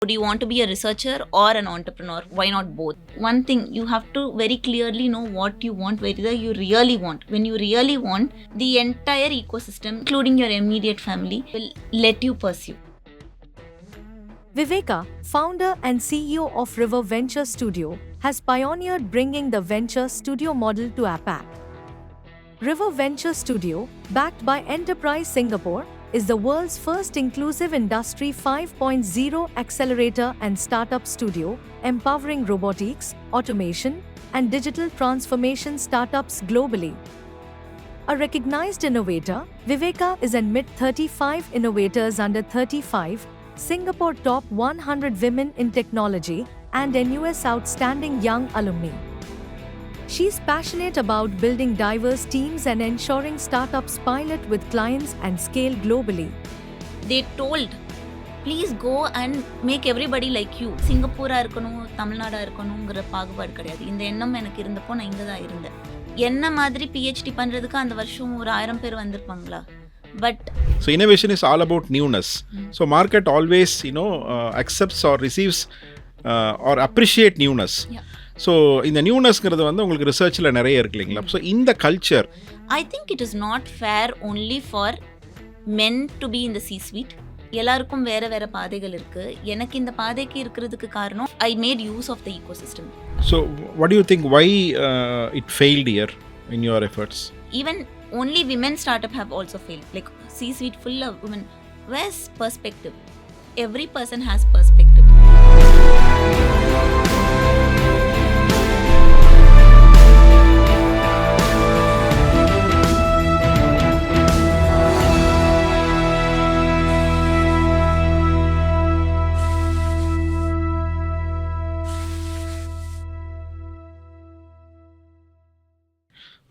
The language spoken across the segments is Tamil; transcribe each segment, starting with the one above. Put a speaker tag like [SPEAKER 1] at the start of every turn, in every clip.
[SPEAKER 1] Do you want to be a researcher or an entrepreneur? Why not both? One thing, you have to very clearly know what you want, whether you really want. When you really want, the entire ecosystem, including your immediate family, will let you pursue.
[SPEAKER 2] Viveka, founder and CEO of River Venture Studio, has pioneered bringing the venture studio model to APAC. River Venture Studio, backed by Enterprise Singapore, is the world's first inclusive Industry 5.0 accelerator and startup studio, empowering robotics, automation, and digital transformation startups globally. A recognized innovator, Viveka is in mid-35 innovators under 35, Singapore top 100 women in technology, and NUS outstanding young alumni. She's passionate about building diverse teams and ensuring startups pilot with clients and scale globally.
[SPEAKER 1] They told, please go and make everybody like you. சிங்கப்பூரா இருக்கணும், தமிழ்நாடா இருக்கணுங்கிற பாகுபாடு கிடையாது. இந்த எண்ணம் எனக்கு இருந்தப்போ நான் இங்கே தான் இருந்தேன். என்ன மாதிரி பிஹெச்டி பண்ணுறதுக்கு அந்த வருஷம் ஒரு 1000 பேர் வந்திருப்பாங்களா? But
[SPEAKER 3] so innovation is all about newness. So market always accepts or receives or appreciate newness.
[SPEAKER 1] Yeah.
[SPEAKER 3] So இந்த நியூனஸ்ங்கிறது வந்து உங்களுக்கு ரிசர்ச்சில் நிறைய இருக்கு இல்லைங்களா? ஸோ இந்த culture
[SPEAKER 1] I think it is not fair only for men to be in the C-suite. எல்லாருக்கும் வேற வேற பாதைகள் இருக்கு. எனக்கு இந்த பாதைக்கு இருக்கிறதுக்கு காரணம் I made use of the ecosystem.
[SPEAKER 3] So what do you think why it failed here in your efforts?
[SPEAKER 1] Even only women startup have also failed. Like C-suite full of women. Where's perspective? Every person has perspective.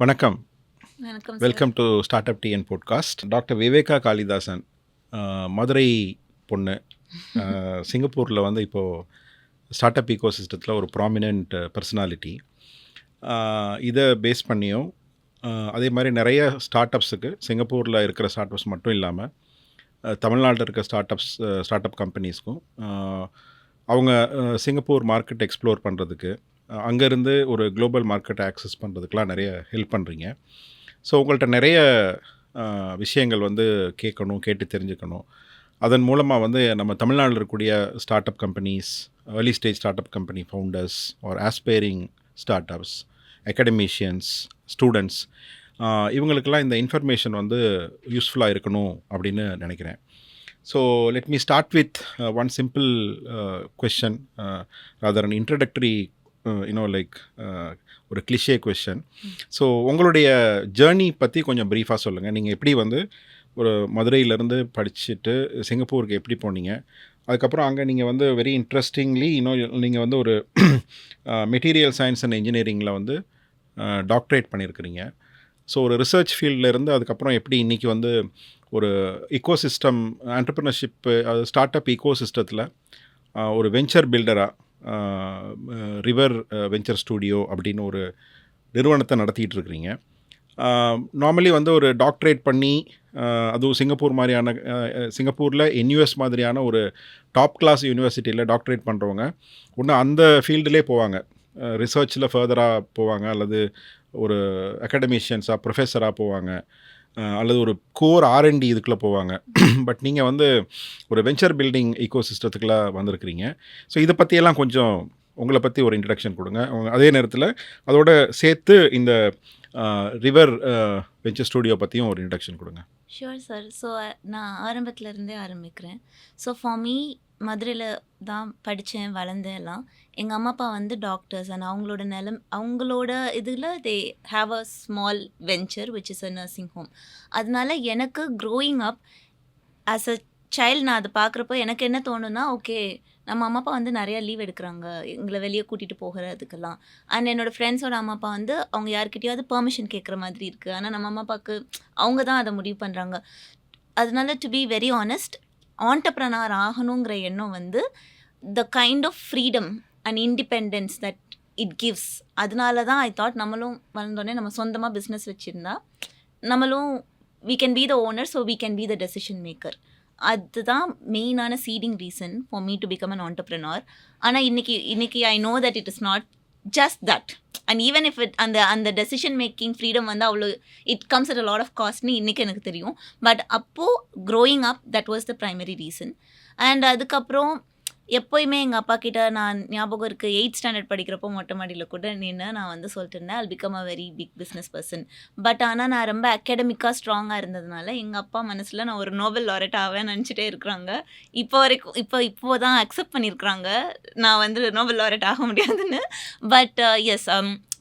[SPEAKER 3] வணக்கம்.
[SPEAKER 1] வணக்கம்.
[SPEAKER 3] Welcome to StartupTN podcast. Doctor Viveka Kalidasan, Madurai பொண்ணு, சிங்கப்பூரில் வந்து இப்போது ஸ்டார்ட் அப் ஈகோசிஸ்டத்தில் ஒரு ப்ராமினென்ட் பர்சனாலிட்டி. இதை பேஸ் பண்ணியும் அதே மாதிரி நிறைய ஸ்டார்ட் அப்ஸுக்கு சிங்கப்பூரில் இருக்கிற ஸ்டார்ட் அப்ஸ் மட்டும் இல்லாமல் தமிழ்நாட்டில் இருக்க ஸ்டார்ட் அப் கம்பெனிஸ்க்கும் அவங்க சிங்கப்பூர் மார்க்கெட் எக்ஸ்ப்ளோர் பண்ணுறதுக்கு, அங்கேருந்து ஒரு குளோபல் மார்க்கெட்டை ஆக்சஸ் பண்ணுறதுக்கெலாம் நிறைய ஹெல்ப் பண்ணுறீங்க. ஸோ உங்கள்கிட்ட நிறைய விஷயங்கள் வந்து கேட்டு தெரிஞ்சுக்கணும். அதன் மூலமாக வந்து நம்ம தமிழ்நாட்டில் இருக்கக்கூடிய startup companies, early stage startup company founders or aspiring startups, academicians, students, இவங்களுக்கெல்லாம் இந்த இன்ஃபர்மேஷன் வந்து யூஸ்ஃபுல்லாக இருக்கணும் அப்படின்னு நினைக்கிறேன். So let me start with one simple question, rather an introductory ஒரு கிளிஷே கொஷன். ஸோ உங்களுடைய ஜேர்னி பற்றி கொஞ்சம் ப்ரீஃபாக சொல்லுங்கள். நீங்கள் எப்படி வந்து ஒரு மதுரையிலேருந்து படிச்சுட்டு சிங்கப்பூருக்கு எப்படி போனீங்க? அதுக்கப்புறம் அங்கே நீங்கள் வந்து வெரி இன்ட்ரெஸ்டிங்லி நீங்கள் வந்து ஒரு மெட்டீரியல் சயின்ஸ் அண்ட் இன்ஜினியரிங்கில் வந்து டாக்டரேட் பண்ணியிருக்கிறீங்க. ஸோ ஒரு ரிசர்ச் ஃபீல்டில் அதுக்கப்புறம் எப்படி இன்றைக்கி வந்து ஒரு ஈகோசிஸ்டம் ஆண்டர்ப்ரனர்ஷிப்பு, அது ஸ்டார்ட் அப் ஈகோசிஸ்டத்தில் ஒரு வெஞ்சர் பில்டராக ரிவர் வெஞ்சர் ஸ்டூடியோ அப்படின்னு ஒரு நிறுவனத்தை நடத்திட்டு இருக்கிறீங்க. நார்மலி வந்து ஒரு டாக்டரேட் பண்ணி, அதுவும் சிங்கப்பூரில் NUS மாதிரியான ஒரு டாப் கிளாஸ் யூனிவர்சிட்டியில் டாக்டரேட் பண்ணுறவங்க ஒன்று அந்த ஃபீல்டிலே போவாங்க, ரிசர்ச்சில் ஃபர்தராக போவாங்க, அல்லது ஒரு அகாடமிஷியன்ஸாக ப்ரொஃபஸராக போவாங்க, அல்லது ஒரு கோர் R&D இதுக்குள்ளே போவாங்க. பட் நீங்கள் வந்து ஒரு வெஞ்சர் பில்டிங் ஈகோசிஸ்டத்துக்குள்ளே வந்திருக்கிறீங்க. ஸோ இதை பற்றியெல்லாம் கொஞ்சம் உங்களை பற்றி ஒரு இன்ட்ரடக்ஷன் கொடுங்க. அதே நேரத்தில் அதோட சேர்த்து இந்த ரிவர் வெஞ்சர் ஸ்டூடியோ பற்றியும் ஒரு இன்ட்ரடக்ஷன் கொடுங்க.
[SPEAKER 1] Sure sir. ஸோ நான் ஆரம்பத்துலேருந்தே ஆரம்பிக்கிறேன். ஸோ ஃபார் மீ, மதுரையில் தான் படித்தேன், வளர்ந்தேன் எல்லாம். எங்கள் அம்மா அப்பா வந்து டாக்டர்ஸ், அண்ட் அவங்களோட இதில் they have a small venture which is a nursing home. அதனால எனக்கு growing up as a child நான் அதை பார்க்குறப்போ எனக்கு என்ன தோணுன்னா, ஓகே நம்ம அம்மா அப்பா வந்து நிறையா லீவ் எடுக்கிறாங்க எங்களை வெளியே கூட்டிகிட்டு போகிறதுக்கெல்லாம். அண்ட் என்னோடய ஃப்ரெண்ட்ஸோட அம்மா அப்பா வந்து அவங்க யார்கிட்டயாவது பெர்மிஷன் கேட்குற மாதிரி இருக்குது. ஆனால் நம்ம அம்மா அப்பாவுக்கு அவங்க தான் அதை முடிவு பண்ணுறாங்க. அதனால to be very honest, entrepreneur ஆகணுங்கிற எண்ணம் வந்து the kind of freedom and independence that it gives. அதனால தான் ஐ தாட் நம்மளும் வளர்ந்தோடனே நம்ம சொந்தமாக பிஸ்னஸ் வச்சுருந்தா நம்மளும் we can be the owner, so we can be the decision maker. அதுதான் மெயினான seeding reason for me to become an entrepreneur. ஆனால் இன்னைக்கு I know that it is not just that. And even if it அந்த டெசிஷன் மேக்கிங் ஃப்ரீடம் வந்து அவ்வளோ it comes at a lot of காஸ்ட்னு இன்றைக்கி எனக்கு தெரியும். பட் அப்போது growing up that was the primary reason. And அதுக்கப்புறம் எப்போயுமே எங்கள் அப்பா கிட்ட நான் ஞாபகம் இருக்குது, 8th ஸ்டாண்டர்ட் படிக்கிறப்போ மொட்டை மாடியில் கூட நின்று நான் வந்து சொல்லிட்டு இருந்தேன், I'll become a very big business person. But ஆனால் நான் ரொம்ப அகாடமிக்காக ஸ்ட்ராங்காக இருந்ததுனால எங்கள் அப்பா மனசில் நான் ஒரு நோபல் லாரட் ஆவேன் நினச்சிட்டே இருக்கிறாங்க. இப்போ வரைக்கும் இப்போ தான் அக்செப்ட் பண்ணியிருக்கிறாங்க நான் வந்து நோபல் லாரட் ஆக முடியாதுன்னு. But yes,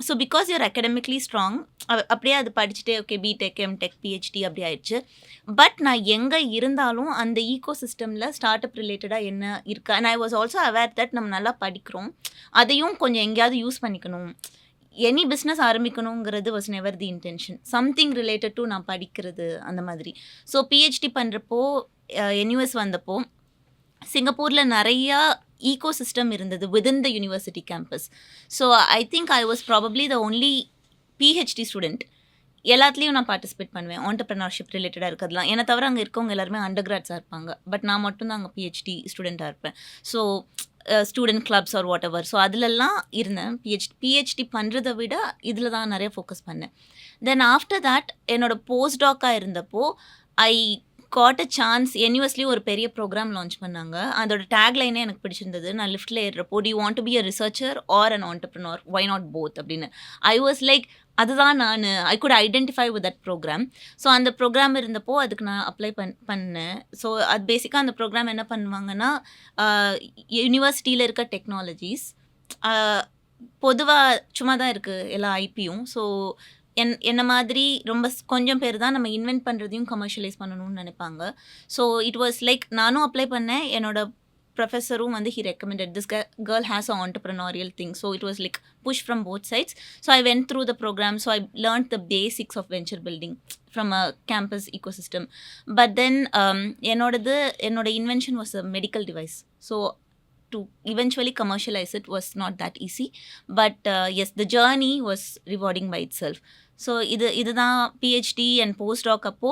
[SPEAKER 1] so because you're academically strong, அப்படியே அது படிச்சுட்டே ஓகே பிடெக் எம்டெக் பிஹெச்டி அப்படி ஆயிடுச்சு. பட் நான் எங்கே இருந்தாலும் அந்த ஈகோ சிஸ்டமில் ஸ்டார்ட் அப் ரிலேட்டடாக என்ன இருக்கா, and I was also aware that நம்ம நல்லா படிக்கிறோம், அதையும் கொஞ்சம் எங்கேயாவது யூஸ் பண்ணிக்கணும். எனி பிஸ்னஸ் ஆரம்பிக்கணுங்கிறது was never the intention, something related to நான் படிக்கிறது அந்த மாதிரி. ஸோ பிஹெச்டி பண்ணுறப்போ NUS வந்தப்போ சிங்கப்பூரில் நிறையா ஈகோ சிஸ்டம் இருந்தது within the university campus. So I think I was probably the only PhD student. எல்லாத்துலேயும் நான் பார்ட்டிசிபேட் பண்ணுவேன், ஆண்டர்ப்ரனர்ஷிப் ரிலேட்டடாக இருக்கிறதுலாம். என்னை தவிர அங்கே இருக்கவங்க எல்லாருமே அண்டர் கிராட்ஸாக இருப்பாங்க, பட் நான் மட்டும்தான் அங்கே PhD ஸ்டூடெண்ட்டாக இருப்பேன். So student clubs are what ever, so அதிலெல்லாம் இருந்தேன். PhD பண்ணுறதை விட இதில் தான் நிறைய ஃபோக்கஸ் பண்ணேன். தென் ஆஃப்டர் தேட் என்னோட போஸ்ட் டாக்காக இருந்தப்போ ஐ காட் அ சான்ஸ். NUSலேயும் ஒரு பெரிய ப்ரோக்ராம் லான்ச் பண்ணாங்க. அதோட டேக்லைனே எனக்கு பிடிச்சிருந்தது. நான் லிஃப்ட்டில் ஏறுறப்போ, do you want to be a researcher or an entrepreneur, why not both அப்படின்னு. ஐ வாஸ் லைக், அதுதான் நான் I could identify with that program. So அந்த ப்ரோக்ராம் இருந்தப்போ அதுக்கு நான் அப்ளை பண்ணேன். ஸோ அது பேசிக்காக அந்த ப்ரோக்ராம் என்ன பண்ணுவாங்கன்னா, யூனிவர்சிட்டியில் இருக்க டெக்னாலஜிஸ் பொதுவாக சும்மா தான் இருக்குது எல்லா ஐபியும். ஸோ என்ன மாதிரி ரொம்ப கொஞ்சம் பேர் தான் நம்ம இன்வென்ட் பண்ணுறதையும் கமர்ஷியலைஸ் பண்ணணும்னு நினைப்பாங்க. ஸோ இட் வாஸ் லைக், நானும் அப்ளை பண்ணேன். என்னோட ப்ரொஃபஸரும் வந்து he recommended this girl has an entrepreneurial thing. So it was like push from both sides. So I went through the program. So I learned the basics of venture building from a campus ecosystem. But then என்னோட invention was a medical device. So to eventually commercialize it was not that easy. But yes, the journey was rewarding by itself. So இதுதான் PhD and postdoc அப்போ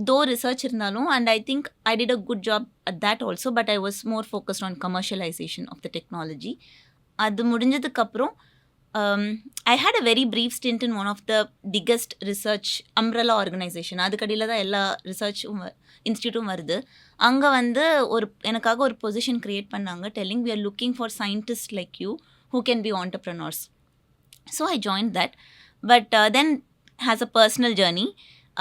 [SPEAKER 1] though research இருந்தாலும், and I think I did a good job at that also, but I was more focused on commercialization of the technology. அது முடிஞ்சதுக்கப்புறம் I had a very brief stint in one of the biggest research umbrella organization. அதுக்கடியில் தான் எல்லா ரிசர்ச் இன்ஸ்டியூட்டும் வருது. அங்கே வந்து எனக்காக ஒரு பொசிஷன் க்ரியேட் பண்ணாங்க, telling we are looking for scientists like you who can be entrepreneurs. So I joined that. But then has a personal journey.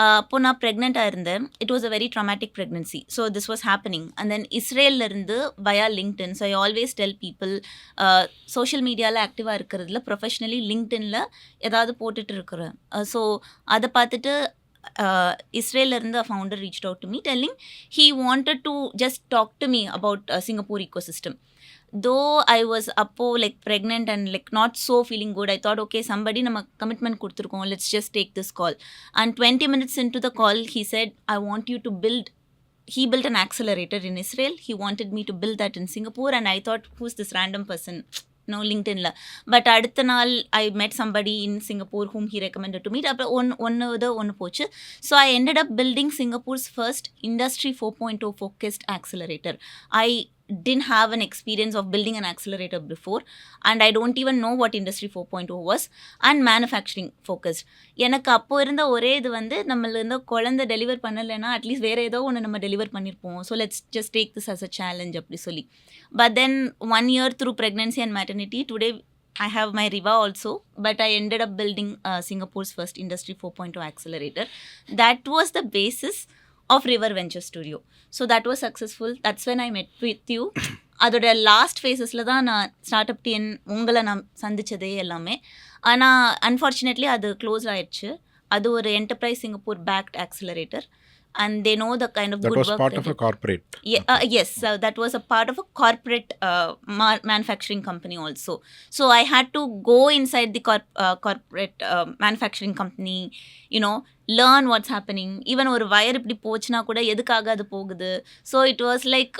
[SPEAKER 1] அப்போ நான் ப்ரெக்னெண்ட்டாக இருந்தேன். It was a very traumatic pregnancy. So this was happening. And then இஸ்ரேலிருந்து via LinkedIn. So I always tell people, social மீடியாவில் ஆக்டிவாக இருக்கிறதுல ப்ரொஃபஷ்னலி லிங்க்டின்ல ஏதாவது போட்டுட்டு இருக்கிறேன். ஸோ அதை பார்த்துட்டு இஸ்ரேலிருந்து a founder reached out to me telling he wanted to just talk to me about Singapore ecosystem. Though I was appo like pregnant and like not so feeling good, I thought okay, somebody nama commitment kuduthirkom, let's just take this call. And 20 minutes into the call he said, I want you to build. He built an accelerator in Israel. He wanted me to build that in Singapore. And I thought, who's this random person? No, LinkedIn la. But அடுத்த நாள் I met somebody in Singapore whom he recommended to meet. அப்புறம் ஒன்று போச்சு. So I ended up building Singapore's first Industry 4.0 focused accelerator. I didn't have an experience of building an accelerator before, and I don't even know what Industry 4.0 was, and manufacturing focused. எனக்கு அப்போ இருந்த ஒரே இது வந்து, நம்மள இருந்த குழந்தை டெலிவர் பண்ணலைன்னா அட்லீஸ்ட் வேறு ஏதோ ஒன்று நம்ம டெலிவர் பண்ணியிருப்போம். So let's just take this as a challenge அப்படி சொல்லி. But then 1 year through pregnancy and maternity, today I have my Riva also, but I ended up building Singapore's first Industry 4.0 accelerator. That was the basis of River Venture Studio. So that was successful. That's when I met with you. அதோட லாஸ்ட் ஃபேஸஸில் தான் நான் StartupTN உங்களை நான் சந்தித்ததே எல்லாமே. ஆனால் அன்ஃபார்ச்சுனேட்லி அது க்ளோஸ் ஆயிடுச்சு. அது ஒரு enterprise Singapore backed accelerator. And they know the kind of good work.
[SPEAKER 3] That was part of a corporate.
[SPEAKER 1] Yes, that was a part of a corporate manufacturing company also. So I had to go inside the corporate manufacturing company, learn what's happening. Even ஒரு வயர் இப்படி போச்சுன்னா கூட எதுக்காக அது போகுது. So it was like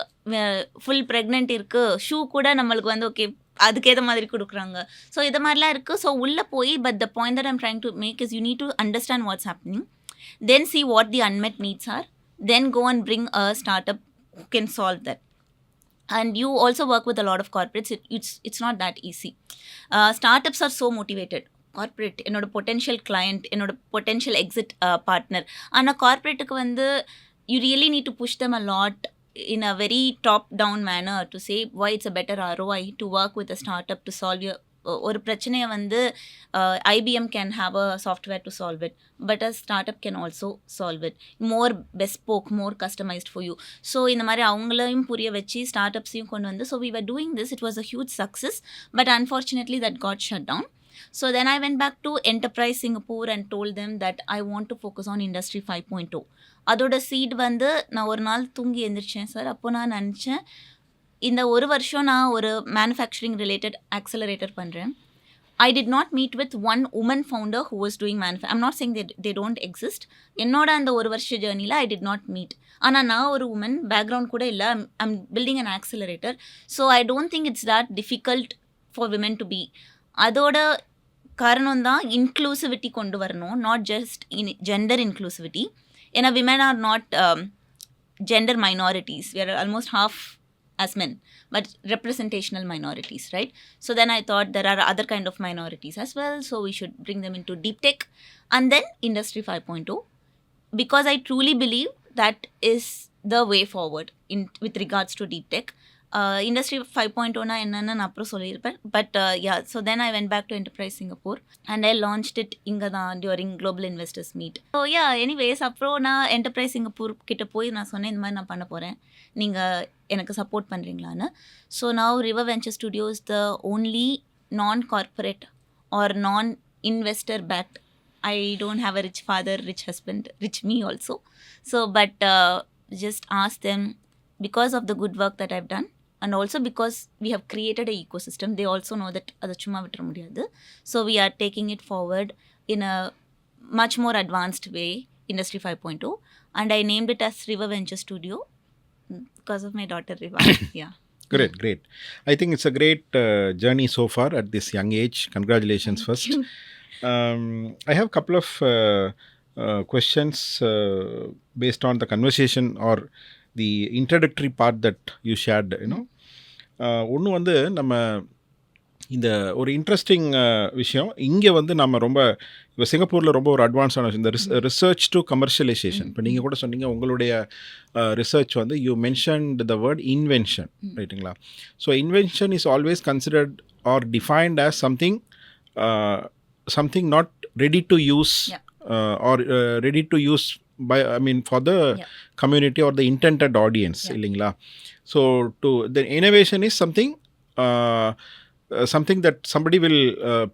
[SPEAKER 1] full pregnant இருக்கு, ஷூ கூட நம்மளுக்கு வந்து ஓகே அதுக்கேற்ற மாதிரி கொடுக்குறாங்க. ஸோ இது மாதிரிலாம் இருக்குது. ஸோ உள்ளே போய், but the point that I'm trying to make is you need to understand what's happening. Then see what the unmet needs are. Then go and bring a startup who can solve that. And you also work with a lot of corporates. It's not that easy. Startups are so motivated. Corporate என்னோட பொட்டென்ஷியல் கிளையண்ட், என்னோட பொட்டென்ஷியல் எக்ஸிட் பார்ட்னர். ஆனால் கார்பரேட்டுக்கு வந்து you really need to push them a lot in a very top down manner to say why it's a better ROI to work with a startup to solve your ஒரு பிரச்சனையை வந்து IBM can have a software to solve it, but a startup can also solve it more bespoke, more customized for you. So இந்த மாதிரி அவங்களையும் புரிய வச்சு ஸ்டார்ட்அப்ஸையும் கொண்டு வந்து, so we were doing this. It was a huge success, but unfortunately that got shut down. So then I went back to Enterprise Singapore and told them that I want to focus on Industry 5.0. அதோட சீட் வந்து நான் ஒரு நாள் தூங்கி எழுந்திரிச்சேன் சார். அப்போ நான் நினச்சேன், இந்த ஒரு வருஷம் நான் ஒரு மேனுஃபேக்சரிங் ரிலேட்டட் ஆக்சலரேட்டர் பண்ணுறேன். I did not meet with one woman founder who was doing I'm not saying they don't exist. என்னோட அந்த ஒரு வருஷ ஜேர்னியில் I did not meet. ஆனால் நான் ஒரு உமன், பேக்ரவுண்ட் கூட இல்லை. I'm building an accelerator. So I don't think it's that difficult for women to be. அதோட காரணம் தான் இன்க்ளூசிவிட்டி கொண்டு வரணும், நாட் ஜஸ்ட் ஜெண்டர் இன்க்ளூசிவிட்டி. ஏன்னா women R not gender minorities. we are almost half as men, but representational minorities, right? So then I thought there are other kind of minorities as well, so we should bring them into deep tech and then Industry 5.0, because I truly believe that is the way forward with regards to deep tech. Industry 5.0 na என்னன்னு நான் அப்புறம் சொல்லியிருப்பேன். But yeah, so then I went back to Enterprise Singapore and I launched it இங்கே தான் during Global Investors Meet. So yeah, anyways, அப்புறம் நான் Enterprise Singapore கிட்ட போய் நான் சொன்னேன், இந்த மாதிரி நான் பண்ண போகிறேன், நீங்கள் எனக்கு சப்போர்ட் பண்ணுறீங்களான்னு. So now River Venture Studio is the only non-corporate or non-investor backed. I don't have a rich father, rich husband, rich me also. So but just ask them, because of the good work that I've done, and also because we have created an ecosystem, they also know that அது சும்மா விட்டுற முடியாது. So we are taking it forward in a much more advanced way, Industry 5.0, and I named it as River Venture Studio because of my daughter Riva. Yeah.
[SPEAKER 3] Great. I think it's a great journey so far at this young age. Congratulations first. I have a couple of questions based on the conversation or the introductory part that you shared, you know. ஒன்று வந்து நம்ம இந்த ஒரு இன்ட்ரெஸ்டிங் விஷயம், இங்கே வந்து நம்ம ரொம்ப இப்போ சிங்கப்பூரில் ரொம்ப ஒரு அட்வான்ஸான விஷயம், இந்த ரிசர்ச் டு கமர்ஷியலைசேஷன். இப்போ நீங்கள் கூட சொன்னீங்க உங்களுடைய ரிசர்ச் வந்து you mentioned the word invention, ரைட்டுங்களா? So invention is always considered or defined as something not ready to use or ready to use by, I mean, for the community or the intended audience, illingla. So the innovation is something that somebody will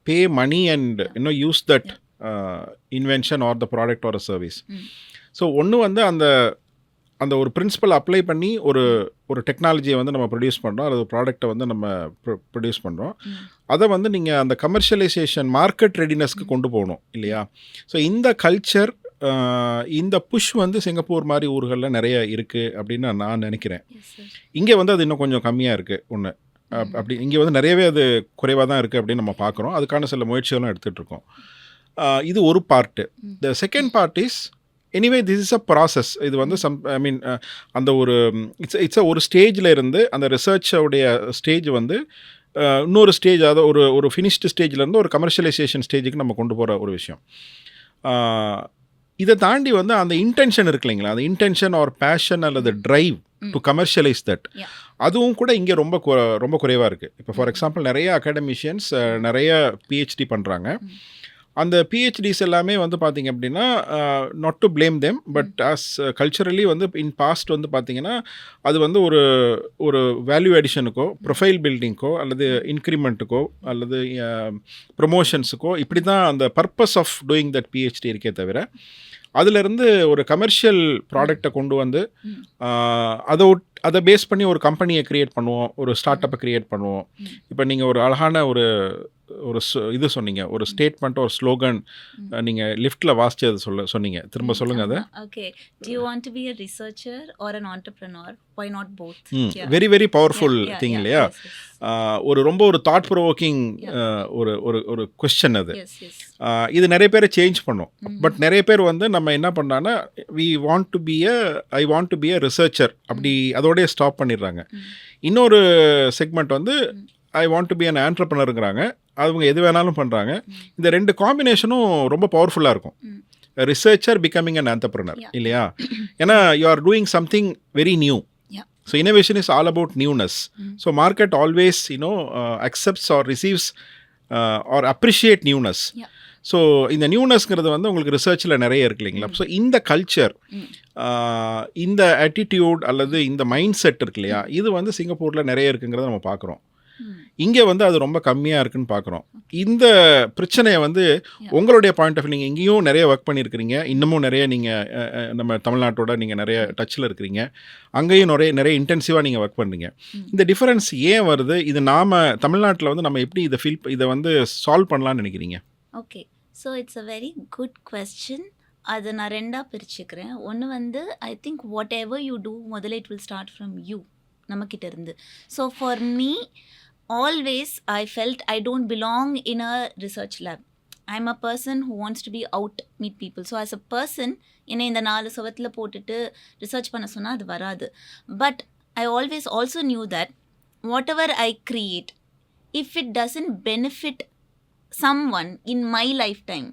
[SPEAKER 3] pay money and you know use that invention or the product or a service. So ஒன்று வந்து அந்த ஒரு பிரின்சிபல் அப்ளை பண்ணி ஒரு டெக்னாலஜியை வந்து நம்ம ப்ரொடியூஸ் பண்ணுறோம், அல்லது ப்ராடக்டை வந்து நம்ம ப்ரொடியூஸ் பண்ணுறோம். அதை வந்து நீங்கள் அந்த கமர்ஷியலைசேஷன் மார்க்கெட் ரெடினஸ்க்கு கொண்டு போகணும் இல்லையா? ஸோ இந்த கல்ச்சர், இந்த புஷ் வந்து சிங்கப்பூர் மாதிரி ஊர்களில் நிறைய இருக்குது அப்படின்னு நான் நினைக்கிறேன். இங்கே வந்து அது இன்னும் கொஞ்சம் கம்மியாக இருக்குது ஒன்று. அப்படி இங்கே வந்து நிறையவே அது குறைவாக தான் இருக்குது அப்படின்னு நம்ம பார்க்குறோம். அதுக்கான சில முயற்சிகளும் எடுத்துகிட்ருக்கோம். இது ஒரு part. The second part is anyway this is a process. இது வந்து அந்த ஒரு இட்ஸ் ஒரு ஸ்டேஜில் இருந்து அந்த ரிசர்ச்சோடைய ஸ்டேஜ் வந்து இன்னொரு ஸ்டேஜ், அதாவது ஒரு ஃபினிஷ்டு ஸ்டேஜ்லேருந்து ஒரு கமர்ஷியலைசேஷன் ஸ்டேஜுக்கு நம்ம கொண்டு போகிற ஒரு விஷயம். இதை தாண்டி வந்து அந்த இன்டென்ஷன் இருக்கு இல்லைங்களா, அந்த இன்டென்ஷன் ஆர் பேஷன் அல்லது ட்ரைவ் டு கமர்ஷியலைஸ் தட், அதுவும் கூட இங்கே ரொம்ப குறைவாக இருக்குது. இப்போ ஃபார் எக்ஸாம்பிள் நிறைய அகாடமிஷியன்ஸ் நிறைய PhD பண்ணுறாங்க. அந்த பிஹெச்டிஸ் எல்லாமே வந்து பார்த்திங்க அப்படின்னா, not to blame them, but as culturally வந்து இன் பாஸ்ட் வந்து பார்த்திங்கன்னா அது வந்து ஒரு வேல்யூ அடிஷனுக்கோ, ப்ரொஃபைல் பில்டிங்க்கோ, அல்லது இன்க்ரிமெண்ட்டுக்கோ, அல்லது ப்ரொமோஷன்ஸுக்கோ, இப்படி தான் அந்த purpose of doing that PhD இருக்கே தவிர, அதிலிருந்து ஒரு கமர்ஷியல் ப்ராடக்டை கொண்டு வந்து அதை பேஸ் பண்ணி ஒரு கம்பெனியை க்ரியேட் பண்ணுவோம், ஒரு ஸ்டார்ட் அப்பை க்ரியேட் பண்ணுவோம். இப்போ நீங்கள் ஒரு அழகான ஒரு இது சொன்னீங்க, ஒரு ஸ்டேட்மெண்ட், ஒரு ஸ்லோகன் நீங்கள் லிஃப்ட்டில் வாசிச்சு அதை சொன்னீங்க. திரும்ப சொல்லுங்கள் அதை.
[SPEAKER 1] Okay, do you want to be a researcher or an entrepreneur? Why not both?
[SPEAKER 3] Very very powerful thing இல்லையா? ரொம்ப ஒரு தாட் ப்ரொவோக்கிங் ஒரு கொஸ்டின் அது. இது நிறைய பேரை சேஞ்ச் பண்ணும். பட் நிறைய பேர் வந்து நம்ம என்ன பண்ணான்னா, I want to be a researcher, அப்படி அதோட அதோடய ஸ்டாப் பண்ணிடுறாங்க. இன்னொரு செக்மெண்ட் வந்து I want to be an ஆண்டர்ப்ரனருங்கிறாங்க, அவங்க எது வேணாலும் பண்ணுறாங்க. இந்த ரெண்டு காம்பினேஷனும் ரொம்ப பவர்ஃபுல்லாக இருக்கும். ரிசர்ச்சர் பிகமிங் அன் ஆண்டர்ப்ரனர் இல்லையா? ஏன்னா you are doing something very new. So innovation is all about newness. So market always, accepts or receives or appreciate newness. So இந்த நியூனஸ்ங்கிறது வந்து உங்களுக்கு ரிசர்ச்சில் நிறைய இருக்கு இல்லைங்களா? ஸோ இந்த கல்ச்சர், இந்த ஆட்டிடியூட் அல்லது இந்த மைண்ட் செட் இருக்கு இல்லையா, இது வந்து சிங்கப்பூரில் நிறைய இருக்குங்கிறத நம்ம பார்க்குறோம். இங்கே வந்து அது ரொம்ப கம்மியாக இருக்குன்னு பார்க்குறோம். இந்த பிரச்சனையை வந்து உங்களுடைய பாயிண்ட் ஆஃப் வியூ, நீங்கள் இங்கேயும் நிறைய ஒர்க் பண்ணியிருக்கிறீங்க, இன்னமும் நிறைய நீங்கள் நம்ம தமிழ்நாட்டோட நீங்கள் நிறைய டச்சில் இருக்கிறீங்க, அங்கேயும் நிறைய இன்டென்சிவாக நீங்கள் ஒர்க் பண்ணுறீங்க. இந்த டிஃபரன்ஸ் ஏன் வருது? இது நாம் தமிழ்நாட்டில் வந்து நம்ம எப்படி இதை வந்து சால்வ் பண்ணலான்னு நினைக்கிறீங்க?
[SPEAKER 1] Okay, so it's a very good question. அதை நான் ரெண்டாக பிரிச்சுக்கிறேன். ஒன்று வந்து I think whatever you do முதல்ல it will start from you, நம்மக்கிட்ட இருந்து. So for me always I felt I don't belong in a research lab. I'm a person who wants to be out, meet people. So as a person, என்னை இந்த 4 சுவத்தில் போட்டுட்டு ரிசர்ச் பண்ண சொன்னால் அது வராது. But I always also knew that whatever I create, if it doesn't benefit someone in my lifetime,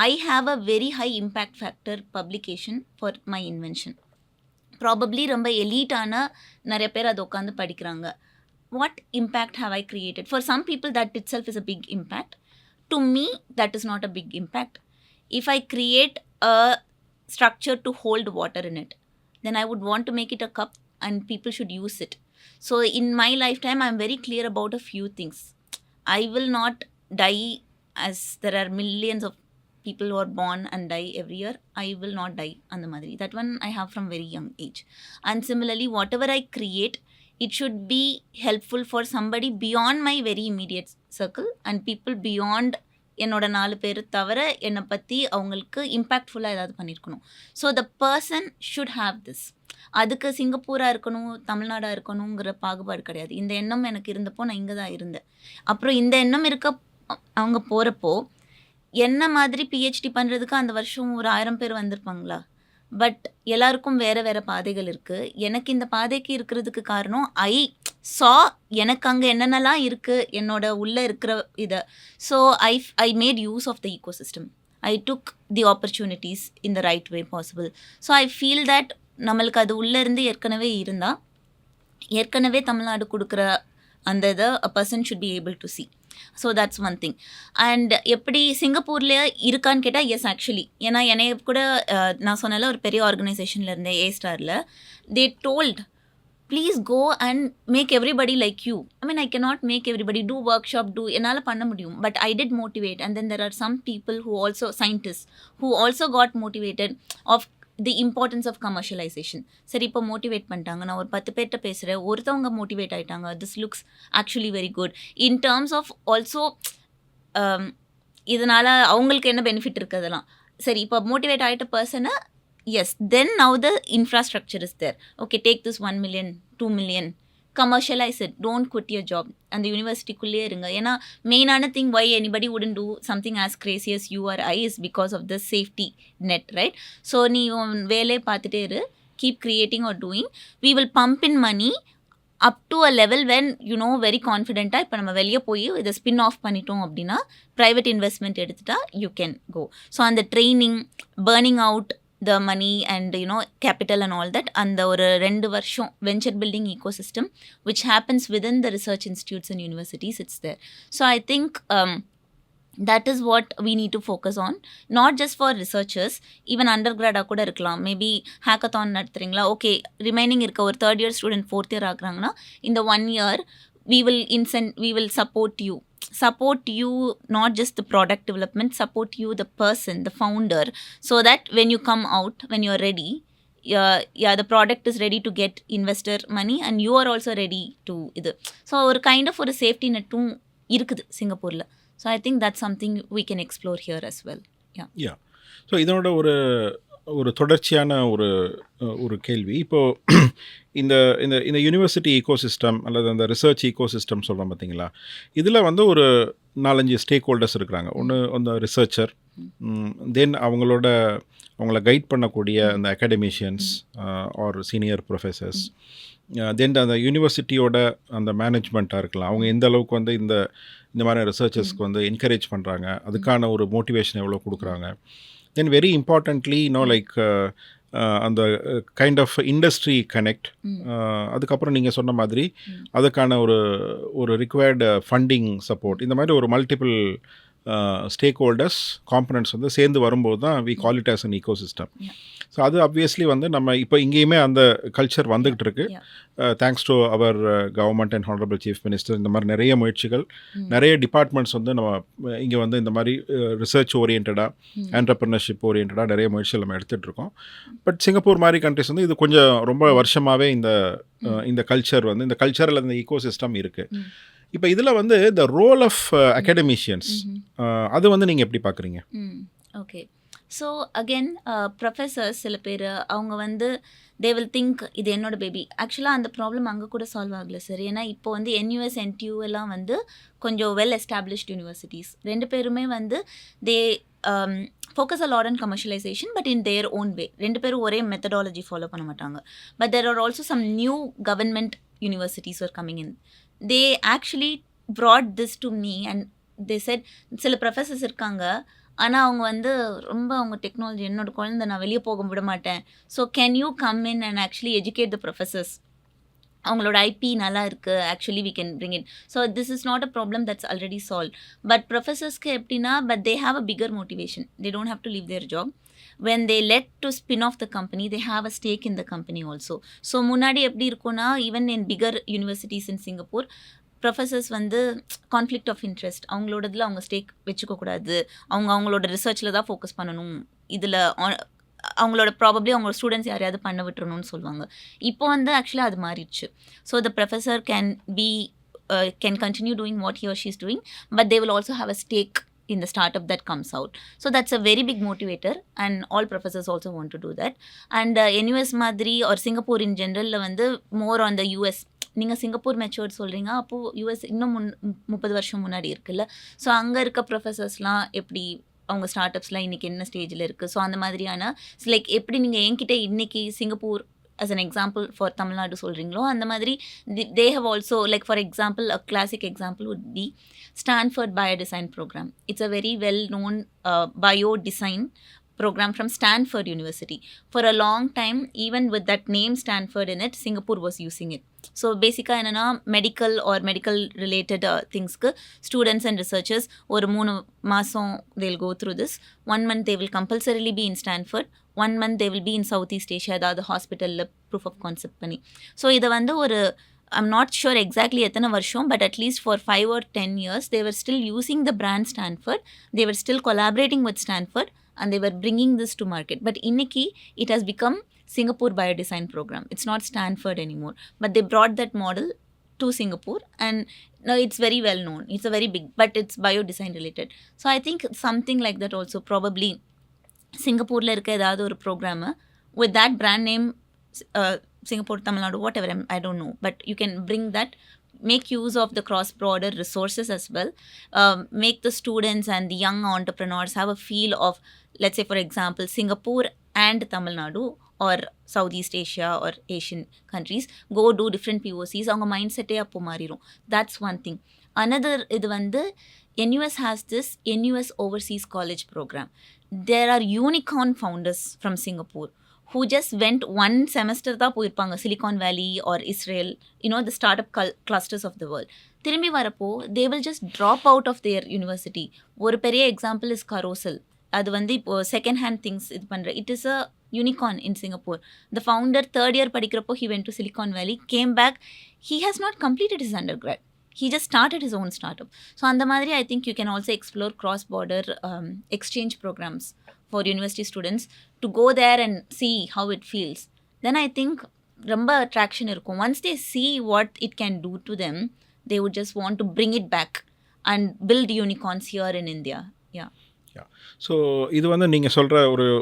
[SPEAKER 1] I have a very high impact factor publication for my invention. Probably ரொம்ப எலீட்டான நிறைய பேர் அதை உட்காந்து படிக்கிறாங்க. What impact have I created? For some people that itself is a big impact. To me, that is not a big impact. If I create a structure to hold water in it, then I would want to make it a cup and people should use it. So in my lifetime, I'm very clear about a few things. I will not die, as there are millions of people who are born and die every year. I will not die and the madri. That one I have from very young age. And similarly, whatever I create, it should be helpful for somebody beyond my very immediate circle and people beyond என்னோட 4 பேர் தவிர என்னை பற்றி அவங்களுக்கு இம்பேக்ட்ஃபுல்லாக ஏதாவது பண்ணியிருக்கணும். So the person should have this. அதுக்கு சிங்கப்பூராக இருக்கணும், தமிழ்நாடாக இருக்கணுங்கிற பாகுபாடு கிடையாது. இந்த எண்ணம் எனக்கு இருந்தப்போ நான் இங்கே தான் இருந்தேன். அப்புறம் இந்த எண்ணம் இருக்க அவங்க போகிறப்போ என்ன மாதிரி பிஹெச்டி பண்ணுறதுக்கு அந்த வருஷம் ஒரு 1000 பேர் வந்திருப்பாங்களா? பட் எல்லாருக்கும் வேறு வேறு பாதைகள் இருக்குது. எனக்கு இந்த பாதைக்கு இருக்கிறதுக்கு காரணம் எனக்கு அங்கே என்னென்னலாம் இருக்குது என்னோட உள்ளே இருக்கிற இதை. So I made use of the ecosystem. I took the opportunities in the right way possible. So I feel that நம்மளுக்கு அது உள்ளே இருந்து ஏற்கனவே தமிழ்நாடு கொடுக்குற அந்த இதை a person should be able to see. So that's one thing. And எப்படி சிங்கப்பூர்லேயே இருக்கான்னு கேட்டால் எஸ் ஆக்சுவலி. ஏன்னா என்னைய கூட நான் சொன்னால ஒரு பெரிய ஆர்கனைசேஷனில் இருந்தேன், A-Starல. They told please go and make everybody like you. I mean I cannot make everybody two workshop என்னால் பண்ண முடியும். But I did motivate and then there are some people who also scientist who also got motivated of the importance of commercialisation. சரி, இப்போ மோட்டிவேட் பண்ணிட்டாங்க, நான் ஒரு 10 பேர்கிட்ட பேசுகிறேன், ஒருத்தவங்க மோட்டிவேட் ஆகிட்டாங்க, this looks actually very good in terms of also இதனால் அவங்களுக்கு என்ன பெனிஃபிட் இருக்குதெல்லாம். சரி, இப்போ மோட்டிவேட் ஆகிட்ட பர்சனை yes then now the infrastructure is there. Okay, take this 1 million 2 million, commercialize it, don't quit your job. அந்த யூனிவர்சிட்டிக்குள்ளேயே இருங்க. ஏன்னா மெயினான thing why anybody wouldn't do something as crazy as you or I is because of the safety net, right? So நீ வேலையை பார்த்துட்டே இரு, keep creating or doing. We will pump in money up to a level when very confident-ஆக இப்போ நம்ம வெளியே போய் இதை ஸ்பின் ஆஃப் பண்ணிட்டோம் அப்படின்னா ப்ரைவேட் இன்வெஸ்ட்மெண்ட் எடுத்துட்டா you can go. ஸோ அந்த training, burning out the money and capital and all that, and ஒரு 2 வருஷம் venture building ecosystem which happens within the research institutes and universities, it's there. So I think that is what we need to focus on, not just for researchers, even undergrad கூட இருக்கலாம். மேபி ஹேக்கத்தான் நடத்துறீங்களா, ஓகே, ரிமைனிங் இருக்க ஒரு 3rd year student 4th year ஆகுறாங்கன்னா இந்த 1 year we will support you, not just the product development, support you, the person, the founder, so that when you come out, when you're ready, the product is ready to get investor money and you are also ready to இது. ஸோ ஒரு கைண்ட் ஆஃப் ஒரு சேஃப்டி நெட்டும் இருக்குது சிங்கப்பூரில். So I think that's something we can explore here as well.
[SPEAKER 3] So இதனோட ஒரு ஒரு தொடர்ச்சியான ஒரு கேள்வி. இப்போது இந்த இந்த இந்த யூனிவர்சிட்டி ஈகோசிஸ்டம் அல்லது அந்த ரிசர்ச் ஈகோசிஸ்டம் சொல்கிறோம் பார்த்தீங்களா, இதில் வந்து ஒரு 4-5 ஸ்டேக் ஹோல்டர்ஸ் இருக்கிறாங்க. ஒன்று அந்த ரிசர்ச்சர், தென் அவங்கள கைட் பண்ணக்கூடிய அந்த அகாடமிஷியன்ஸ் ஆர் சீனியர் ப்ரொஃபஸர்ஸ், தென் அந்த யூனிவர்சிட்டியோட அந்த மேனேஜ்மெண்ட்டாக இருக்கலாம். அவங்க எந்த அளவுக்கு வந்து இந்த மாதிரி ரிசர்ச்சர்ஸ்க்கு வந்து என்கரேஜ் பண்ணுறாங்க, அதுக்கான ஒரு மோட்டிவேஷன் எவ்வளோ கொடுக்குறாங்க. தென் வெரி இம்பார்ட்டன்ட்லி லைக் அந்த கைண்ட் ஆஃப் இண்டஸ்ட்ரி கனெக்ட். அதுக்கப்புறம் நீங்கள் சொன்ன மாதிரி அதுக்கான ஒரு ரிக்வயர்டு ஃபண்டிங் சப்போர்ட். இந்த மாதிரி ஒரு மல்டிபிள் ஸ்டேக் ஹோல்டர்ஸ் காம்பனன்ட்ஸ் வந்து சேர்ந்து வரும்போது தான் we call it as an ecosystem. So அது ஆப்வியஸ்லி வந்து நம்ம இப்போ இங்கேயுமே அந்த கல்ச்சர் வந்துகிட்டு இருக்கு. Thanks to our government and honourable chief minister. இந்த மாதிரி நிறைய முயற்சிகள், நிறைய டிபார்ட்மெண்ட்ஸ் வந்து நம்ம இங்கே வந்து இந்த மாதிரி ரிசர்ச் ஓரியன்டாக, என்டர்பிரினர்ஷிப் ஓரியன்டாக நிறைய முயற்சிகள் நம்ம எடுத்துகிட்டு இருக்கோம். பட் சிங்கப்பூர் மாதிரி கண்ட்ரிஸ் வந்து இது கொஞ்சம் ரொம்ப வருஷமாகவே இந்த கல்ச்சர் வந்து இந்த கல்ச்சரில் இந்த ஈகோசிஸ்டம் இருக்குது. இப்போ இதில் வந்து த ரோல் ஆஃப் அகாடமிஷியன்ஸ் அது வந்து நீங்கள் எப்படி பார்க்குறீங்க?
[SPEAKER 1] ஓகே, ஸோ அகெயின் ப்ரொஃபஸர்ஸ் சில பேர் அவங்க வந்து தே வில் திங்க் இது என்னோட பேபி. ஆக்சுவலாக அந்த ப்ராப்ளம் அங்கே கூட சால்வ் ஆகலை சார். ஏன்னா இப்போ வந்து NUS NTU எல்லாம் வந்து கொஞ்சம் வெல் எஸ்டாப்ளிஷ்ட் யூனிவர்சிட்டிஸ். ரெண்டு பேருமே வந்து they focus a lot on commercialisation but in their own way. ரெண்டு பேரும் ஒரே மெத்தடாலஜி ஃபாலோ பண்ண மாட்டாங்க. But there are also some new government universities were coming in. They actually brought this to me and they said சில ப்ரொஃபஸர்ஸ் இருக்காங்க, ஆனால் அவங்க வந்து ரொம்ப அவங்க டெக்னாலஜி, என்னோட குழந்தை நான் வெளியே போக விட மாட்டேன், so can you come in and actually educate the professors. அவங்களோட IP நல்லா இருக்குது, actually we can bring it. So this is not a problem that's already solved. But ப்ரொஃபஸர்ஸ்க்கு எப்படின்னா, but they have a bigger motivation. They don't have to leave their job. When they let to spin off the company, they have a stake in the company also. So முன்னாடி எப்படி இருக்குன்னா, even in bigger universities in Singapore, professors வந்து கான்ஃப்ளிக்ட் ஆஃப் இன்ட்ரெஸ்ட், அவங்களோடதில் அவங்க ஸ்டேக் வச்சுக்கக்கூடாது, அவங்களோட ரிசர்ச்சில் தான் ஃபோக்கஸ் பண்ணணும், இதில் அவங்களோட ப்ராபப்ளி அவங்களோட ஸ்டூடெண்ட்ஸ் யாரையாவது பண்ண விட்டுறணும்னு சொல்லுவாங்க. இப்போ வந்து ஆக்சுவலாக அது மாறிடுச்சு. So the professor can continue doing what he or she is doing, but they will also have a stake in the startup that comes out. So that's a very big motivator and all professors also want to do that. And NUS மாதிரி or Singapore in general வந்து more on the US. நீங்கள் சிங்கப்பூர் மெச்சூர்ட் சொல்கிறீங்க, அப்போது US இன்னும் 30 வருஷம் முன்னாடி இருக்குல்ல. ஸோ அங்கே இருக்க ப்ரொஃபஸர்ஸ்லாம் எப்படி அவங்க ஸ்டார்ட் அப்ஸ்லாம் இன்றைக்கி என்ன ஸ்டேஜில் இருக்குது, ஸோ அந்த மாதிரியான லைக் எப்படி நீங்கள் என்கிட்ட இன்றைக்கி Singapore as an example for Tamil Nadu சொல்கிறீங்களோ, அந்த மாதிரி they have also, like for example, a classic example would be Stanford Biodesign program. It's a very well known biodesign program from Stanford University. For a long time, even with that name Stanford in it, Singapore was using it. So basically என்னன்னா மெடிக்கல் ஆர் மெடிக்கல் ரிலேட்டட் திங்ஸ்க்கு ஸ்டூடெண்ட்ஸ் அண்ட் ரிசர்ச்சர்ஸ் ஒரு 3 மாதம் they will go through this. 1 month they will compulsorily be in Stanford. 1 month they will be in Southeast Asia, ஏதாவது ஹாஸ்பிட்டலில் ப்ரூஃப் ஆஃப் கான்செப்ட் பண்ணி. ஸோ இதை வந்து ஒரு I'm not sure exactly எத்தனை வருஷம், but at least for 5 or 10 years they were still using the brand Stanford. They were still collaborating with Stanford and they were bringing this to market. But இன்னைக்கு it has become Singapore Biodesign program. It's not Stanford anymore, but they brought that model to Singapore and now it's very well known. It's a very big, but it's biodesign related. So I think something like that also probably சிங்கப்பூரில் இருக்க ஏதாவது ஒரு programme with that brand name, Singapore, Tamil Nadu, whatever, I don't know, but you can bring that, make use of the cross-border resources as well, make the students and the young entrepreneurs have a feel of, let's say for example, Singapore and Tamil Nadu or Southeast Asia or Asian countries, go do different POCs, அவங்க மைண்ட் செட்டே அப்போ மாறிடும். That's one thing. Another இது வந்து NUS has this NUS Overseas College program. There are unicorn founders from Singapore who just went 1 semester தான் போயிருப்பாங்க Silicon Valley or Israel, the startup clusters of the world. திரும்பி வரப்போ they will just drop out of their university. ஒரு பெரிய எக்ஸாம்பிள் இஸ் கரோசல். அது வந்து இப்போது செகண்ட் ஹேண்ட் திங்ஸ் இது பண்ணுற, it is a unicorn in Singapore. The founder 3rd year படிக்கிறப்போ he went to Silicon Valley, came back, he has not completed his undergrad. He just started his own startup. So அந்த மாதிரி I think you can also explore cross-border exchange programs for university students to go there and see how it feels. Then I think ரொம்ப attraction இருக்கும். Once they see what it can do to them, they would just want to bring it back and build unicorns here in India. Yeah.
[SPEAKER 3] So இது வந்து நீங்கள் சொல்கிற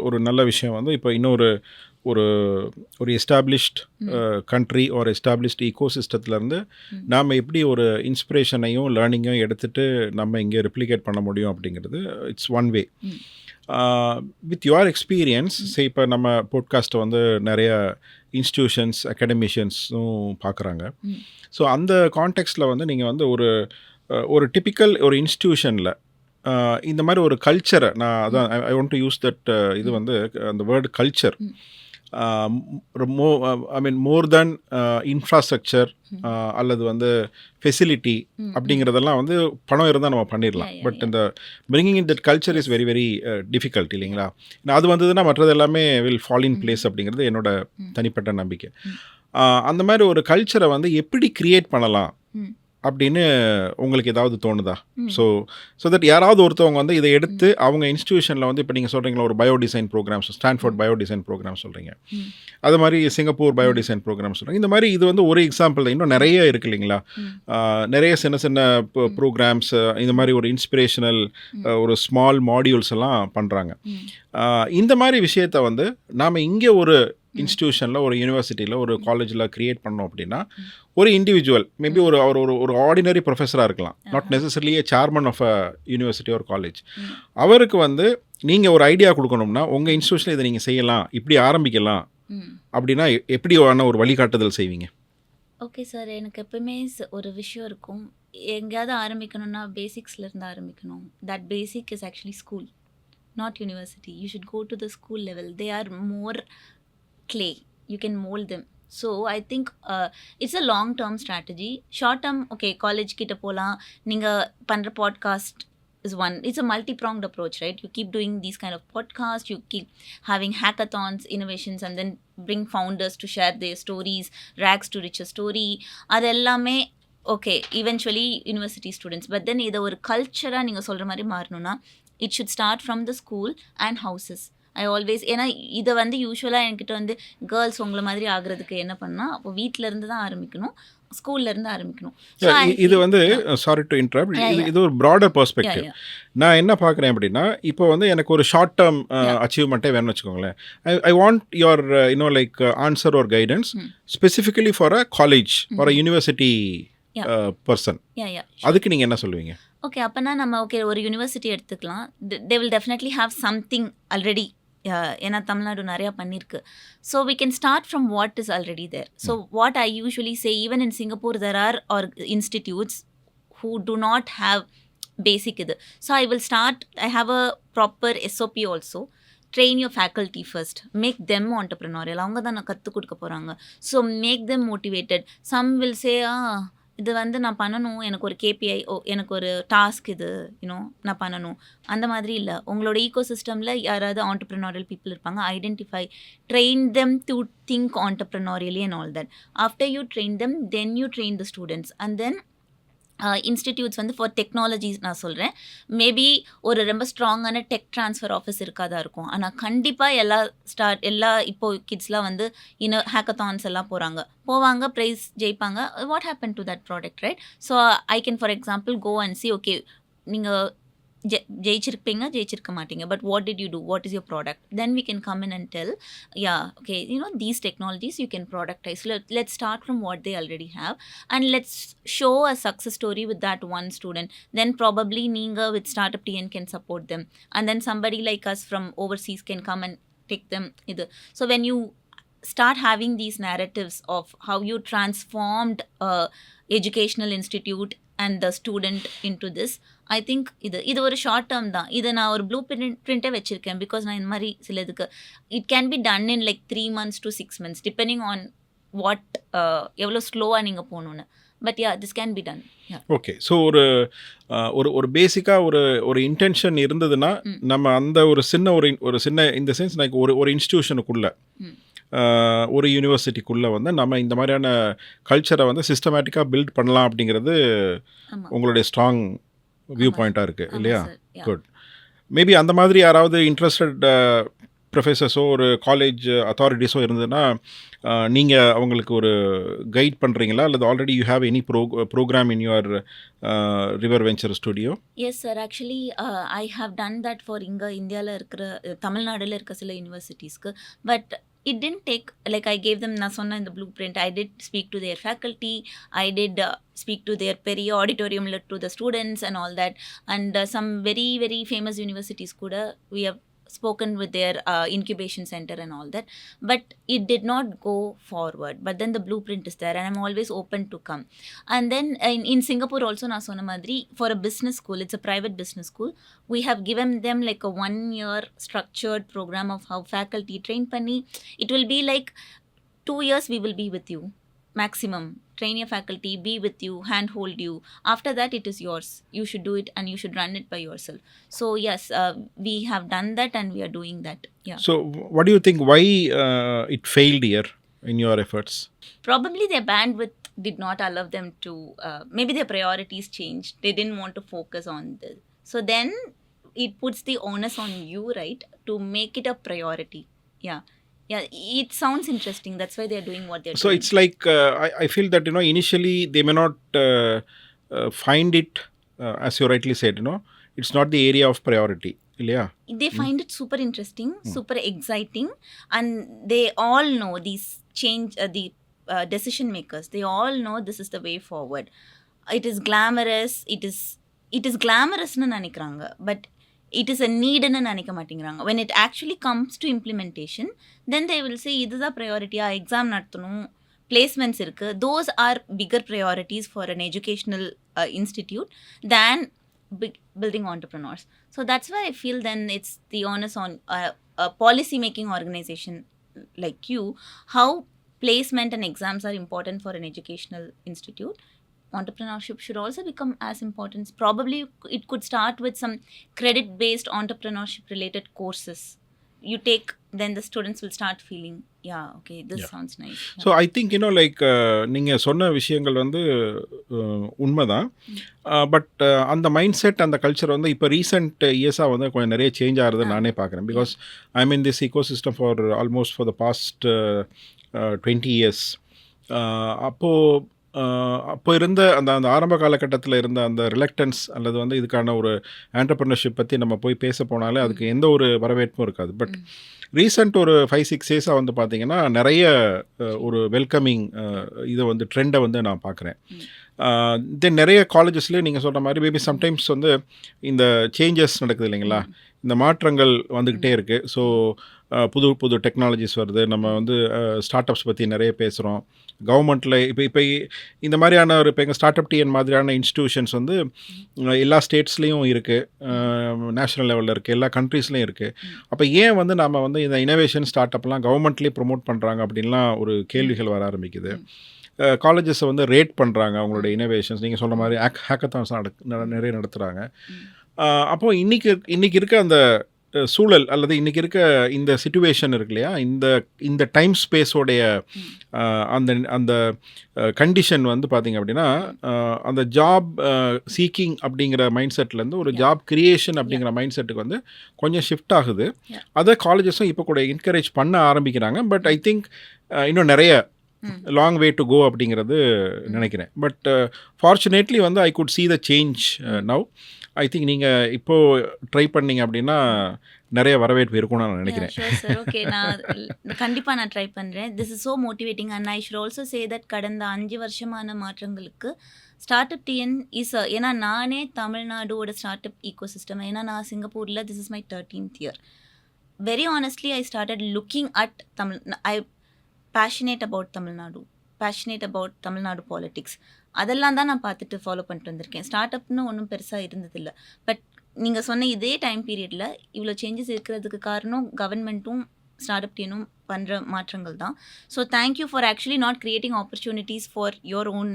[SPEAKER 3] ஒரு நல்ல விஷயம் வந்து இப்போ இன்னொரு ஒரு ஒரு எஸ்டாப்ளிஷ்ட் கண்ட்ரி ஒரு எஸ்டாப்ளிஷ்ட் ஈகோ சிஸ்டத்துலேருந்து நாம் எப்படி ஒரு இன்ஸ்பிரேஷனையும் லேர்னிங்கையும் எடுத்துகிட்டு நம்ம இங்கே ரெப்ளிகேட் பண்ண முடியும் அப்படிங்கிறது it's one way. With your experience இப்போ நம்ம போட்காஸ்ட்டை வந்து நிறைய இன்ஸ்டிடியூஷன்ஸ் அகாடமிஷியன்ஸும் பார்க்குறாங்க. ஸோ அந்த கான்டெக்ஸ்டில் வந்து நீங்கள் வந்து ஒரு டிப்பிக்கல் ஒரு இன்ஸ்டிடியூஷனில் இந்த மாதிரி ஒரு கல்ச்சரை நான் அதான் ஐ வாண்ட் டு யூஸ் தட் இது வந்து அந்த வேர்டு கல்ச்சர் மோர் தென் இன்ஃப்ராஸ்ட்ரக்சர் அல்லது வந்து ஃபெசிலிட்டி அப்படிங்கிறதெல்லாம் வந்து பணம் இருந்தால் நம்ம பண்ணிடலாம். பட் இந்த bringing in that culture is very very difficult இல்லைங்களா? அது வந்ததுன்னா மற்றது எல்லாமே வில் ஃபால் இன் பிளேஸ் அப்படிங்கிறது என்னோட தனிப்பட்ட நம்பிக்கை. அந்த மாதிரி ஒரு கல்ச்சரை வந்து எப்படி கிரியேட் பண்ணலாம் அப்படின்னு உங்களுக்கு ஏதாவது தோணுதா? ஸோ தட் யாராவது ஒருத்தவங்க வந்து இதை எடுத்து அவங்க இன்ஸ்டிடியூஷனில் வந்து இப்போ நீங்கள் சொல்கிறீங்களா ஒரு bio design programs, Stanford bio design program சொல்கிறீங்க, அது மாதிரி சிங்கப்பூர் பயோ டிசைன் ப்ரோக்ராம் சொல்கிறீங்க. இந்த மாதிரி இது வந்து ஒரு எக்ஸாம்பிள் தான், இன்னும் நிறைய இருக்குது இல்லைங்களா? நிறைய சின்ன சின்ன ப்ரோக்ராம்ஸ் இந்த மாதிரி ஒரு இன்ஸ்பிரேஷனல் ஒரு ஸ்மால் மாடியூல்ஸ் எல்லாம் பண்ணுறாங்க. இந்த மாதிரி விஷயத்தை வந்து நாம் இங்கே ஒரு இன்ஸ்டிடியூஷனில் ஒரு யூனிவர்சிட்டியில் ஒரு காலேஜில் க்ரியேட் பண்ணோம் அப்படின்னா ஒரு இண்டிவிஜுவல் மேபி அவர் ஒரு ஆர்டினரி ப்ரொஃபஸராக இருக்கலாம், not necessarily chairman of a university ஒரு காலேஜ். அவருக்கு வந்து நீங்கள் ஒரு ஐடியா கொடுக்கணும்னா உங்கள் இன்ஸ்டிடியூஷனில் இதை நீங்கள் செய்யலாம், இப்படி ஆரம்பிக்கலாம் அப்படின்னா எப்படி ஒரு வழிகாட்டுதல் செய்வீங்க?
[SPEAKER 1] ஓகே சார், எனக்கு எப்பவுமே ஒரு விஷயம் இருக்கும், எங்கேயாவது ஆரம்பிக்கணும்னா பேசிக்ஸ்லேருந்து ஆரம்பிக்கணும். That basic is actually school, not university. You should go to the school level. They are more clay, you can mold them. So I think it's a long term strategy. Short term, okay, college கிட்ட போலாம், நீங்க பண்ற podcast is one. It's a multi-pronged approach, right? You keep doing these kind of podcasts, you keep having hackathons, innovations, and then bring founders to share their stories, rags to riches story. அதெல்லாமே okay, eventually university students. But then இதை ஒரு கல்ச்சராக நீங்கள் சொல்கிற மாதிரி மாறணும்னா it should start from the school and houses. I always, ஏன்னா இதை வந்து யூஸ்வலாக என்கிட்ட வந்து கேர்ள்ஸ் உங்களை மாதிரி ஆகுறதுக்கு என்ன பண்ணால் அப்போ வீட்டிலேருந்து தான் ஆரம்பிக்கணும், ஸ்கூல்லேருந்து ஆரம்பிக்கணும்.
[SPEAKER 3] இது வந்து சாரி டு இன்டரப்ட், இது ஒரு ப்ராடர் பெர்ஸ்பெக்டிவ். நான் என்ன பார்க்குறேன் அப்படின்னா இப்போ வந்து எனக்கு ஒரு ஷார்ட் டேர்ம் அச்சீவ்மெண்ட்டே வேணும்னு வச்சுக்கோங்களேன். I want your like answer or guidance specifically for a college for a university person. அதுக்கு நீங்கள் என்ன சொல்லுவீங்க?
[SPEAKER 1] ஓகே, அப்போனா நம்ம ஓகே ஒரு யூனிவர்சிட்டி எடுத்துக்கலாம். They will definitely have something already, ஏன்னா தமிழ்நாடு நிறையா பண்ணியிருக்கு. So we can start from what is already there. So what I usually say, even in Singapore there are institutes who do not have basic இது. So I will start, I have a proper SOP also. Train your faculty first, make them entrepreneurial. அவங்க தான் நான் கற்றுக் கொடுக்க போகிறாங்க. So make them motivated. Some will சே இது வந்து நான் பண்ணணும், எனக்கு ஒரு KPI, எனக்கு ஒரு டாஸ்க் இது நான் பண்ணணும், அந்த மாதிரி இல்லை. உங்களோட ஈகோ சிஸ்டமில் யாராவது ஆண்டர்ப்ரனோரியல் பீப்புள் இருப்பாங்க, identify, train them to think entrepreneurially and all that. After you train them, then you train the students. And then institutes வந்து ஃபார் டெக்னாலஜிஸ் நான் சொல்கிறேன். மேபி ஒரு ரொம்ப ஸ்ட்ராங்கான டெக் ட்ரான்ஸ்ஃபர் ஆஃபீஸ் இருக்காதா இருக்கும், ஆனால் கண்டிப்பாக எல்லா இப்போது கிட்ஸ்லாம் வந்து ஹேக்கத்தான்ஸ் எல்லாம் போவாங்க, ப்ரைஸ் ஜெயிப்பாங்க. What happen to that product, right? So I can for example go and see, okay நீங்கள் ஜெயிச்சிருக்க மாட்டீங்க, but what did you do, what is your product? Then we can come in and tell, okay these technologies you can productize. Let's start from what they already have and let's show a success story with that one student. Then probably நீங்கள் with StartupTN can support them and then somebody like us from overseas can come and take them இது. So when you start having these narratives of how you transformed educational institute and the student into this, I think இது ஒரு ஷார்ட் டேர்ம் தான். இதை நான் ஒரு ப்ளூ பிரிண்ட்டே வச்சுருக்கேன். பிகாஸ் நான் இந்த மாதிரி சில இதுக்கு it can be done in like 3 months to 6 months depending on what எவ்வளோ ஸ்லோவாக நீங்கள் போகணுன்னு. But this can be done.
[SPEAKER 3] Okay, so ஒரு பேசிக்காக ஒரு இன்டென்ஷன் இருந்ததுன்னா நம்ம அந்த ஒரு சின்ன இந்த சென்ஸ் லைக் ஒரு இன்ஸ்டிடியூஷனுக்குள்ளே ஒரு யூனிவர்சிட்டிக்குள்ளே வந்து நம்ம இந்த மாதிரியான கல்ச்சரை வந்து சிஸ்டமேட்டிக்காக பில்ட் பண்ணலாம் அப்படிங்கிறது உங்களுடைய ஸ்ட்ராங் வியூ பாயிண்ட்டாக இருக்குது இல்லையா? குட். மேபி அந்த மாதிரி யாராவது இன்ட்ரெஸ்டட் ப்ரொஃபஸர்ஸோ ஒரு காலேஜ் அத்தாரிட்டிஸோ இருந்ததுன்னா நீங்கள் அவங்களுக்கு ஒரு கைட் பண்ணுறீங்களா அல்லது already you have any program in your River Venture Studio?
[SPEAKER 1] Yes sir. Actually I have done that for இங்கே இந்தியாவில் இருக்கிற தமிழ்நாடுல இருக்க சில யூனிவர்சிட்டிஸ்க்கு. But it didn't take, like I gave them, நான் சொன்ன இந்த blue print, I did speak to their faculty, I did speak to their பெரிய auditorium to the students and all that, and some very very famous universities கூட we have spoken with their incubation center and all that, but it did not go forward. But then the blueprint is there and I'm always open to come. And then in Singapore also, na sonna madri, for a business school, it's a private business school, we have given them like a 1-year structured program of how faculty train panni. It will be like 2 years we will be with you maximum, train your faculty, be with you, hand hold you. After that it is yours, you should do it and you should run it by yourself. So yes, we have done that and we are doing that. Yeah.
[SPEAKER 3] So what do you think, why it failed here in your efforts?
[SPEAKER 1] Probably their bandwidth did not allow them to, maybe their priorities changed, they didn't want to focus on this. So then it puts the onus on you, right, to make it a priority. Yeah, it sounds interesting, that's why they're doing what they're
[SPEAKER 3] So
[SPEAKER 1] doing.
[SPEAKER 3] it's like I feel that initially they may not find it, as you rightly said, it's not the area of priority, இல்லையா?
[SPEAKER 1] They find it super interesting, super exciting, and they all know these the decision makers, they all know this is the way forward. It is glamorous, it is glamorous nu nanikranga, but it is a need nu nanikka mattingranga. When it actually comes to implementation, then they will say idudha priority, exam nadthunum, placements irukku, those are bigger priorities for an educational institute than building entrepreneurs. So that's why I feel then it's the onus on a policy making organization like you, how placement and exams are important for an educational institute. Entrepreneurship should also become as important. Probably it could start with some credit based entrepreneurship related courses you take, then the students will start feeling, yeah, okay, this sounds nice. Yeah.
[SPEAKER 3] So I think like நீங்கள் சொன்ன விஷயங்கள் வந்து உண்மைதான். பட் அந்த மைண்ட் செட், அந்த கல்ச்சர் வந்து இப்போ ரீசெண்ட் இயர்ஸாக வந்து கொஞ்சம் நிறைய சேஞ்ச் ஆகுறது நானே பார்க்குறேன். Because I mean this eco system for almost for the past 20 years. அப்போ இருந்த அந்த ஆரம்ப காலகட்டத்தில் இருந்த அந்த ரிலக்டன்ஸ் அல்லது வந்து இதுக்கான ஒரு ஆண்டர்ப்ரனர்ஷிப் பற்றி நம்ம போய் பேச போனாலே அதுக்கு எந்த ஒரு வரவேற்பும் இருக்காது. பட் ரீசெண்ட் ஒரு 5-6 yearsஸாக வந்து பார்த்திங்கன்னா நிறைய ஒரு வெல்கமிங் இதை வந்து ட்ரெண்டை வந்து நான் பார்க்குறேன். தென் நிறைய காலேஜஸ்லேயே நீங்கள் சொல்கிற மாதிரி மேபி சம்டைம்ஸ் வந்து இந்த சேஞ்சஸ் நடக்குது இல்லைங்களா, இந்த மாற்றங்கள் வந்துக்கிட்டே இருக்குது. ஸோ புது புது டெக்னாலஜிஸ் வருது. நம்ம வந்து ஸ்டார்ட் அப்ஸ் பற்றி நிறைய பேசுகிறோம். கவர்மெண்ட்டில் இப்போ இந்த மாதிரியான இப்போ எங்கள் StartupTN மாதிரியான இன்ஸ்டிடியூஷன்ஸ் வந்து எல்லா ஸ்டேட்ஸ்லேயும் இருக்குது, நேஷ்னல் லெவலில் இருக்குது, எல்லா கண்ட்ரீஸ்லேயும் இருக்குது. அப்போ ஏன் வந்து நம்ம வந்து இந்த இனோவேஷன் ஸ்டார்ட் அப்லாம் கவர்மெண்ட்லேயே ப்ரொமோட் பண்ணுறாங்க அப்படின்லாம் ஒரு கேள்விகள் வர ஆரம்பிக்குது. காலேஜஸை வந்து ரேட் பண்ணுறாங்க அவங்களோட இனோவேஷன்ஸ். நீங்கள் சொல்கிற மாதிரி ஹேக்கத்தான்ஸ் நிறைய நடத்துகிறாங்க. அப்போது இன்றைக்கி இருக்க அந்த சூழல் அல்லது இன்றைக்கி இருக்க இந்த சிச்சுவேஷன் இருக்கு இல்லையா, இந்த டைம் ஸ்பேஸோடைய அந்த கண்டிஷன் வந்து பார்த்திங்க அப்படின்னா அந்த ஜாப் சீக்கிங் அப்படிங்கிற மைண்ட் செட்லேருந்து ஒரு ஜாப் கிரியேஷன் அப்படிங்கிற மைண்ட் செட்டுக்கு வந்து கொஞ்சம் ஷிஃப்ட் ஆகுது. அதை காலேஜஸும் இப்போ கூட என்கரேஜ் பண்ண ஆரம்பிக்கிறாங்க. பட் ஐ திங்க் இன்னும் நிறைய லாங் வே டு கோ அப்படிங்கிறது நினைக்கிறேன். பட் ஃபார்ச்சுனேட்லி வந்து I could see the change now. I think நீங்கள் இப்போது ட்ரை பண்ணிங்க அப்படின்னா நிறைய வரவேற்பு இருக்கும்னு நான் நினைக்கிறேன்.
[SPEAKER 1] ஓகே, நான் கண்டிப்பாக நான் ட்ரை பண்ணுறேன். This is so motivating and I should also say that கடந்த 5 வருஷமான மாற்றங்களுக்கு StartupTN இஸ், ஏன்னா நானே தமிழ்நாடோட ஸ்டார்ட் அப் ஈகோ சிஸ்டம், ஏன்னா நான் சிங்கப்பூரில் this is my 13th year. Very honestly I started looking at Tamil. I passionate about Tamil Nadu, passionate about Tamil Nadu politics, அதெல்லாம் தான் நான் பார்த்துட்டு ஃபாலோ பண்ணிட்டு வந்திருக்கேன். ஸ்டார்ட் அப்னு ஒன்றும் பெருசாக இருந்ததில்லை. பட் நீங்கள் சொன்ன இதே டைம் பீரியடில் இவ்வளோ சேஞ்சஸ் இருக்கிறதுக்கு காரணம் கவர்மெண்ட்டும் StartupTNும் பண்ணுற மாற்றங்கள் தான். So thank you for actually not creating opportunities for your own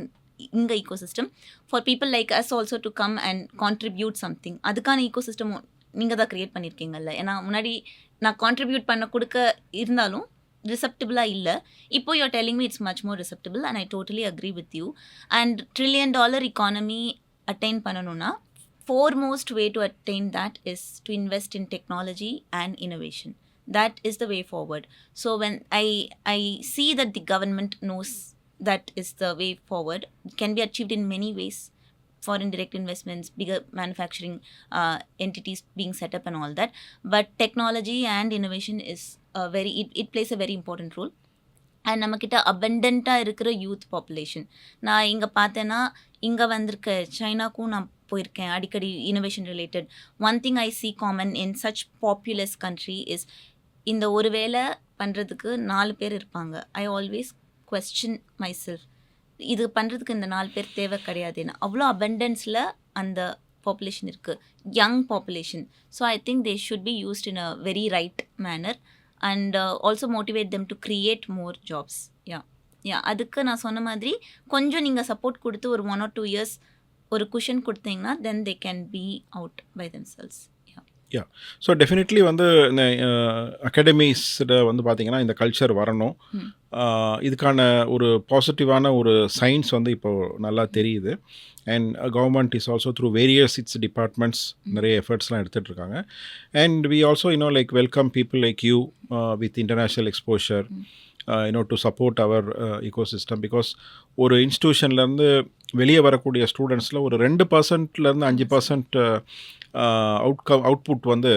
[SPEAKER 1] இங்கே eco system, for people like us also to come and contribute something. அதுக்கான ஈகோ சிஸ்டம் நீங்கள் தான் க்ரியேட் பண்ணியிருக்கீங்கல்ல. ஏன்னா முன்னாடி நான் கான்ட்ரிபியூட் பண்ண கொடுக்க இருந்தாலும் ரிசப்டிபிளாக இல்லை. இப்போ you are telling me it's much more receptible and I totally agree with you. And $1 trillion economy attain பண்ணணும்னா foremost way to attain that is to invest in technology and innovation. that is the way forward. So when I see that the government knows that is the way forward, it can be achieved in many ways. Foreign direct investments, bigger manufacturing entities being set up and all that. But technology and innovation is it plays a very important role. And நம்மக்கிட்ட அபண்டண்ட்டாக இருக்கிற யூத் பாப்புலேஷன். நான் இங்கே பார்த்தேன்னா, இங்கே வந்திருக்க சைனாக்கும் நான் போயிருக்கேன் அடிக்கடி innovation related. One thing I C common in such populous country is, இந்த ஒரு வேலை பண்ணுறதுக்கு 4 பேர் இருப்பாங்க. I always question my self, இது பண்ணுறதுக்கு இந்த 4 பேர் தேவை கிடையாதுன்னு. அவ்வளோ அபண்டன்ஸில் அந்த பாப்புலேஷன் இருக்குது, young population. So I think they should be used in a very right manner and also motivate them to create more jobs. அதுக்கு நான் சொன்ன மாதிரி கொஞ்சம் நீங்கள் சப்போர்ட் கொடுத்து ஒரு 1 or 2 years ஒரு குஷன் கொடுத்தீங்கன்னா then they can be out by themselves.
[SPEAKER 3] So definitely வந்து இந்த அகாடமிஸில் வந்து பார்த்திங்கன்னா இந்த கல்ச்சர் வரணும். இதுக்கான ஒரு பாசிட்டிவான ஒரு சயின்ஸ் வந்து இப்போது நல்லா தெரியுது. And government is also through various its departments நிறைய எஃபர்ட்ஸ்லாம் எடுத்துகிட்டு இருக்காங்க. And we also like welcome people like you with international exposure to support our ecosystem. Because ஒரு இன்ஸ்டியூஷன்லேருந்து வெளியே வரக்கூடிய ஸ்டூடெண்ட்ஸில் ஒரு 2%லேருந்து 5% அவுட்புட் வந்து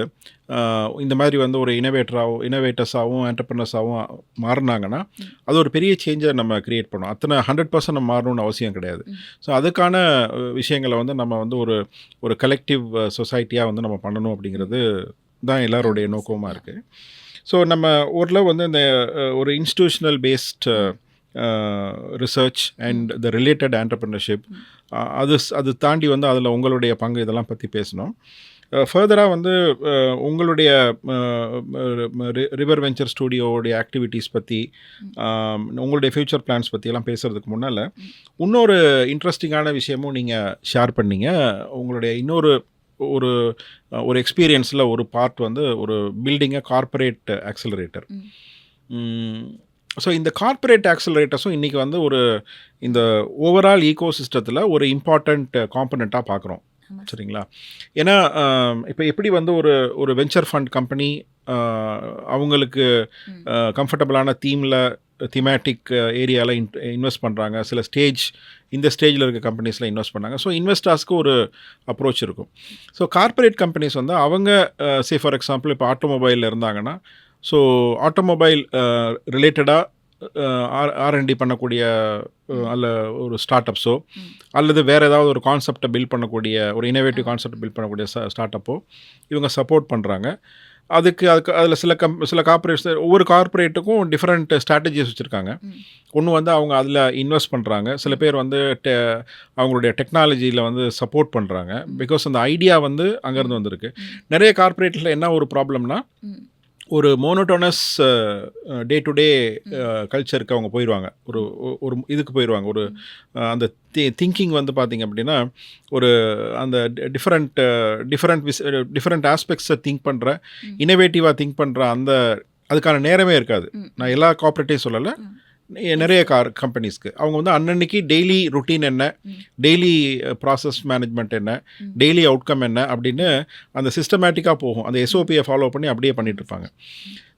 [SPEAKER 3] இந்த மாதிரி வந்து ஒரு இனோவேட்டர்ஸாகவும் என்டர்பிரினர்ஸாகவும் மாறினாங்கன்னா அது ஒரு பெரிய சேஞ்சை நம்ம க்ரியேட் பண்ணோம். அத்தனை 100% நம்ம மாறணும்னு அவசியம் கிடையாது. ஸோ அதுக்கான விஷயங்களை வந்து நம்ம வந்து ஒரு கலெக்டிவ் சொசைட்டியாக வந்து நம்ம பண்ணணும் அப்படிங்கிறது தான் எல்லாருடைய நோக்கமாக இருக்குது. ஸோ நம்ம ஓரளவு வந்து இந்த ஒரு institutional based research and the related entrepreneurship அது தாண்டி வந்து அதில் உங்களுடைய பங்கு இதெல்லாம் பற்றி பேசணும். ஃபர்தராக வந்து உங்களுடைய ரிவர் வெஞ்சர் ஸ்டூடியோடைய ஆக்டிவிட்டீஸ் பற்றி, உங்களுடைய ஃப்யூச்சர் பிளான்ஸ் பற்றியெல்லாம் பேசுகிறதுக்கு முன்னால் இன்னொரு இன்ட்ரெஸ்டிங்கான விஷயமும் நீங்கள் ஷேர் பண்ணீங்க. உங்களுடைய இன்னொரு ஒரு எக்ஸ்பீரியன்ஸில் ஒரு பார்ட் வந்து ஒரு பில்டிங்கை கார்ப்பரேட் ஆக்சலரேட்டர். ஸோ இந்த கார்ப்பரேட் ஆக்சலரேட்டர்ஸும் இன்றைக்கி வந்து இந்த ஓவரால் ஈகோசிஸ்டத்தில் ஒரு இம்பார்ட்டண்ட் காம்பனண்ட்டாக பார்க்குறோம். சரிங்களா? ஏன்னா இப்போ எப்படி வந்து ஒரு வெஞ்சர் ஃபண்ட் கம்பெனி அவங்களுக்கு கம்ஃபர்டபுளான தீமேட்டிக் ஏரியாவில் இன்வெஸ்ட் பண்ணுறாங்க. சில இந்த ஸ்டேஜில் இருக்க கம்பெனிஸில் இன்வெஸ்ட் பண்ணாங்க. ஸோ இன்வெஸ்டர்ஸ்க்கு ஒரு அப்ரோச் இருக்கும். ஸோ கார்ப்பரேட் கம்பெனிஸ் வந்து அவங்க சே ஃபார் எக்ஸாம்பிள் இப்போ ஆட்டோமொபைலில் இருந்தாங்கன்னா, ஸோ ஆட்டோமொபைல் ரிலேட்டடாக R&D பண்ணக்கூடிய அல்ல ஒரு ஸ்டார்ட் அப்ஸோ அல்லது வேறு ஏதாவது ஒரு கான்செப்டை பில்ட் பண்ணக்கூடிய ஒரு இனோவேட்டிவ் கான்செப்டை பில்ட் பண்ணக்கூடிய ஸ்டார்ட் அப்போ இவங்க சப்போர்ட் பண்ணுறாங்க. அதில் சில கார்ப்பரேட்ஸ், ஒவ்வொரு கார்ப்பரேட்டுக்கும் டிஃப்ரெண்ட் ஸ்ட்ராட்டஜிஸ் வச்சுருக்காங்க. ஒன்று வந்து அவங்க அதில் இன்வெஸ்ட் பண்ணுறாங்க. சில பேர் வந்து அவங்களுடைய டெக்னாலஜியில் வந்து சப்போர்ட் பண்ணுறாங்க. பிகாஸ் அந்த ஐடியா வந்து அங்கேருந்து வந்திருக்கு. நிறைய கார்ப்பரேட்டில் என்ன ஒரு ப்ராப்ளம்னா, ஒரு மோனோட்டோனஸ் டே டு டே கல்ச்சருக்கு அவங்க போயிடுவாங்க. ஒரு இதுக்கு போயிடுவாங்க. அந்த திங்கிங் வந்து பார்த்திங்க அப்படின்னா அந்த டிஃப்ரெண்ட் ஆஸ்பெக்ட்ஸை திங்க் பண்ணுற, இனோவேட்டிவாக திங்க் பண்ணுற அதுக்கான நேரமே இருக்காது. நான் எல்லா கார்ப்பரேட்டையும் சொல்லலை, நிறைய கம்பெனிஸ்க்கு அவங்க வந்து அன்னன்னைக்கு டெய்லி ருட்டீன் என்ன, டெய்லி ப்ராசஸ் மேனேஜ்மெண்ட் என்ன, டெய்லி அவுட்கம் என்ன அப்படின்னு அந்த சிஸ்டமேட்டிக்காக போகும். அந்த SOPயை ஃபாலோ பண்ணி அப்படியே பண்ணிகிட்ருப்பாங்க.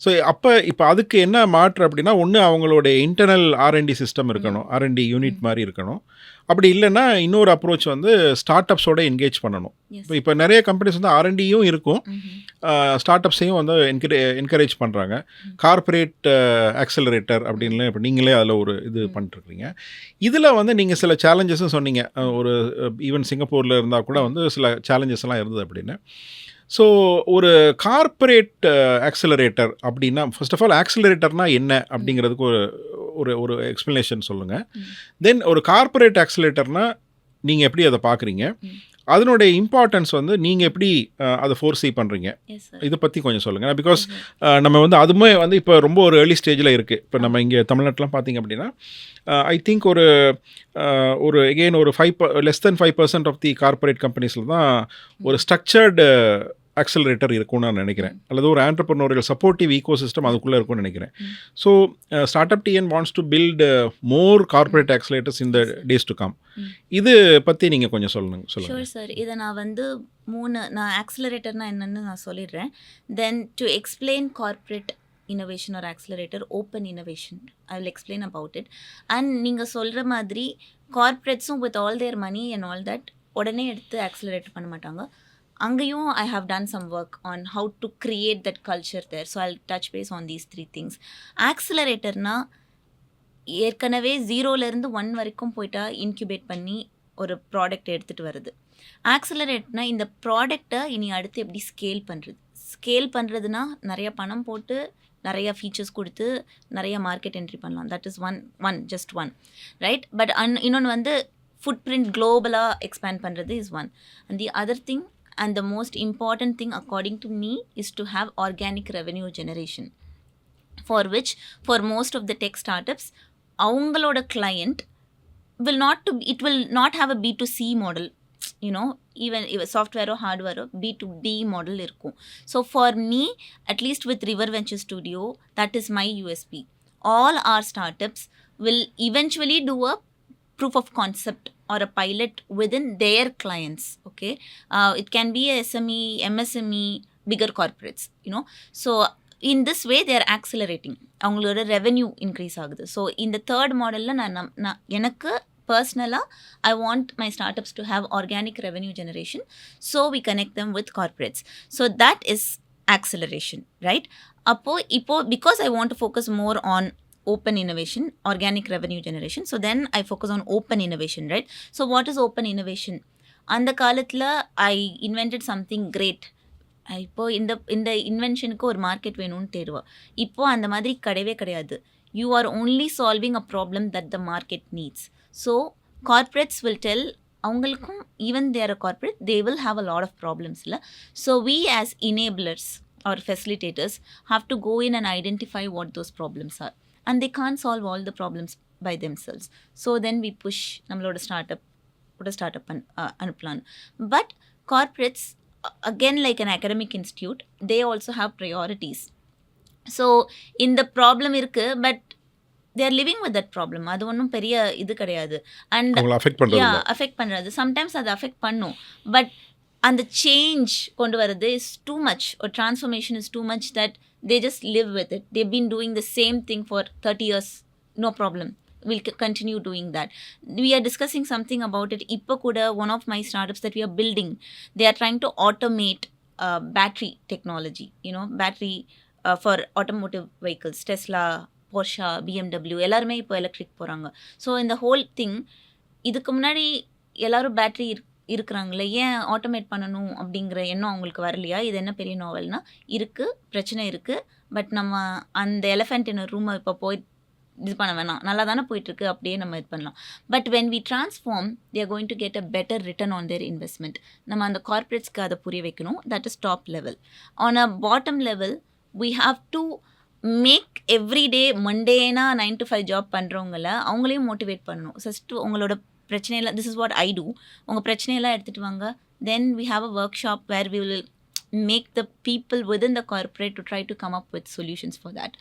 [SPEAKER 3] ஸோ இப்போ அதுக்கு என்ன மாற்று அப்படின்னா, ஒன்று அவங்களோட இன்டர்னல் R&D சிஸ்டம் இருக்கணும், R&D யூனிட் மாதிரி இருக்கணும். அப்படி இல்லைன்னா இன்னொரு அப்ரோச் வந்து ஸ்டார்ட் அப்ஸோட என்கேஜ் பண்ணணும். இப்போ நிறைய கம்பெனிஸ் வந்து R&Dயும் இருக்கும், ஸ்டார்ட் அப்ஸையும் வந்து என்கரேஜ் பண்ணுறாங்க. கார்ப்பரேட் ஆக்சலரேட்டர் அப்படின்னு இப்போ நீங்களே அதில் ஒரு இது பண்ணிட்டுருக்கீங்க. இதில் வந்து நீங்கள் சில சேலஞ்சஸும் சொன்னீங்க. ஈவன் சிங்கப்பூரில் இருந்தால் கூட வந்து சில சேலஞ்சஸ் எல்லாம் இருந்தது அப்படின்னு. ஸோ ஒரு கார்ப்பரேட் ஆக்சலரேட்டர் அப்படின்னா, ஃபர்ஸ்ட் ஆஃப் ஆல் ஆக்சலரேட்டர்னால் என்ன அப்படிங்கிறதுக்கு ஒரு எக்ஸ்ப்ளனேஷன் சொல்லுங்கள். தென் ஒரு கார்ப்பரேட் ஆக்சலரேட்டர்னால் நீங்கள் எப்படி அதை பார்க்குறீங்க, அதனுடைய இம்பார்ட்டன்ஸ் வந்து நீங்கள் எப்படி அதை ஃபோர்ஸீ பண்ணுறீங்க, இதை பற்றி கொஞ்சம் சொல்லுங்கள். பிகாஸ் நம்ம வந்து அதுவுமே வந்து இப்போ ரொம்ப ஒரு ஏர்லி ஸ்டேஜில் இருக்குது. இப்போ நம்ம இங்கே தமிழ்நாட்டிலாம் பார்த்திங்க அப்படின்னா, ஐ திங்க் ஒரு எகெயின் ஒரு less than 5% of the corporate கம்பெனிஸில் தான் ஒரு ஸ்ட்ரக்சர்டு ஆக்சலரேட்டர் இருக்கும்னு நான் நினைக்கிறேன், அல்லது ஒரு ஆண்டர்பிரினோரியல் சப்போர்ட்டிவ் ஈகோ சிஸ்டம் அதுக்குள்ளே இருக்கும்னு நினைக்கிறேன். So StartupTN wants to build more corporate accelerators இந்த டேஸ் டு கம். இது பற்றி நீங்கள் கொஞ்சம் சொல்லுங்கள்.
[SPEAKER 1] Sure sir. இதை நான் வந்து நான் ஆக்சலரேட்டர்னா என்னன்னு நான் சொல்லிடுறேன். Then to explain corporate innovation ஒரு accelerator open innovation, I will explain about it. And நீங்கள் சொல்கிற மாதிரி கார்பரேட்ஸும் with all their money and all that உடனே எடுத்து ஆக்சலரேட் பண்ண மாட்டாங்க. அங்கேயும் I have done some work on how to create that culture there. So I touch base on these 3 things. ஆக்சலரேட்டர்னா ஏற்கனவே 0லேருந்து 1 வரைக்கும் போயிட்டா இன்க்யூபேட் பண்ணி ஒரு ப்ராடக்ட் எடுத்துகிட்டு வருது. ஆக்சலரேட்னா இந்த ப்ராடக்டை இனி அடுத்து எப்படி ஸ்கேல் பண்ணுறதுனா நிறைய பணம் போட்டு நிறைய ஃபீச்சர்ஸ் கொடுத்து நிறைய மார்க்கெட் என்ட்ரி பண்ணலாம். That is just one right. But இன்னொன்று வந்து ஃபுட் பிரிண்ட் குளோபலாக எக்ஸ்பேண்ட் பண்ணுறது is one. And the other thing and the most important thing according to me is to have organic revenue generation, for which for most of the tech startups அவங்களோட client will not have a B2C model, even software or hardware or B2B model இருக்கும். So for me, at least with River Venture Studio, that is my USP. All our startups will eventually do a proof of concept or a pilot within their clients. Okay, it can be a SME, MSME, bigger corporates. So in this way they are accelerating, அவங்களோட ரெவென்யூ இன்க்ரீஸ் ஆகுது. ஸோ இந்த தேர்ட் மாடலில் நான் எனக்கு பர்சனலாக I want my startups to have organic revenue generation, so we connect them with corporates. So that is acceleration, right? இப்போ because I want to focus more on open innovation, organic revenue generation, so then I focus on open innovation, right? So what is open innovation? அந்த காலத்தில் I invented something great. இப்போது இந்த இன்வென்ஷனுக்கு ஒரு மார்க்கெட் வேணும்னு தேடுவோம். இப்போது அந்த மாதிரி கிடையாது. You are only solving a problem that the market needs. So corporates will tell, அவங்களுக்கும் even their a corporate they will have a lot of ப்ராப்ளம்ஸில். So we as enablers or facilitators have to go in and identify what those problems are, and they can't solve all the problems by themselves. So then we push நம்மளோட ஸ்டார்ட்அப் அனுப்பலாம். But corporates again, like an academic institute, they also have priorities. So இந்த ப்ராப்ளம் இருக்குது, but they are living with that problem. அது ஒன்றும் பெரிய இது கிடையாது. அண்ட் அஃபெக்ட் பண்ணுறது சம்டைம்ஸ் அது அஃபெக்ட் பண்ணும், பட் அந்த சேஞ்ச் கொண்டு வரது இஸ் டூ மச், ஒரு transformation is too much that they just live with it. They've been doing the same thing for 30 years, no problem. We'll continue doing that. We are discussing something about it. Ippa kuda one of my startups that we are building, they are trying to automate battery technology, battery for automotive vehicles, Tesla, Porsche, BMW, எல்லாருமே இப்போ எலக்ட்ரிக் போகிறாங்க. ஸோ இந்த ஹோல் திங், இதுக்கு முன்னாடி எல்லோரும் பேட்ரி இருக்கிறாங்களே, ஏன் ஆட்டோமேட் பண்ணணும் அப்படிங்கிற எண்ணம் அவங்களுக்கு வரலையா? இது என்ன பெரிய நாவல்னா, பிரச்சனை இருக்குது, பட் நம்ம அந்த எலஃபென்ட் இன் ரூமை இப்போ போய் இது பண்ண வேணாம், நல்லா தானே போயிட்டுருக்கு, அப்படியே நம்ம இது பண்ணலாம். But when we transform, they are going to get a better return on their investment. நம்ம அந்த கார்பரேட்ஸ்க்கு அதை புரிய வைக்கணும். That is top level. On a bottom level we have to make every day மண்டேனா 9 to 5 ஜாப் பண்ணுறவங்கள அவங்களையும் மோட்டிவேட் பண்ணணும். ஃபஸ்ட்டு உங்களோட பிரச்சனையெல்லாம், this is what I do, உங்கள் பிரச்சனையெல்லாம் எடுத்துகிட்டு வாங்க. Then we have a workshop where we will make the people within the corporate to try to come up with solutions for that,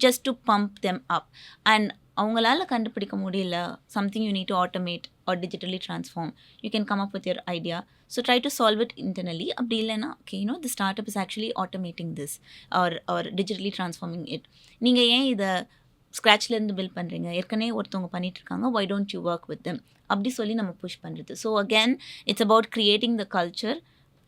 [SPEAKER 1] just to pump them up. And avangalaala kandupidikka mudiyala something you need to automate or digitally transform, you can come up with your idea. So try to solve it internally. Abdi illana, okay, the startup is actually automating this or digitally transforming it. Neenga yen idha ஸ்க்ராட்ச்ல இருந்து பில்ட் பண்ணுறீங்க, ஏற்கனவே ஒருத்தவங்க பண்ணிட்டு இருக்காங்க, why don't you work with them, அப்படி சொல்லி நம்ம புஷ் பண்ணுறது. So again, it's about creating the culture.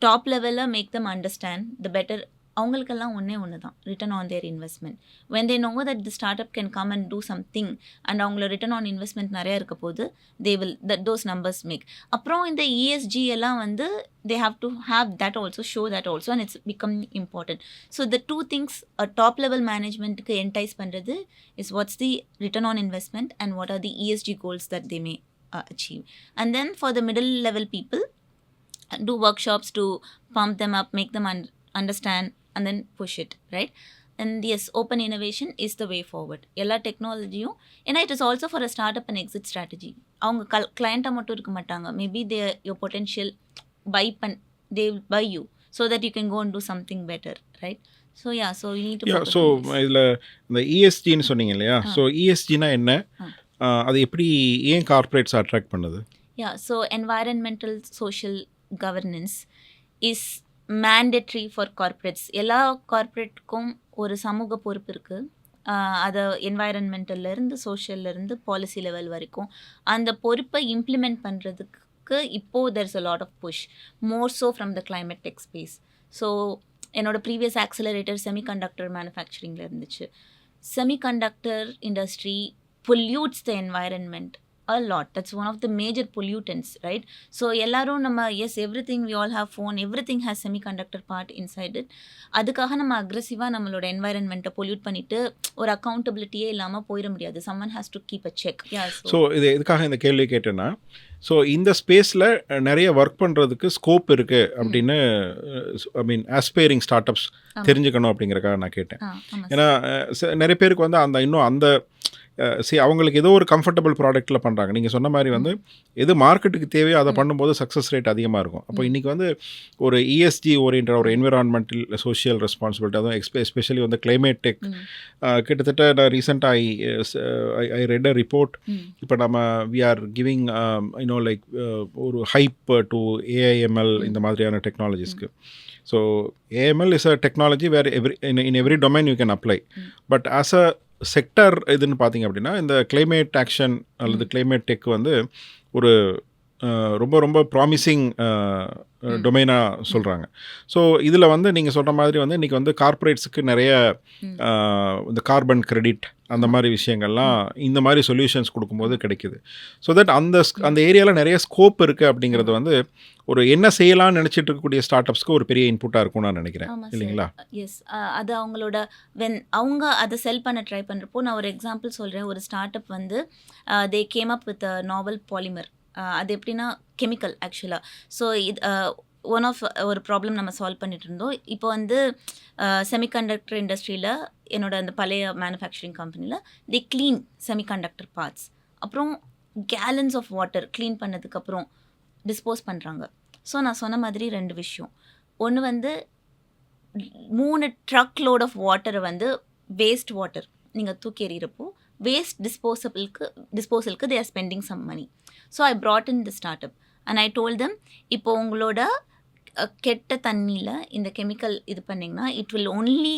[SPEAKER 1] Top லெவலில் make them understand the better. அவங்களுக்கெல்லாம் ஒன்று தான், return on their investment. When they know that the startup can come and do something and அவங்களோட ரிட்டர்ன் ஆன் இன்வெஸ்ட்மெண்ட் நிறையா இருக்க போது, they will those numbers make. அப்புறம் இந்த ESG எல்லாம் வந்து they have to have that also, show that also, and it's become important. So the two things top level மேனேஜ்மெண்ட்டுக்கு என்டைஸ் பண்ணுறது is what's the return on investment and what are the ESG goals that they may achieve. And then for the middle level people, do workshops to pump them up, make them understand, and then push it, right? And yes, open innovation is the way forward. Ella technology, and it is also for a startup and exit strategy. Avanga client mattu irukka mattanga, maybe they your potential they will buy you, so that you can go and do something better, right? So yeah, so you need to focus
[SPEAKER 3] so
[SPEAKER 1] on this.
[SPEAKER 3] இதில் இந்த இஎஸ்ஜின்னு சொன்னீங்க இல்லையா? ஸோ இஎஸ்ஜினா என்ன? அது எப்படி ஏன் கார்ப்பரேட்ஸ் அட்ராக்ட் பண்ணுது?
[SPEAKER 1] Yeah, so environmental social governance is mandatory for corporates. எல்லா கார்ப்பரேட்டுக்கும் ஒரு சமூக பொறுப்பு இருக்குது. அதை என்வாயரன்மெண்டல்லேருந்து சோஷியல்லேருந்து பாலிசி லெவல் வரைக்கும் அந்த பொறுப்பை இம்ப்ளிமெண்ட் பண்ணுறதுக்கு இப்போது there's a lot of push, more so from the climate tech space. So என்னோட ப்ரீவியஸ் ஆக்சிலரேட்டர் செமிகண்டக்டர் மேனுஃபேக்சரிங்கில் இருந்துச்சு. Semiconductor industry pollutes the environment a lot. That's one of the major pollutants, right? So எல்லாரும் நம்ம yes, everything, we all have phone, everything has semiconductor part inside it. அதுக்காக நம்ம அக்ரெசிவாக நம்மளோட என்வாயரன்மெண்ட்டை பொல்யூட் பண்ணிட்டு ஒரு அக்கௌண்டபிலிட்டியே இல்லாமல் போயிட முடியாது. someone has to keep a check. Yeah,
[SPEAKER 3] so இது எதுக்காக இந்த கேள்வி கேட்டேன்னா, ஸோ இந்த ஸ்பேஸில் நிறைய ஒர்க் பண்ணுறதுக்கு ஸ்கோப் இருக்குது அப்படின்னு ஐ மீன் ஆஸ்பைரிங் ஸ்டார்ட் அப்ஸ் தெரிஞ்சுக்கணும் அப்படிங்கிறக்காக நான் கேட்டேன். ஏன்னா நிறைய பேருக்கு வந்து அந்த இன்னும் அந்த அவங்களுக்கு ஏதோ ஒரு கம்ஃபர்டபுள் ப்ராடக்ட்டில் பண்ணுறாங்க. நீங்கள் சொன்ன மாதிரி வந்து எது மார்க்கெட்டுக்கு தேவையோ அதை பண்ணும்போது சக்ஸஸ் ரேட் அதிகமாக இருக்கும். அப்போ இன்றைக்கி வந்து ஒரு இஎஸ்ஜி ஓரியன்ட் ஒரு என்விரான்மெண்டல் சோஷியல் ரெஸ்பான்சிபிலிட்டி, அதுவும் எஸ்பெஷலி வந்து கிளைமேட் டெக், கிட்டத்தட்ட நான் ரீசெண்டாக ஐ ரெட் அ ரிப்போர்ட். இப்போ நம்ம வி ஆர் கிவிங் லைக் ஒரு ஹைப் டு ஏஐஎம்எல் இந்த மாதிரியான டெக்னாலஜிஸ்க்கு. So AML is a technology where in every domain you can apply. But as a sector இதுன்னு பார்த்தீங்க அப்படின்னா இந்த கிளைமேட் ஆக்ஷன் அல்லது கிளைமேட் டெக் வந்து ஒரு ரொம்ப ரொம்ப ப்ராமிசிங் டொமைனாக சொல்கிறாங்க. ஸோ இதில் வந்து நீங்கள் சொல்கிற மாதிரி வந்து இன்றைக்கி வந்து கார்ப்பரேட்ஸுக்கு நிறைய இந்த கார்பன் கிரெடிட் அந்த மாதிரி விஷயங்கள்லாம் இந்த மாதிரி சொல்யூஷன்ஸ் கொடுக்கும்போது கிடைக்குது. ஸோ தட் அந்த ஏரியாவில் நிறைய ஸ்கோப் இருக்குது அப்படிங்கிறது வந்து ஒரு என்ன செய்யலாம்னு நினச்சிட்டு இருக்கக்கூடிய ஸ்டார்ட் அப்ஸ்க்கு ஒரு பெரிய இன்புட்டாக இருக்கும்னு நான் நினைக்கிறேன், இல்லைங்களா?
[SPEAKER 1] எஸ், அது அவங்களோட அவங்க அதை செல் பண்ண ட்ரை பண்ணுறப்போ நான் ஒரு எக்ஸாம்பிள் சொல்கிறேன். ஒரு ஸ்டார்ட் அப் வந்து they came up with novel polymer. அது எப்படின்னா கெமிக்கல் ஆக்சுவலாக. ஸோ இது ஒரு ப்ராப்ளம் நம்ம சால்வ் பண்ணிட்டு இருந்தோம். இப்போ வந்து செமிகண்டக்டர் இண்டஸ்ட்ரியில் என்னோட அந்த பழைய மேனுஃபேக்சரிங் கம்பெனியில் தி க்ளீன் செமிகண்டக்டர் பார்ட்ஸ், அப்புறம் கேலன்ஸ் ஆஃப் வாட்டர் க்ளீன் பண்ணதுக்கப்புறம் டிஸ்போஸ் பண்ணுறாங்க. ஸோ நான் சொன்ன மாதிரி 2 விஷயம். ஒன்று வந்து 3 ட்ரக் லோட் ஆஃப் வாட்டரை வந்து வேஸ்ட் வாட்டர் நீங்கள் தூக்கி எறிகிறப்போ waste டிஸ்போசலுக்கு they are spending some money. So I brought in the startup and I told them, இப்போ உங்களோட கெட்ட தண்ணியில் இந்த கெமிக்கல் இது பண்ணிங்கன்னா it will only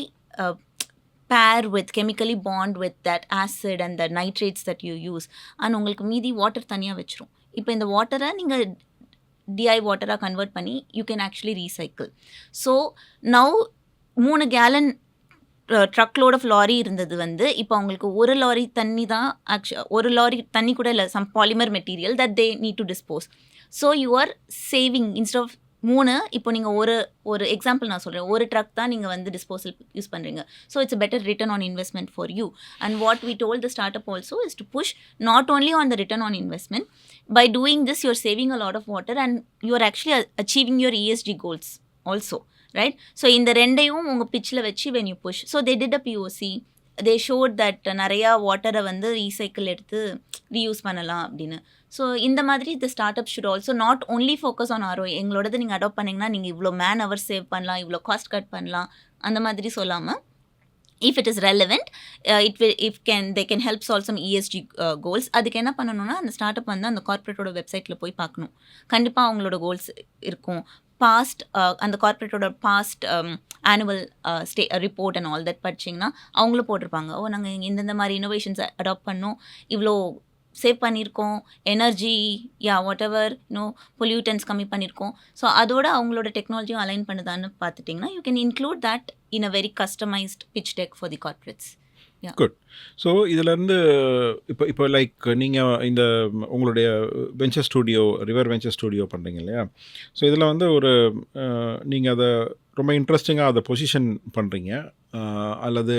[SPEAKER 1] pair with, chemically bond with that acid and the nitrates that you use, and உங்களுக்கு மீதி வாட்டர் தனியாக வச்சிரும். இப்போ இந்த வாட்டரை நீங்கள் DI வாட்டராக கன்வெர்ட் பண்ணி you can actually recycle. So now 3 gallon truck load of lorry இருந்தது வந்து இப்போ அவங்களுக்கு 1 லாரி தண்ணி தான் ஒரு லாரி தண்ணி கூட இல்லை, some polymer material that they need to dispose. So you are saving instead of 3. இப்போ நீங்கள் ஒரு எக்ஸாம்பிள் நான் சொல்கிறேன், ஒரு ட்ரக் தான் நீங்கள் வந்து டிஸ்போசல் யூஸ் பண்ணுறீங்க. So it's better return on investment for you. And what we told the start up also is to push not only on the return on investment. By doing this you are saving a lot of water and you are actually achieving your ESG goals also, right? So இந்த ரெண்டையும் உங்கள் பிச்சில் வச்சு when you push. So they did a POC. They showed that நிறையா வாட்டரை வந்து ரீசைக்கிள் எடுத்து ரீயூஸ் பண்ணலாம் அப்படின்னு. ஸோ இந்த மாதிரி the startup should also not only focus on ROI. எங்களோடது நீங்கள் அடாப்ட் பண்ணிங்கன்னா நீங்கள் இவ்வளோ மேன் ஹவர் சேவ் பண்ணலாம், இவ்வளோ காஸ்ட் கட் பண்ணலாம், அந்த மாதிரி சொல்லாமல் if it is relevant, they can help solve some ESG goals. அதுக்கு என்ன பண்ணணும்னா அந்த ஸ்டார்ட் அப் வந்து அந்த கார்ப்பரேட்டோட வெப்சைட்டில் போய் பார்க்கணும். கண்டிப்பாக அவங்களோட கோல்ஸ் இருக்கும். பாஸ்ட் அந்த கார்ப்பரேட்டோட past annual report and all that படிச்சிங்கன்னா அவங்களும் போட்டிருப்பாங்க, நாங்கள் இந்தந்த மாதிரி இனோவேஷன்ஸ் அடாப்ட் பண்ணோம், இவ்வளோ சேவ் பண்ணியிருக்கோம், எனர்ஜி வாட் எவர் பொல்யூட்டன்ஸ் கம்மி பண்ணியிருக்கோம். ஸோ அதோட அவங்களோட டெக்னாலஜியும் அலைன் பண்ணுதான்னு பார்த்துட்டிங்கன்னா you can include that in a very customised pitch deck for the corporates.
[SPEAKER 3] Good. So இதிலேருந்து இப்போ லைக் நீங்கள் இந்த உங்களுடைய venture studio, river venture studio பண்ணுறீங்க இல்லையா? ஸோ இதில் வந்து ஒரு நீங்கள் அதை ரொம்ப இன்ட்ரெஸ்டிங்காக அதை பொசிஷன் பண்ணுறீங்க, அல்லது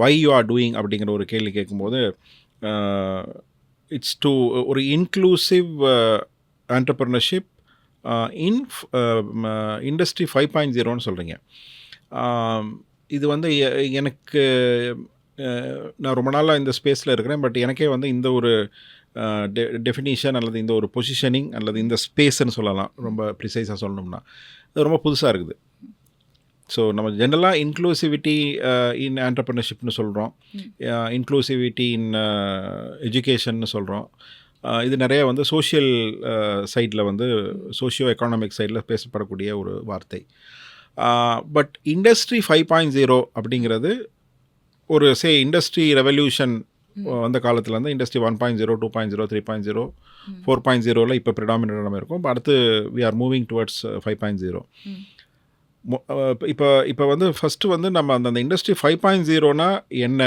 [SPEAKER 3] வை யூ ஆர் டூயிங் அப்படிங்கிற ஒரு கேள்வி கேட்கும்போது இட்ஸ் டு ஒரு இன்க்ளூசிவ் என்டர்பிரினர்ஷிப் இன் இண்டஸ்ட்ரி 5.0ன்னு சொல்கிறீங்க. இது வந்து எனக்கு நான் ரொம்ப நாளாக இந்த ஸ்பேஸில் இருக்கிறேன். பட் எனக்கே வந்து இந்த ஒரு டெஃபினிஷன் அல்லது இந்த ஒரு பொசிஷனிங் அல்லது இந்த ஸ்பேஸ்ன்னு சொல்லலாம், ரொம்ப ப்ரிசைஸாக சொல்லணும்னா அது ரொம்ப புதுசாக இருக்குது. ஸோ நம்ம ஜென்ரலாக இன்க்ளூசிவிட்டி இன் ஆண்டர்ப்ரனர்ஷிப்னு சொல்கிறோம், இன்க்ளூசிவிட்டி இன் எஜுகேஷன்னு சொல்கிறோம். இது நிறைய வந்து சோஷியல் சைடில் வந்து சோஷியோ எக்கானமிக் சைடில் பேசப்படக்கூடிய ஒரு வார்த்தை. பட் இண்டஸ்ட்ரி 5.0 அப்படிங்கிறது ஒரு இண்டஸ்ட்ரி ரெவல்யூஷன் வந்த காலத்தில் வந்து இண்டஸ்ட்ரி 1.0, 2.0, 3.0, 4.0ல இப்போ ப்ரிடாமினன்ட் நம்ம இருக்கும். இப்போ அடுத்து வி ஆர் மூவிங் டுவர்ட்ஸ் 5.0. இப்போ வந்து ஃபஸ்ட்டு வந்து நம்ம அந்த இண்டஸ்ட்ரி 5.0னா என்ன,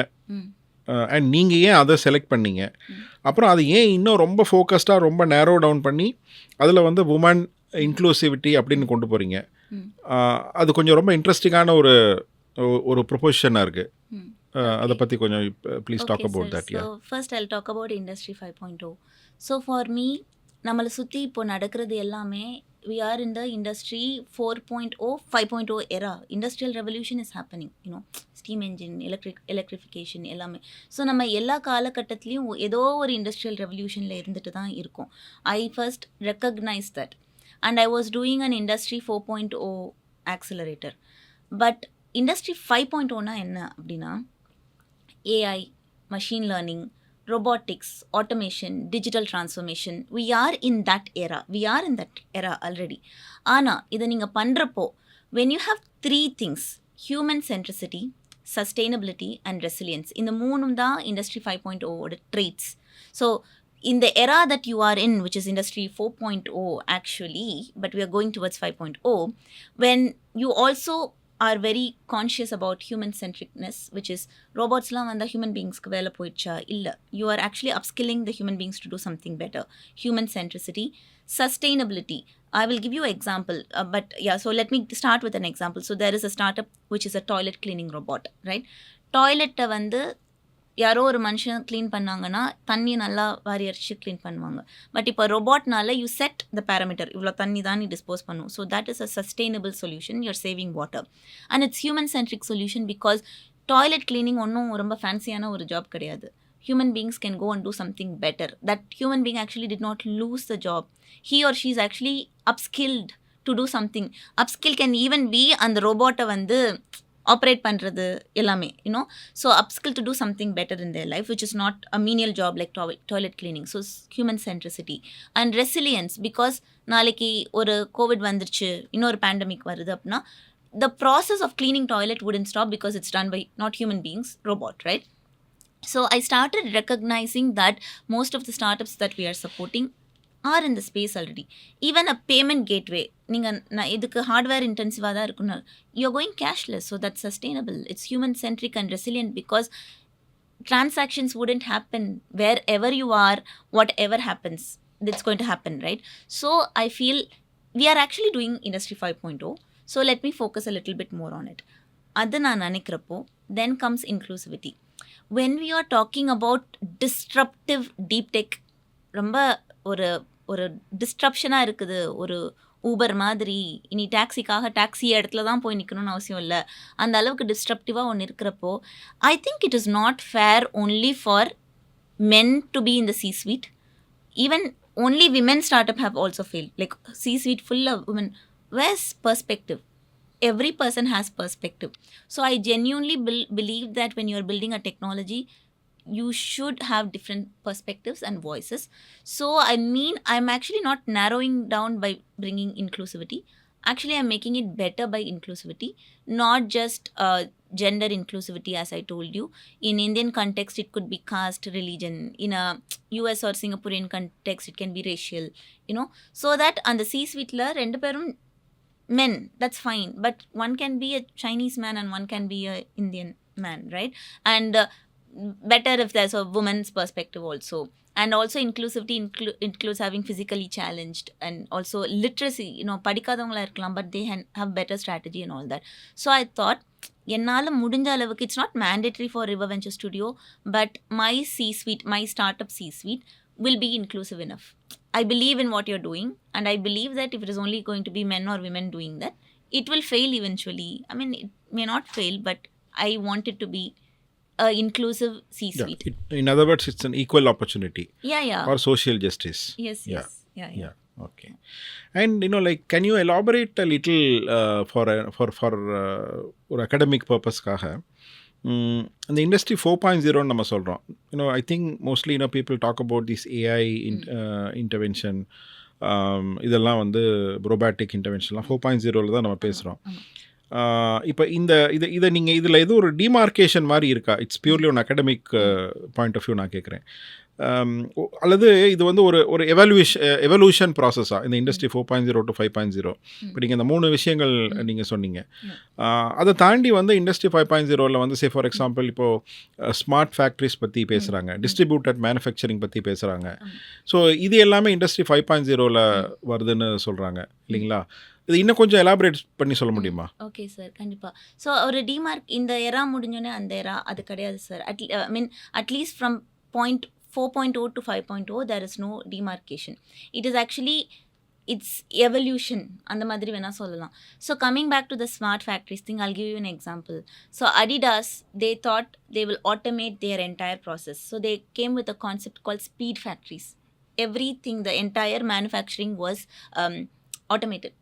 [SPEAKER 3] அண்ட் நீங்கள் ஏன் அதை செலக்ட் பண்ணீங்க, அப்புறம் அது ஏன் இன்னும் ரொம்ப ஃபோக்கஸ்டாக ரொம்ப நேரோ டவுன் பண்ணி அதில் வந்து உமன் இன்க்ளூசிவிட்டி அப்படின்னு கொண்டு போகிறீங்க. அது கொஞ்சம் ரொம்ப இன்ட்ரெஸ்டிங்கான ஒரு ப்ரொபோசிஷனாக இருக்குது. அதை பற்றி கொஞ்சம் please talk about that.
[SPEAKER 1] So first I'll talk about industry 5.0. So for me நம்மளை சுற்றி இப்போ நடக்கிறது எல்லாமே we are in the industry 4.0, 5.0 era. Industrial revolution is happening, steam engine, electrification எல்லாமே. ஸோ நம்ம எல்லா காலகட்டத்துலேயும் ஏதோ ஒரு இண்டஸ்ட்ரியல் ரெவல்யூஷனில் இருந்துட்டு தான் இருக்கோம். I first recognized that and I was doing an industry 4.0 accelerator. But industry 5.0னா என்ன அப்படின்னா AI, machine learning, robotics, automation, digital transformation. We are in that era already. ஆனா இதை நீங்கள் பண்ணுறப்போ when you have 3 things, human centricity, sustainability and resilience, இந்த மூணும் தான் industry 5.0 traits. So in the era that you are in, which is industry 4.0 actually, but we are going towards 5.0, when you also are very conscious about human centricness, which is robotsலாம் வந்தா human beings-க்கு வேலை போயிடுச்சா இல்லை, you are actually upskilling the human beings to do something better. Human centricity, sustainability. I will give you an example, but yeah, so let me start with an example. So there is a startup which is a toilet cleaning robot, right? டாய்லெட்டை வந்து யாரோ ஒரு மனுஷன் க்ளீன் பண்ணாங்கன்னா தண்ணி நல்லா வாரி அரிச்சு க்ளீன் பண்ணுவாங்க. பட் இப்போ ரொபாட்னால யூ செட் த பேராமீட்டர், இவ்வளோ தண்ணி தான் நீ டிஸ்போஸ் பண்ணும். So that is a sustainable solution, you're saving water and it's human centric solution. Because toilet cleaning ஒன்றும் ரொம்ப ஃபேன்சியான ஒரு ஜாப் கிடையாது. Human beings can go and do something better. That human being actually did not lose the job. He or she is actually upskilled to do something. Upskill can even be அந்த ரோபோட்டை வந்து ஆப்ரேட் பண்ணுறது எல்லாமே, so upskill to do something better in their life, which is not a menial job like toilet cleaning. So human centricity and resilience, because நாளைக்கு ஒரு கோவிட் வந்துருச்சு, இன்னொரு பேண்டமிக் வருது அப்படின்னா the process of cleaning toilet wouldn't stop because it's done by not human beings, robot, right? So I started recognizing that most of the startups that we are supporting are in the space already. Even a payment gateway, நீங்கள் இதுக்கு ஹார்ட்வேர் இன்டென்சிவாக தான் இருக்குன்னு, you're going cashless, so that's sustainable. It's human centric and resilient because transactions wouldn't happen wherever you are, whatever happens, it's going to happen, right? So I feel we are actually doing industry 5.0. So let me focus a little bit more on it. அது நான் நினைக்கிறப்போ then comes inclusivity. When we are talking about disruptive deep tech, ரொம்ப ஒரு டிஸ்ட்ரப்ஷனாக இருக்குது. ஒரு ஊபர் மாதிரி இனி டாக்ஸிக்காக டாக்ஸி இடத்துல தான் போய் நிற்கணும்னு அவசியம் இல்லை, அந்த அளவுக்கு டிஸ்ட்ரப்டிவாக ஒன்று இருக்கிறப்போ I think it is not fair only for men to be in the C-suite. Even only women startup have also failed. Like C-suite full of women. Where's perspective? Every person has perspective. So I genuinely believe that when you are building a technology, you should have different perspectives and voices. So I mean, I'm actually not narrowing down by bringing inclusivity. Actually, I'm making it better by inclusivity, not just gender inclusivity, as I told you. In Indian context, it could be caste, religion. In a US or Singaporean context, it can be racial, so that on the C-suite la rendu perum men, that's fine, but one can be a Chinese man and one can be a Indian man, right? And better if there's a woman's perspective also. And also inclusivity includes having physically challenged and also literacy, படிக்காதவங்களா இருக்கலாம், but they have better strategy and all that. So I thought என்னால் முடிஞ்ச அளவுக்கு, it's not mandatory for River Venture Studio, but my C-suite, my startup C-suite will be inclusive enough. I believe in what you're doing, and I believe that if it is only going to be men or women doing that, it will fail eventually. I mean, it may not fail, but I want it to be a inclusive C-suite.
[SPEAKER 3] In other words, it's an equal opportunity
[SPEAKER 1] Yeah.
[SPEAKER 3] or social justice.
[SPEAKER 1] Yes. Yeah.
[SPEAKER 3] Okay. And like, can you elaborate a little for ஒரு academic purpose-காக அந்த இண்டஸ்ட்ரி 4.0 நம்ம சொல்கிறோம். I think mostly people talk about this AI intervention, இதெல்லாம் வந்து ரோபாட்டிக் இன்டர்வென்ஷன்லாம் 4.0 தான் நம்ம பேசுகிறோம். இப்போ இதை நீங்கள் இதில் எதுவும் ஒரு டிமார்க்கேஷன் மாதிரி இருக்கா? It's purely one academic point of view நான் கேட்குறேன். அல்லது இது வந்து ஒரு எவல்யூஷன் ப்ராசஸாக இந்த இண்டஸ்ட்ரி 4.0 to 5.0? இப்போ நீங்கள் இந்த 3 விஷயங்கள் நீங்கள் சொன்னீங்க. அதை தாண்டி வந்து இண்டஸ்ட்ரி 5.0ல வந்து ஃபார் எக்ஸாம்பிள் இப்போது ஸ்மார்ட் ஃபேக்ட்ரிஸ் பற்றி பேசுகிறாங்க, டிஸ்ட்ரிபியூட்டட் மேனுஃபேக்சரிங் பற்றி பேசுகிறாங்க. ஸோ இது எல்லாமே இண்டஸ்ட்ரி 5.0ல வருதுன்னு சொல்கிறாங்க இல்லைங்களா? இது இன்னும் கொஞ்சம் எலாபரேட் பண்ணி சொல்ல முடியுமா?
[SPEAKER 1] ஓகே சார், கண்டிப்பாக. ஸோ ஒரு டிமார்க் இந்த எரா முடிஞ்சோடனே அந்த எரா அது கிடையாது sir. At least from 4.0 to 5.0 there is no demarcation. It is actually it's evolution, அந்த மாதிரி வேணால் சொல்லலாம். So coming back to the smart factories thing, I'll give you an example. So Adidas, they thought they will automate their entire process. So they came with a concept called speed factories. Everything, the entire manufacturing was automated.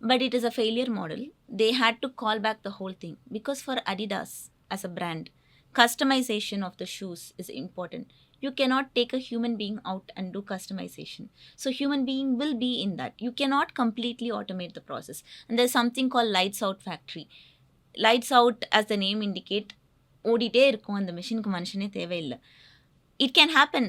[SPEAKER 1] But it is a failure model. They had to call back the whole thing because for Adidas as a brand, customization of the shoes is important. You cannot take a human being out and do customization. So human being will be in that. You cannot completely automate the process. And there's something called lights out factory. Lights out, as the name indicate, ஓடிட்டே இருக்கும் அந்த மெஷினுக்கு மனுஷனே தேவையில்லை. It can happen.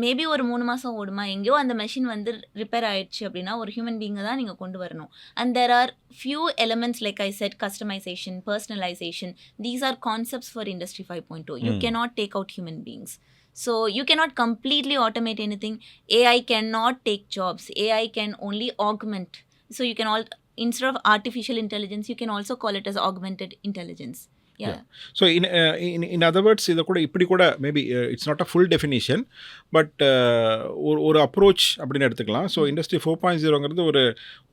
[SPEAKER 1] மேபி ஒரு 3 மாதம் ஓடுமா, எங்கேயோ அந்த மெஷின் வந்து ரிப்பேர் ஆயிடுச்சு அப்படின்னா ஒரு ஹியூமன் பீங்கை தான் நீங்கள் கொண்டு வரணும். And there are few elements like I said, customization, personalization, these are concepts for industry 5.0. You cannot take out human beings. So you cannot completely automate anything. AI cannot take jobs. AI can only augment. So you can instead of artificial intelligence, you can also call it as augmented intelligence. Yeah.
[SPEAKER 3] So in other words, இதை கூட இப்படி கூட maybe it's not a full definition, but ஒரு அப்ரோச் அப்படின்னு எடுத்துக்கலாம். ஸோ இண்டஸ்ட்ரி 4.0ங்கிறது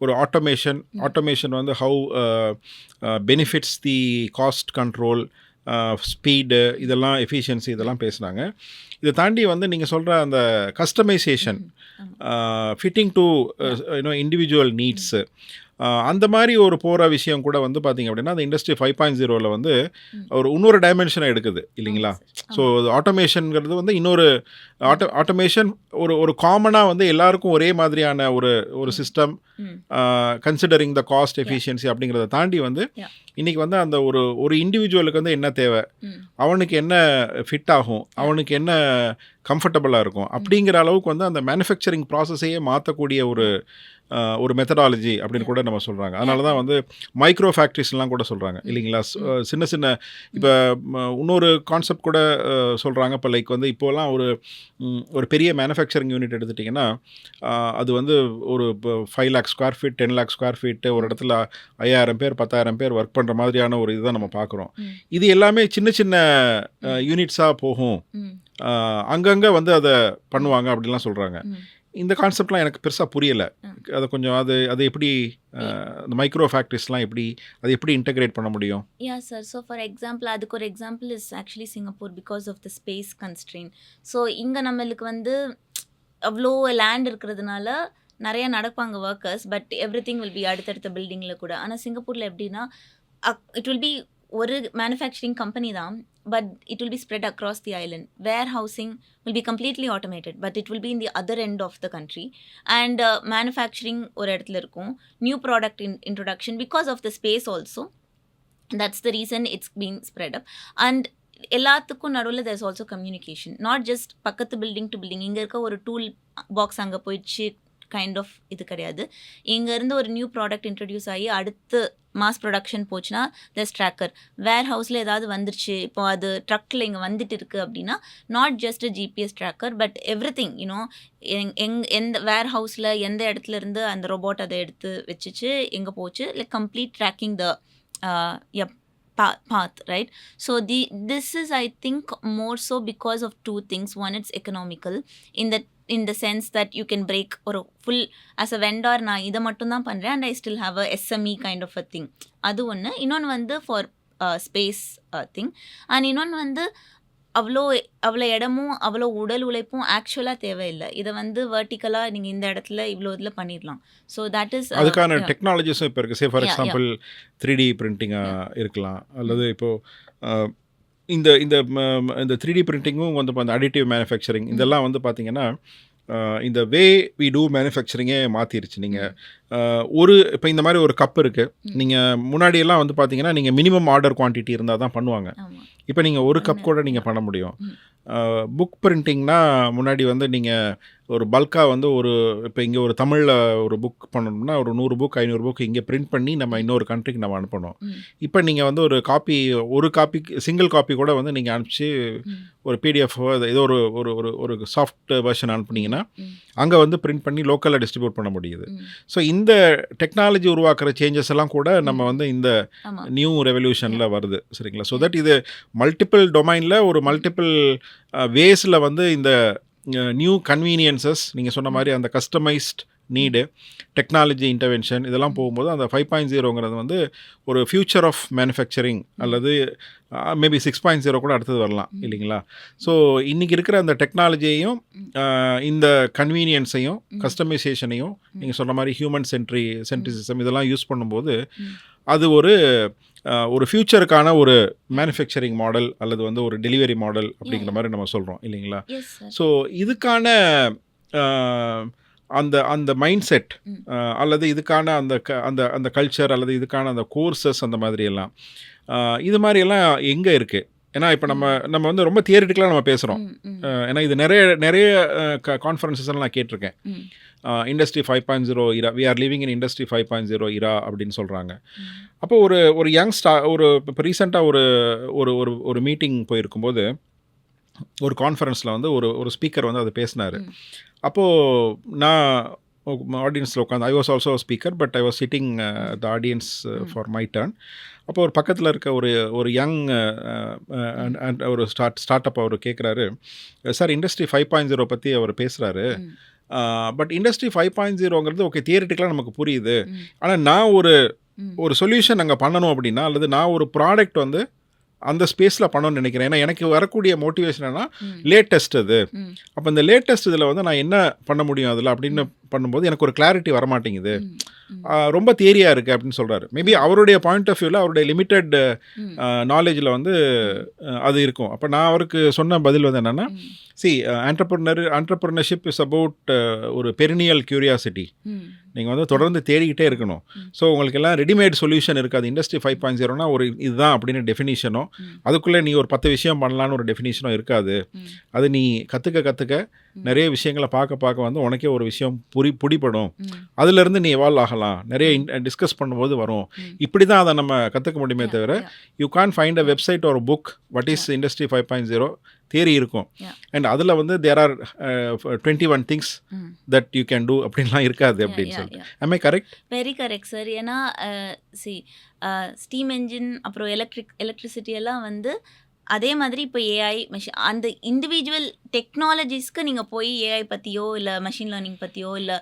[SPEAKER 3] ஒரு ஆட்டோமேஷன் வந்து how benefits the cost control, speed, இதெல்லாம் எஃபிஷியன்சி, இதெல்லாம் பேசுனாங்க. இதை தாண்டி வந்து நீங்கள் சொல்கிற அந்த customisation, fitting to individual needs, அந்த மாதிரி ஒரு போகிற விஷயம் கூட வந்து பார்த்திங்க அப்படின்னா அந்த இண்டஸ்ட்ரி 5.0ல வந்து இன்னொரு டைமென்ஷனை எடுக்குது இல்லைங்களா? ஸோ ஆட்டோமேஷனுங்கிறது வந்து இன்னொரு ஆட்டோமேஷன் ஒரு காமனாக வந்து எல்லாருக்கும் ஒரே மாதிரியான ஒரு system, considering the cost efficiency அப்படிங்கிறத தாண்டி வந்து இன்றைக்கி வந்து அந்த ஒரு இண்டிவிஜுவலுக்கு வந்து என்ன தேவை, அவனுக்கு என்ன ஃபிட் ஆகும், அவனுக்கு என்ன கம்ஃபர்டபுளாக இருக்கும் அப்படிங்கிற அளவுக்கு வந்து அந்த மேனுஃபேக்சரிங் ப்ராசஸையே மாற்றக்கூடிய ஒரு மெத்தடாலஜி அப்படின்னு கூட நம்ம சொல்கிறாங்க. அதனால தான் வந்து மைக்ரோ ஃபேக்ட்ரிஸ்லாம் கூட சொல்கிறாங்க இல்லைங்களா? சின்ன இப்போ இன்னொரு கான்செப்ட் கூட சொல்கிறாங்க. இப்போ லைக் வந்து இப்போலாம் ஒரு பெரிய மேனுஃபேக்சரிங் யூனிட் எடுத்துட்டிங்கன்னா அது வந்து ஒரு 5 lakh square feet 10 lakh square feet ஒரு இடத்துல 5000 பேர் 10,000 பேர் ஒர்க் பண்ணுற மாதிரியான ஒரு இதுதான் நம்ம பார்க்குறோம். இது எல்லாமே சின்ன யூனிட்ஸாக போகும், அங்கங்கே வந்து அதை பண்ணுவாங்க அப்படின்லாம் சொல்கிறாங்க. இந்த கான்செப்ட்லாம் எனக்கு பெருசாக புரியலை. அதை கொஞ்சம் அது எப்படி அந்த மைக்ரோ ஃபேக்ட்ரிஸ்லாம் அது எப்படி இன்டகிரேட் பண்ண முடியும்?
[SPEAKER 1] Yeah sir. So for example, அதுக்கு ஒரு example is actually Singapore, because of the space constraint. So இங்கே நம்மளுக்கு வந்து அவ்வளோ லேண்ட் இருக்கிறதுனால நிறையா நடப்பாங்க workers, but everything will be அடுத்தடுத்த பில்டிங்கில் கூட. ஆனால் சிங்கப்பூரில் எப்படின்னா இட் வில் பி ஒரு மேனுஃபேக்சரிங் கம்பெனி தான், but it will be spread across the island. Warehousing will be completely automated, but it will be in the other end of the country. And manufacturing ஒரு இடத்துல இருக்கும். New product introduction because of the space also. That's the reason it's being spread up. And எல்லாத்துக்கும் நடுவில் there's also communication. Not just பக்கத்து பில்டிங் டு பில்டிங். இங்கே இருக்க ஒரு டூல் பாக்ஸ் அங்கே போயிடுச்சு கைண்ட் ஆஃப் இது கிடையாது. இங்கேருந்து ஒரு நியூ ப்ராடக்ட் இன்ட்ரடியூஸ் ஆகி அடுத்து மாஸ் ப்ரொடக்ஷன் போச்சுன்னா தஸ் ட்ராக்கர். வேர் ஹவுஸில் ஏதாவது வந்துருச்சு, இப்போ அது ட்ரக்கில் இங்கே வந்துட்டு இருக்குது அப்படின்னா not just GPS tracker but every thing எந்த வேர் ஹவுஸில் எந்த இடத்துல இருந்து அந்த ரோபோட் அதை எடுத்து வச்சுச்சு எங்கே போச்சு, like complete tracking the path, right? So this is, I think, more so because of two things. One, it's economical in the sense that you can break or full as a vendor na idha mattum dhaan pandren and I still have a SME kind of a thing. Adu one. Innonu vandu for space thing, and innonu vandu அவ்வளோ இடமும் அவ்வளோ உடல் உழைப்பும் ஆக்சுவலாக தேவையில்லை. இதை வந்து வெர்டிக்கலாக நீங்கள் இந்த இடத்துல இவ்வளோ இதில் பண்ணிடலாம். ஸோ தட் இஸ்
[SPEAKER 3] அதுக்கான டெக்னாலஜிஸும் இப்போ இருக்குது. Say for
[SPEAKER 1] Yeah, yeah.
[SPEAKER 3] Example 3D பிரிண்டிங்காக இருக்கலாம், அல்லது இப்போது இந்த இந்த இந்த 3D பிரிண்டிங்கும் வந்து இப்போ அந்த அடிட்டிவ் மேனுஃபேக்சரிங் இதெல்லாம் வந்து பார்த்திங்கன்னா இந்த வே வி டூ மேனுஃபேக்சரிங்கே மாற்றிருச்சு. நீங்கள் இப்போ இந்த மாதிரி ஒரு கப் இருக்குது, நீங்கள் முன்னாடியெல்லாம் வந்து பார்த்தீங்கன்னா நீங்கள் மினிமம் ஆர்டர் குவான்டிட்டி இருந்தால் தான் பண்ணுவாங்க. இப்போ நீங்கள் ஒரு கப் கூட நீங்கள் பண்ண முடியும். புக் பிரிண்டிங்னா முன்னாடி வந்து நீங்கள் ஒரு பல்காக வந்து இப்போ இங்கே ஒரு தமிழில் ஒரு புக் பண்ணணும்னா ஒரு 100 புக் 500 புக் இங்கே பிரிண்ட் பண்ணி நம்ம இன்னொரு கண்ட்ரிக்கு நம்ம அனுப்பணும். இப்போ நீங்கள் வந்து ஒரு காப்பி சிங்கிள் காப்பி கூட வந்து நீங்கள் அனுப்பிச்சு ஒரு பிடிஎஃப் ஏதோ ஒரு சாஃப்ட் வெர்ஷன் அனுப்புனீங்கன்னா அங்கே வந்து பிரிண்ட் பண்ணி லோக்கலில் டிஸ்ட்ரிபியூட் பண்ண முடியுது. ஸோ இந்த டெக்னாலஜி உருவாக்குற சேஞ்சஸ் எல்லாம் கூட நம்ம வந்து இந்த நியூ ரெவல்யூஷனில் வருது, சரிங்களா? ஸோ தட் இது மல்டிபிள் டொமைனில் ஒரு மல்டிபிள் வேஸில் வந்து இந்த நியூ கன்வீனியன்சஸ் நீங்கள் சொன்ன மாதிரி அந்த கஸ்டமைஸ்ட் நீடு டெக்னாலஜி இன்டர்வென்ஷன் இதெல்லாம் போகும்போது அந்த 5.0ங்கிறது வந்து ஒரு ஃபியூச்சர் ஆஃப் மேனுஃபேக்சரிங் அல்லது மேபி 6.0 கூட அடுத்தது வரலாம் இல்லைங்களா? ஸோ இன்றைக்கி இருக்கிற அந்த டெக்னாலஜியையும் இந்த கன்வீனியன்ஸையும் கஸ்டமைசேஷனையும் நீங்கள் சொன்ன மாதிரி ஹியூமன் சென்ட்ரிசிசம் இதெல்லாம் யூஸ் பண்ணும்போது அது ஒரு ஃப்யூச்சருக்கான ஒரு மேனுஃபேக்சரிங் மாடல் அல்லது வந்து ஒரு டெலிவரி மாடல் அப்படிங்கிற மாதிரி நம்ம சொல்கிறோம் இல்லைங்களா? ஸோ இதுக்கான அந்த மைண்ட் செட் அல்லது இதுக்கான அந்த கல்ச்சர் அல்லது இதுக்கான அந்த கோர்சஸ் அந்த மாதிரியெல்லாம் இது மாதிரியெல்லாம் எங்கே இருக்குது? ஏன்னா இப்போ நம்ம வந்து ரொம்ப தியரிட்டிக்கலாக நம்ம பேசுகிறோம். ஏன்னா இது நிறைய கான்ஃபரன்சஸ் எல்லாம் நான் கேட்டிருக்கேன். Industry 5.0 era, we are living in industry 5.0 era அப்படின்னு சொல்கிறாங்க. அப்போ ஒரு யங் இப்போ ரீசெண்டாக ஒரு மீட்டிங் போயிருக்கும்போது ஒரு கான்ஃபரன்ஸில் வந்து ஒரு ஸ்பீக்கர் வந்து அது பேசினார். அப்போது நான் ஆடியன்ஸில் உட்காந்து, ஐ was also speaker but I was sitting the audience for my turn. அப்போ ஒரு பக்கத்தில் இருக்க ஒரு யங் ஒரு ஸ்டார்ட் அப் அவர் கேட்குறாரு, சார் இண்டஸ்ட்ரி 5.0 பற்றி அவர் பேசுகிறாரு, பட் இண்டஸ்ட்ரி 5.0ங்கிறது ஓகே தியரிட்டிக்கலாக நமக்கு புரியுது, ஆனால் நான் ஒரு சொல்யூஷன் அங்கே பண்ணணும் அப்படின்னா அல்லது நான் ஒரு ப்ராடக்ட் வந்து அந்த ஸ்பேஸில் பண்ணணும்னு நினைக்கிறேன். ஏன்னா எனக்கு வரக்கூடிய மோட்டிவேஷன் என்ன, லேட்டஸ்ட் அது. அப்போ இந்த லேட்டஸ்ட் இதில் வந்து நான் என்ன பண்ண முடியும் அதில் அப்படின்னு பண்ணும்போது எனக்கு ஒரு கிளாரிட்டி வரமாட்டேங்குது, ரொம்ப தியரியாக இருக்குது அப்படின்னு சொல்கிறாரு. மேபி அவருடைய பாயிண்ட் ஆஃப் வியூவில் அவருடைய லிமிட்டட் நாலேஜில் வந்து அது இருக்கும். அப்போ நான் அவருக்கு சொன்ன பதில் வந்து என்னென்னா, entrepreneurship இஸ் அபவுட் ஒரு பெரினியல் கியூரியாசிட்டி. நீங்கள் வந்து தொடர்ந்து தேடிக்கிட்டே இருக்கணும். ஸோ உங்களுக்கு எல்லாம் ரெடிமேட் சொல்யூஷன் இருக்காது. இண்டஸ்ட்ரி 5.0னா இதுதான் அப்படின்னு டெஃபினிஷனோ, அதுக்குள்ளே நீ ஒரு 10 விஷயம் பண்ணலான்னு ஒரு டெஃபினிஷனோ இருக்காது. அது நீ கற்றுக்க நிறைய விஷயங்களை பார்க்க வந்து உனக்கே ஒரு விஷயம் பிடிப்படும். அதுலேருந்து நீ எவால்வ் ஆகலாம், நிறைய டிஸ்கஸ் பண்ணும்போது வரும். இப்படி தான் அதை நம்ம கற்றுக்க முடியுமே தவிர you can find a website ஒரு book what is industry 5.0 theory இருக்கும். அண்ட் அதில் வந்து there are 21 things that you can do அப்படின்லாம் இருக்காது அப்படின்னு சொல்லிட்டு. am I correct?
[SPEAKER 1] Very correct sir. ஏன்னா ஸ்டீம் என்ஜின் அப்புறம் எலக்ட்ரிசிட்டி எல்லாம் வந்து அதே மாதிரி இப்போ ஏஐ மெஷின் அந்த இண்டிவிஜுவல் டெக்னாலஜிஸ்க்கு நீங்கள் போய் ஏஐ பற்றியோ இல்லை மெஷின் லேர்னிங் பற்றியோ இல்லை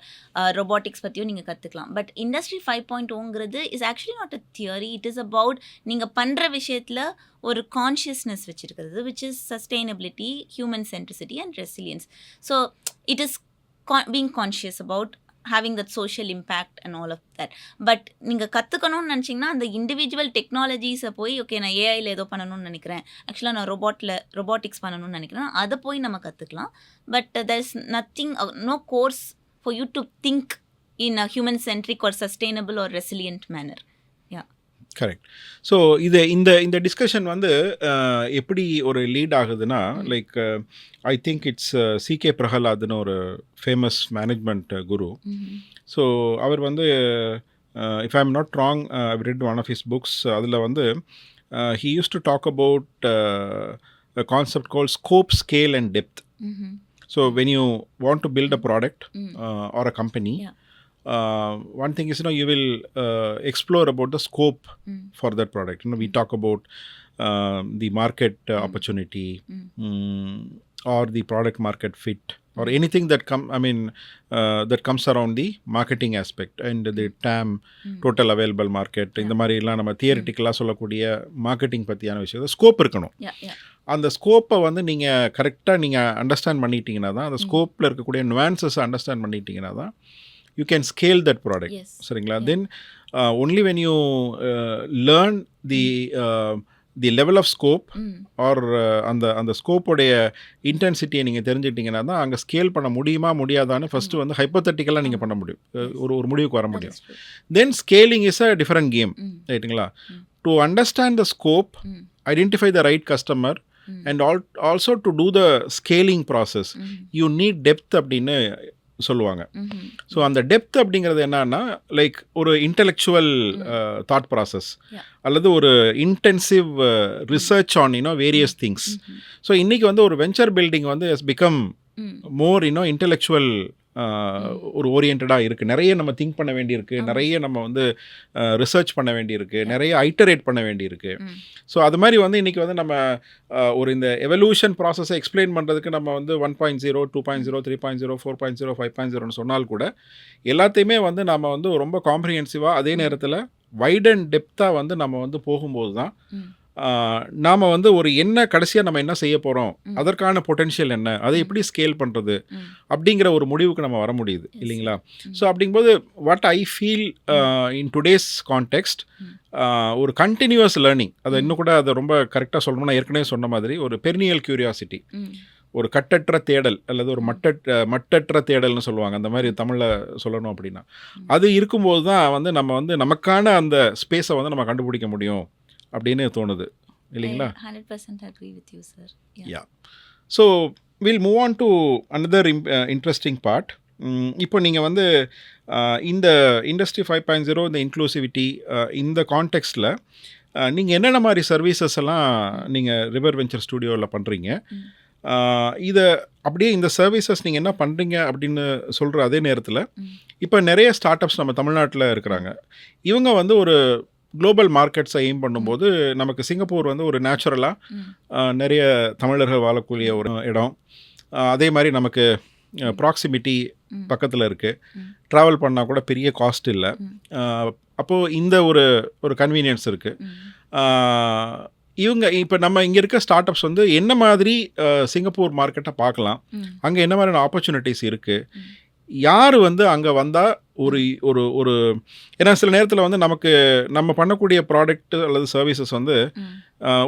[SPEAKER 1] ரொபாட்டிக்ஸ் பற்றியோ நீங்கள் கற்றுக்கலாம். பட் இண்டஸ்ட்ரி 5.0ங்கிறது is actually not a theory. It is about நீங்கள் பண்ணுற விஷயத்தில் ஒரு கான்ஷியஸ்னஸ் வச்சுருக்கிறது, which is sustainability, human centricity and resilience. So it is being conscious about having that social impact and all of that. But நீங்கள் கற்றுக்கணும்னு நினச்சிங்கன்னா அந்த இண்டிவிஜுவல் டெக்னாலஜிஸை போய் ஓகே நான் ஏஐயில் ஏதோ பண்ணணும்னு நினைக்கிறேன், ஆக்சுவலாக நான் ரொபாட்டிக்ஸ் பண்ணணும்னு நினைக்கிறேன், அதை போய் நம்ம கற்றுக்கலாம். But there is nothing, no course for you to think in a human centric or sustainable or resilient manner.
[SPEAKER 3] Correct. So இந்த டிஸ்கஷன் வந்து எப்படி ஒரு லீட் ஆகுதுன்னா, like I think it's CK பிரகலாத்னு ஒரு ஃபேமஸ் மேனேஜ்மெண்ட் குரு. ஸோ அவர் வந்து if I am not wrong, I read one of his books. அதில் வந்து he use to talk about a concept called scope, scale and depth. So when you want to build a product or a company, one thing is, you will explore about the scope for that product. We talk about the market opportunity or the product market fit or anything that that comes around the marketing aspect and the TAM, total available market, இந்த மாதிரிலாம் நம்ம தியரிட்டிக்கலாக சொல்லக்கூடிய மார்க்கெட்டிங் பற்றியான விஷயம் ஸ்கோப் இருக்கணும். அந்த ஸ்கோப்பை வந்து நீங்கள் கரெக்டாக நீங்கள் அண்டர்ஸ்டாண்ட் பண்ணிட்டீங்கன்னா தான், அந்த ஸ்கோப்பில் இருக்கக்கூடிய nuances அண்டர்ஸ்டாண்ட் பண்ணிட்டீங்கன்னா தான் you can scale that product. சரிங்களா? Then only when you learn the level of scope or அந்த ஸ்கோப்போடைய இன்டென்சிட்டியை நீங்கள் தெரிஞ்சுக்கிட்டீங்கன்னா தான் அங்கே ஸ்கேல் பண்ண முடியுமா முடியாதான்னு ஃபஸ்ட்டு வந்து ஹைப்போதட்டிக்கலாக நீங்கள் பண்ண முடியும், ஒரு முடிவுக்கு வர முடியும். Then scaling is a different game, ரைட்டுங்களா? To understand the scope, identify the right customer and also to do the scaling process you need depth அப்படின்னு சொல்லுவாங்க. ஸோ அந்த டெப்த் அப்படிங்கிறது என்னன்னா, லைக் ஒரு இன்டெலெக்சுவல் தாட் ப்ராசஸ் அல்லது ஒரு intensive research on various things. So இன்றைக்கி வந்து ஒரு வெஞ்சர் பில்டிங் வந்து ஹஸ் பிகம் மோர் இன்டெலெக்சுவல் ஒரு ஓரியன்டாக இருக்குது. நிறைய நம்ம திங்க் பண்ண வேண்டியிருக்கு, நிறைய நம்ம வந்து ரிசர்ச் பண்ண வேண்டியிருக்கு, நிறைய ஐட்டரேட் பண்ண வேண்டியிருக்கு. ஸோ அது மாதிரி வந்து இன்றைக்கி வந்து நம்ம ஒரு இந்த எவல்யூஷன் ப்ராசஸை எக்ஸ்பிளைன் பண்ணுறதுக்கு நம்ம வந்து 1.0, 2.0, 3.0, 4.0, 5.0ன்னு சொன்னால் கூட எல்லாத்தையுமே வந்து நம்ம வந்து ரொம்ப காம்ப்ரிஹென்சிவாக அதே நேரத்தில் வைட் அண்ட் டெப்த்தாக வந்து நம்ம வந்து போகும்போது தான் நாம் வந்து ஒரு என்ன கடைசியாக நம்ம என்ன செய்ய போகிறோம், அதற்கான பொட்டென்ஷியல் என்ன, அதை எப்படி ஸ்கேல் பண்ணுறது அப்படிங்கிற ஒரு முடிவுக்கு நம்ம வர முடியுது இல்லைங்களா? ஸோ அப்படிங்கும்போது what I feel in today's context, ஒரு கண்டினியூவஸ் லேர்னிங், அதை இன்னும் கூட அதை ரொம்ப கரெக்டாக சொல்லணும்னா ஏற்கனவே சொன்ன மாதிரி ஒரு பெர்னியல் கியூரியாசிட்டி, ஒரு கட்டற்ற தேடல் அல்லது ஒரு மட்டற்ற தேடல்னு சொல்லுவாங்க, அந்த மாதிரி தமிழில் சொல்லணும் அப்படின்னா, அது இருக்கும்போது தான் வந்து நம்ம வந்து நமக்கான அந்த ஸ்பேஸை வந்து நம்ம கண்டுபிடிக்க முடியும் அப்படின்னு தோணுது இல்லைங்களா?
[SPEAKER 1] 100% agree with you, sir.
[SPEAKER 3] Yeah. So we'll move on to another interesting part. இப்போ நீங்கள் வந்து இந்த இண்டஸ்ட்ரி 5.0, இந்த இன்க்ளூசிவிட்டி, இந்த கான்டெக்ஸ்டில் நீங்கள் என்னென்ன மாதிரி சர்வீசஸ் எல்லாம் நீங்கள் ரிவர் வெஞ்சர் ஸ்டுடியோவில் பண்ணுறீங்க, இதை அப்படியே இந்த சர்வீசஸ் நீங்கள் என்ன பண்ணுறீங்க அப்படின்னு சொல்கிற அதே நேரத்தில் இப்போ நிறைய ஸ்டார்ட் அப்ஸ் நம்ம தமிழ்நாட்டில் இருக்கிறாங்க. இவங்க வந்து ஒரு குளோபல் மார்க்கெட்ஸை எய்ம் பண்ணும்போது நமக்கு சிங்கப்பூர் வந்து ஒரு நேச்சுரலாக நிறைய தமிழர்கள் வாழக்கூடிய ஒரு இடம். அதே மாதிரி நமக்கு ப்ராக்சிமிட்டி பக்கத்தில் இருக்குது, ட்ராவல் பண்ணால் கூட பெரிய காஸ்ட் இல்லை. அப்போது இந்த ஒரு கன்வீனியன்ஸ் இருக்குது. இவங்க இப்போ நம்ம இங்கே இருக்க ஸ்டார்ட் அப்ஸ் வந்து என்ன மாதிரி சிங்கப்பூர் மார்க்கெட்டை பார்க்கலாம், அங்கே என்ன மாதிரியான ஆப்பர்ச்சுனிட்டிஸ் இருக்குது, யார் வந்து அங்கே வந்தால் ஒரு ஒரு ஒரு ஏன்னா சில நேரத்தில் வந்து நமக்கு நம்ம பண்ணக்கூடிய ப்ராடக்ட் அல்லது சர்வீசஸ் வந்து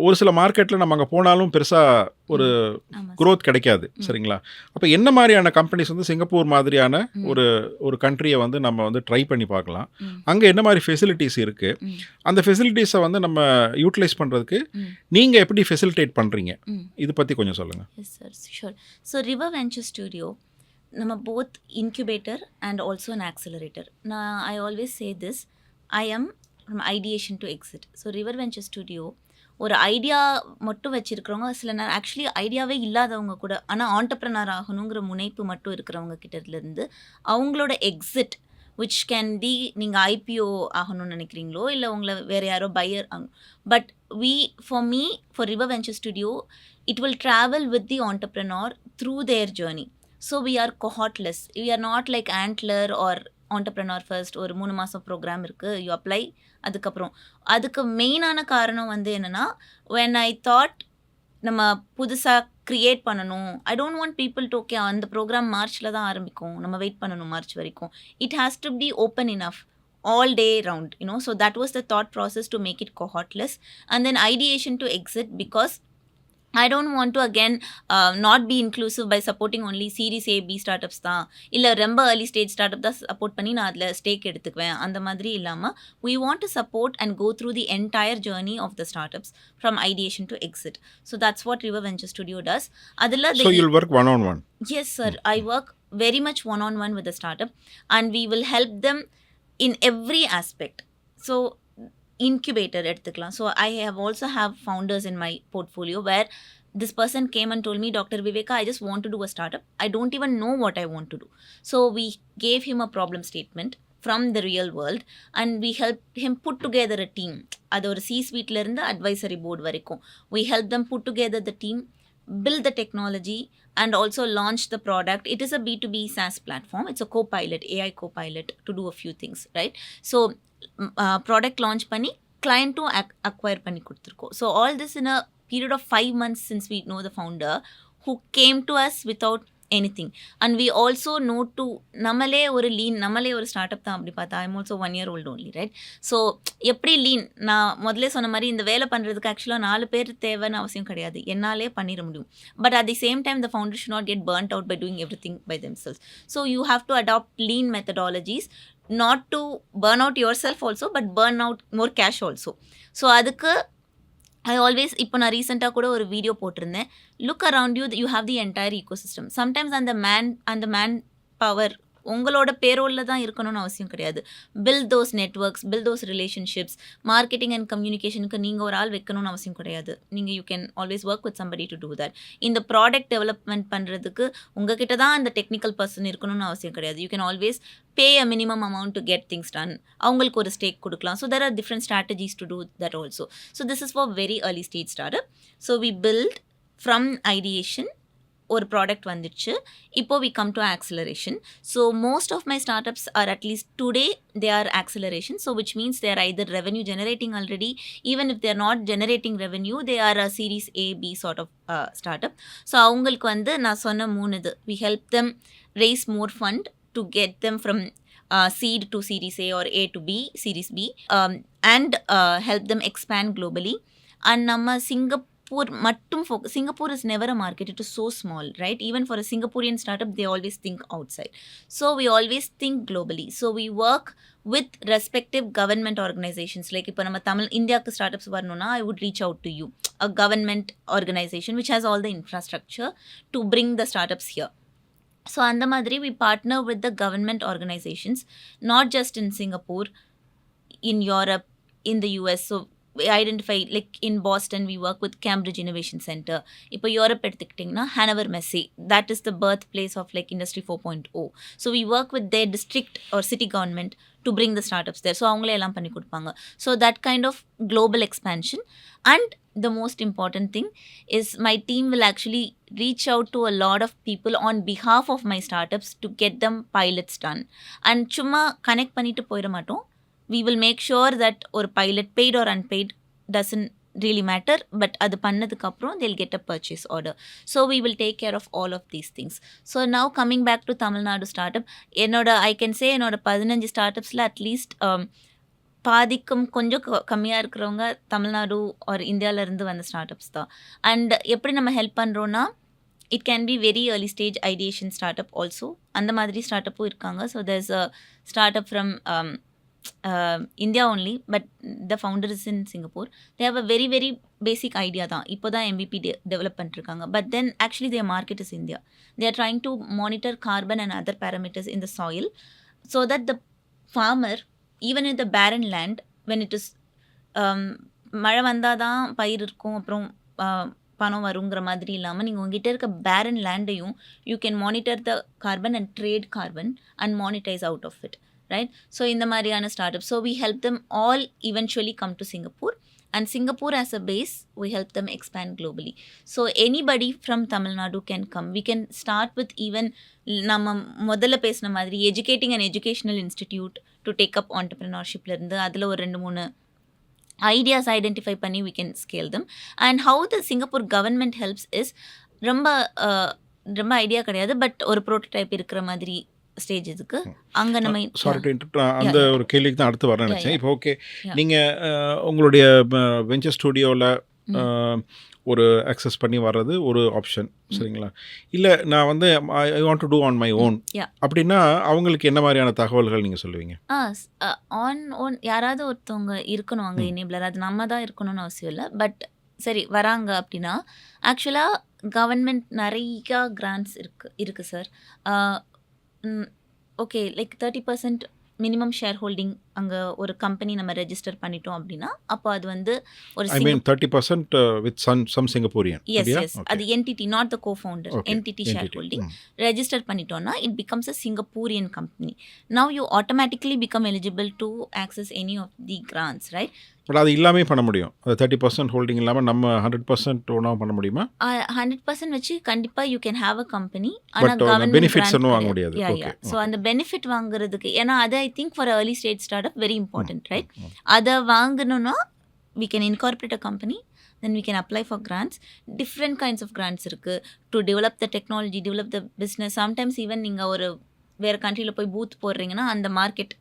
[SPEAKER 3] ஒரு சில மார்க்கெட்டில் நம்ம அங்கே போனாலும் பெருசாக ஒரு க்ரோத் கிடைக்காது, சரிங்களா? அப்போ என்ன மாதிரியான கம்பெனிஸ் வந்து சிங்கப்பூர் மாதிரியான ஒரு கண்ட்ரியை வந்து நம்ம வந்து ட்ரை பண்ணி பார்க்கலாம், அங்கே என்ன மாதிரி ஃபெசிலிட்டிஸ் இருக்குது, அந்த ஃபெசிலிட்டிஸை வந்து நம்ம யூட்டிலைஸ் பண்ணுறதுக்கு நீங்கள் எப்படி ஃபெசிலிட்டேட் பண்ணுறீங்க, இது பற்றி கொஞ்சம் சொல்லுங்கள்.
[SPEAKER 1] Yes sir, sure. So River Venture Studio நம்ம both incubator and also an accelerator. I always say this, I am from ideation to exit. So River Venture Studio ஒரு ஐடியா மட்டும் வச்சுருக்கிறவங்க, சில நேரம் ஆக்சுவலி ஐடியாவே இல்லாதவங்க கூட ஆனால் ஆண்டர்ப்ரனர் ஆகணுங்கிற முனைப்பு மட்டும் இருக்கிறவங்க கிட்டேருந்து அவங்களோட எக்ஸிட் விச் கேன் பி, நீங்கள் ஐபிஓ ஆகணும்னு நினைக்கிறீங்களோ இல்லை உங்களை வேறு யாரோ பையர் ஆகணும், but for me for River Venture Studio it will travel with the entrepreneur through their journey. So we are cohortless. We are not like Antler or Entrepreneur First. ஒரு 3 மாதம் ப்ரோக்ராம் இருக்குது, யூ அப்ளை. அதுக்கு மெயினான காரணம் வந்து என்னென்னா, when I thought நம்ம புதுசாக க்ரியேட் பண்ணணும், ஐ don't want people to okay அந்த ப்ரோக்ராம் மார்ச்சில் தான் ஆரம்பிக்கும், நம்ம வெயிட் பண்ணணும் மார்ச் வரைக்கும். It has to be open enough all day round, so that was the thought process to make it cohortless. And then ideation to exit, because I don't want to again not be inclusive by supporting only Series A, B startups தான், இல்லை ரொம்ப early stage startup தான் சப்போர்ட் பண்ணி நான் அதில் ஸ்டேக் எடுத்துக்குவேன், அந்த மாதிரி இல்லாமல் we want to support and go through the entire journey of the startups from ideation to exit. So that's what River Venture Studio does.
[SPEAKER 3] So you'll work one-on-one?
[SPEAKER 1] Yes sir, I work very much one-on-one with the startup and we will help them in every aspect. So incubator எடுத்துக்கலாம். So I have also have founders in my portfolio where this person came and told me, Dr. Viveka, I just want to do a startup. I don't even know what I want to do. So we gave him a problem statement from the real world and we helped him put together a team. அது ஒரு C-suiteல இருந்து advisory board வரைக்கும் we help them put together the team, build the technology and also launch the product. It is a B2B SaaS platform. It's a co-pilot, AI co-pilot to do a few things, right? So product launch பண்ணி client to acquire பண்ணி கொடுத்துருக்கோம். So all this in a period of 5 months since we know the founder who came to us without anything. And we also know to நம்மளே ஒரு லீன், நம்மளே ஒரு ஸ்டார்ட் அப் தான் அப்படி பார்த்தா. I'm also 1 year old only, right? So எப்படி லீன், நான் முதல்ல சொன்ன மாதிரி இந்த வேலை பண்ணுறதுக்கு ஆக்சுவலாக 4 பேர் தேவைன்னு அவசியம் கிடையாது, என்னாலே பண்ணிட முடியும். But at the same time the founder should not get burnt out by doing everything by themselves. So you have to adopt lean methodologies, not to burn out yourself also, but burn out more cash also. So அதுக்கு I always, இப்போ நான் ரீசெண்டாக கூட ஒரு வீடியோ போட்டிருந்தேன். Look around you, you have the entire ecosystem. Sometimes அந்த மேன் பவர் உங்களோட பேரோலில் தான் இருக்கணும்னு அவசியம் கிடையாது. Build those networks, build those relationships. Marketing and கம்யூனிகேஷனுக்கு நீங்கள் ஒரு ஆள் வைக்கணும்னு அவசியம் கிடையாது. நீங்கள் you can always work with somebody to do that. இந்த ப்ராடக்ட் டெவலப்மெண்ட் பண்ணுறதுக்கு உங்ககிட்ட தான் அந்த டெக்னிக்கல் பர்சன் இருக்கணும்னு அவசியம் கிடையாது. You can always pay a minimum amount to get things done. அவங்களுக்கு ஒரு ஸ்டேக் கொடுக்கலாம். So there are different strategies to do that also. So this is for very early stage startup. So we build from ideation, ஒரு ப்ராடக்ட் வந்துடுச்சு. இப்போ we come to acceleration. So most of my startups are, at least today, they are acceleration. So which means they are either revenue generating already. Even if they are not generating revenue, they are a series A, B sort of startup. So அவங்களுக்கு வந்து நான் சொன்ன 3 இது. We help them raise more fund to get them from seed to series A or A to B, series B, and help them expand globally. And நம்ம Singapore mattum focus. Singapore is never a market. It is so small, right? Even for a Singaporean startup, they always think outside. So we always think globally. So we work with respective government organizations. Like இப்போ நம்ம இந்தியாவுக்கு ஸ்டார்ட்அப்ஸ் வரணும்னா, I would reach out to you, a government organization which has all the infrastructure to bring the startups here. So அந்த மாதிரி we partner with the government organizations, not just in Singapore, in Europe, in the US. So we identify, like in Boston, we work with Cambridge Innovation Center. இப்போ யூரோப் எடுத்துக்கிட்டிங்கன்னா Hanover Messe, that is the birthplace of like Industry 4.0. So we work with their district or city government to bring the startups there. So அவங்களே எல்லாம் பண்ணி கொடுப்பாங்க. So that kind of global expansion. And the most important thing is my team will actually reach out to a lot of people on behalf of my startups to get them pilots done. And சும்மா கனெக்ட் பண்ணிட்டு போயிட மாட்டோம். We will make sure that ஒரு pilot, paid or unpaid, doesn't really matter, but அது பண்ணதுக்கு அப்புறம் they'll get a purchase order. So we will take care of all of these things. So now coming back to Tamil Nadu startup, என்னோட I can say என்னோட 15 ஸ்டார்ட்அப்ஸில் அட்லீஸ்ட் பாதிக்கும் கொஞ்சம் கம்மியாக இருக்கிறவங்க தமிழ்நாடு ஒரு இந்தியாவிலேருந்து வந்த ஸ்டார்ட்அப்ஸ் தான். அண்ட் எப்படி நம்ம ஹெல்ப் பண்ணுறோன்னா, it can be very early stage ideation startup also. அந்த மாதிரி ஸ்டார்ட்அப்பும் இருக்காங்க. So there's a startup from India only, but the founder is in Singapore. They have a very, very basic idea தான். இப்போ தான் MVP டெவலப் பண்ணிருக்காங்க. But then actually their market is India. They are trying to monitor carbon and other parameters in the soil so that the farmer, even in the barren land, when it is மழை வந்தால் தான் பயிர் இருக்கும், அப்புறம் பணம் வருங்கிற மாதிரி இல்லாமல் நீங்கள் உங்ககிட்ட இருக்க பேரன் லேண்டையும் you can monitor the carbon and trade carbon and monetize out of it, right? So இந்த மாதிரியான startups, so we help them all eventually come to Singapore, and Singapore as a base, we help them expand globally. So anybody from Tamil Nadu can come. We can start with even நம்ம முதல்ல பேசின மாதிரி educating an educational institute to take up entrepreneurship இருந்து அதில் ஒரு 2-3 ideas identify பண்ணி we can scale them. And how the Singapore government helps is ரொம்ப ஐடியா கிடையாது, பட் ஒரு ப்ரோட்டோடைப் இருக்கிற மாதிரி ஸ்டேஜ் இதுக்கு அங்கே நம்ம
[SPEAKER 3] அந்த ஒரு கேள்விக்கு தான் அடுத்து வர நினச்சேன். இப்போ ஓகே, நீங்கள் உங்களுடைய வெஞ்சர் ஸ்டூடியோவில் ஒரு அக்சஸ் பண்ணி வர்றது ஒரு ஆப்ஷன், சரிங்களா? இல்லை நான் வந்து I want to do on my own அப்படின்னா அவங்களுக்கு என்ன மாதிரியான தகவல்கள் நீங்கள் சொல்லுவீங்க?
[SPEAKER 1] ஓன் யாராவது ஒருத்தவங்க இருக்கணும் அங்கே எனேபிளர். அது நம்ம தான் இருக்கணும்னு அவசியம் இல்லை. பட் சரி வராங்க அப்படின்னா ஆக்சுவலாக கவர்மெண்ட் நிறையா கிராண்ட்ஸ் இருக்குது sir. Okay, like 30% minimum share holding அங்கே ஒரு கம்பெனி நம்ம ரெஜிஸ்டர் பண்ணிட்டோம் அப்படின்னா அப்போ அது வந்து ஒரு
[SPEAKER 3] I mean 30% with some Singaporean.
[SPEAKER 1] Yes yes அது entity not the cofounder entity share holding register பண்ணிட்டோம்னா it becomes a Singaporean company. Now you automatically become eligible to access any of the grants right.
[SPEAKER 3] But அது இல்லாமே பண்ண முடியும். அது 30% ஹோல்டிங் இல்லாமல் நம்ம 100% ஓனாக பண்ண முடியுமா?
[SPEAKER 1] 100% வச்சு கண்டிப்பாக you can have a company.
[SPEAKER 3] But benefits ஒன்றும் வாங்க முடியாது.
[SPEAKER 1] ஸோ அந்த பெனிஃபிட் வாங்குறதுக்கு ஏன்னா அது I think for early stage start up very important right. அதை வாங்கணும்னா we can incorporate a company, then we can apply for grants. Different kinds of grants இருக்குது to develop the technology, develop the business. Sometimes even நீங்கள் ஒரு வேறு கண்ட்ரியில் போய் பூத் போடுறீங்கன்னா அந்த மார்க்கெட்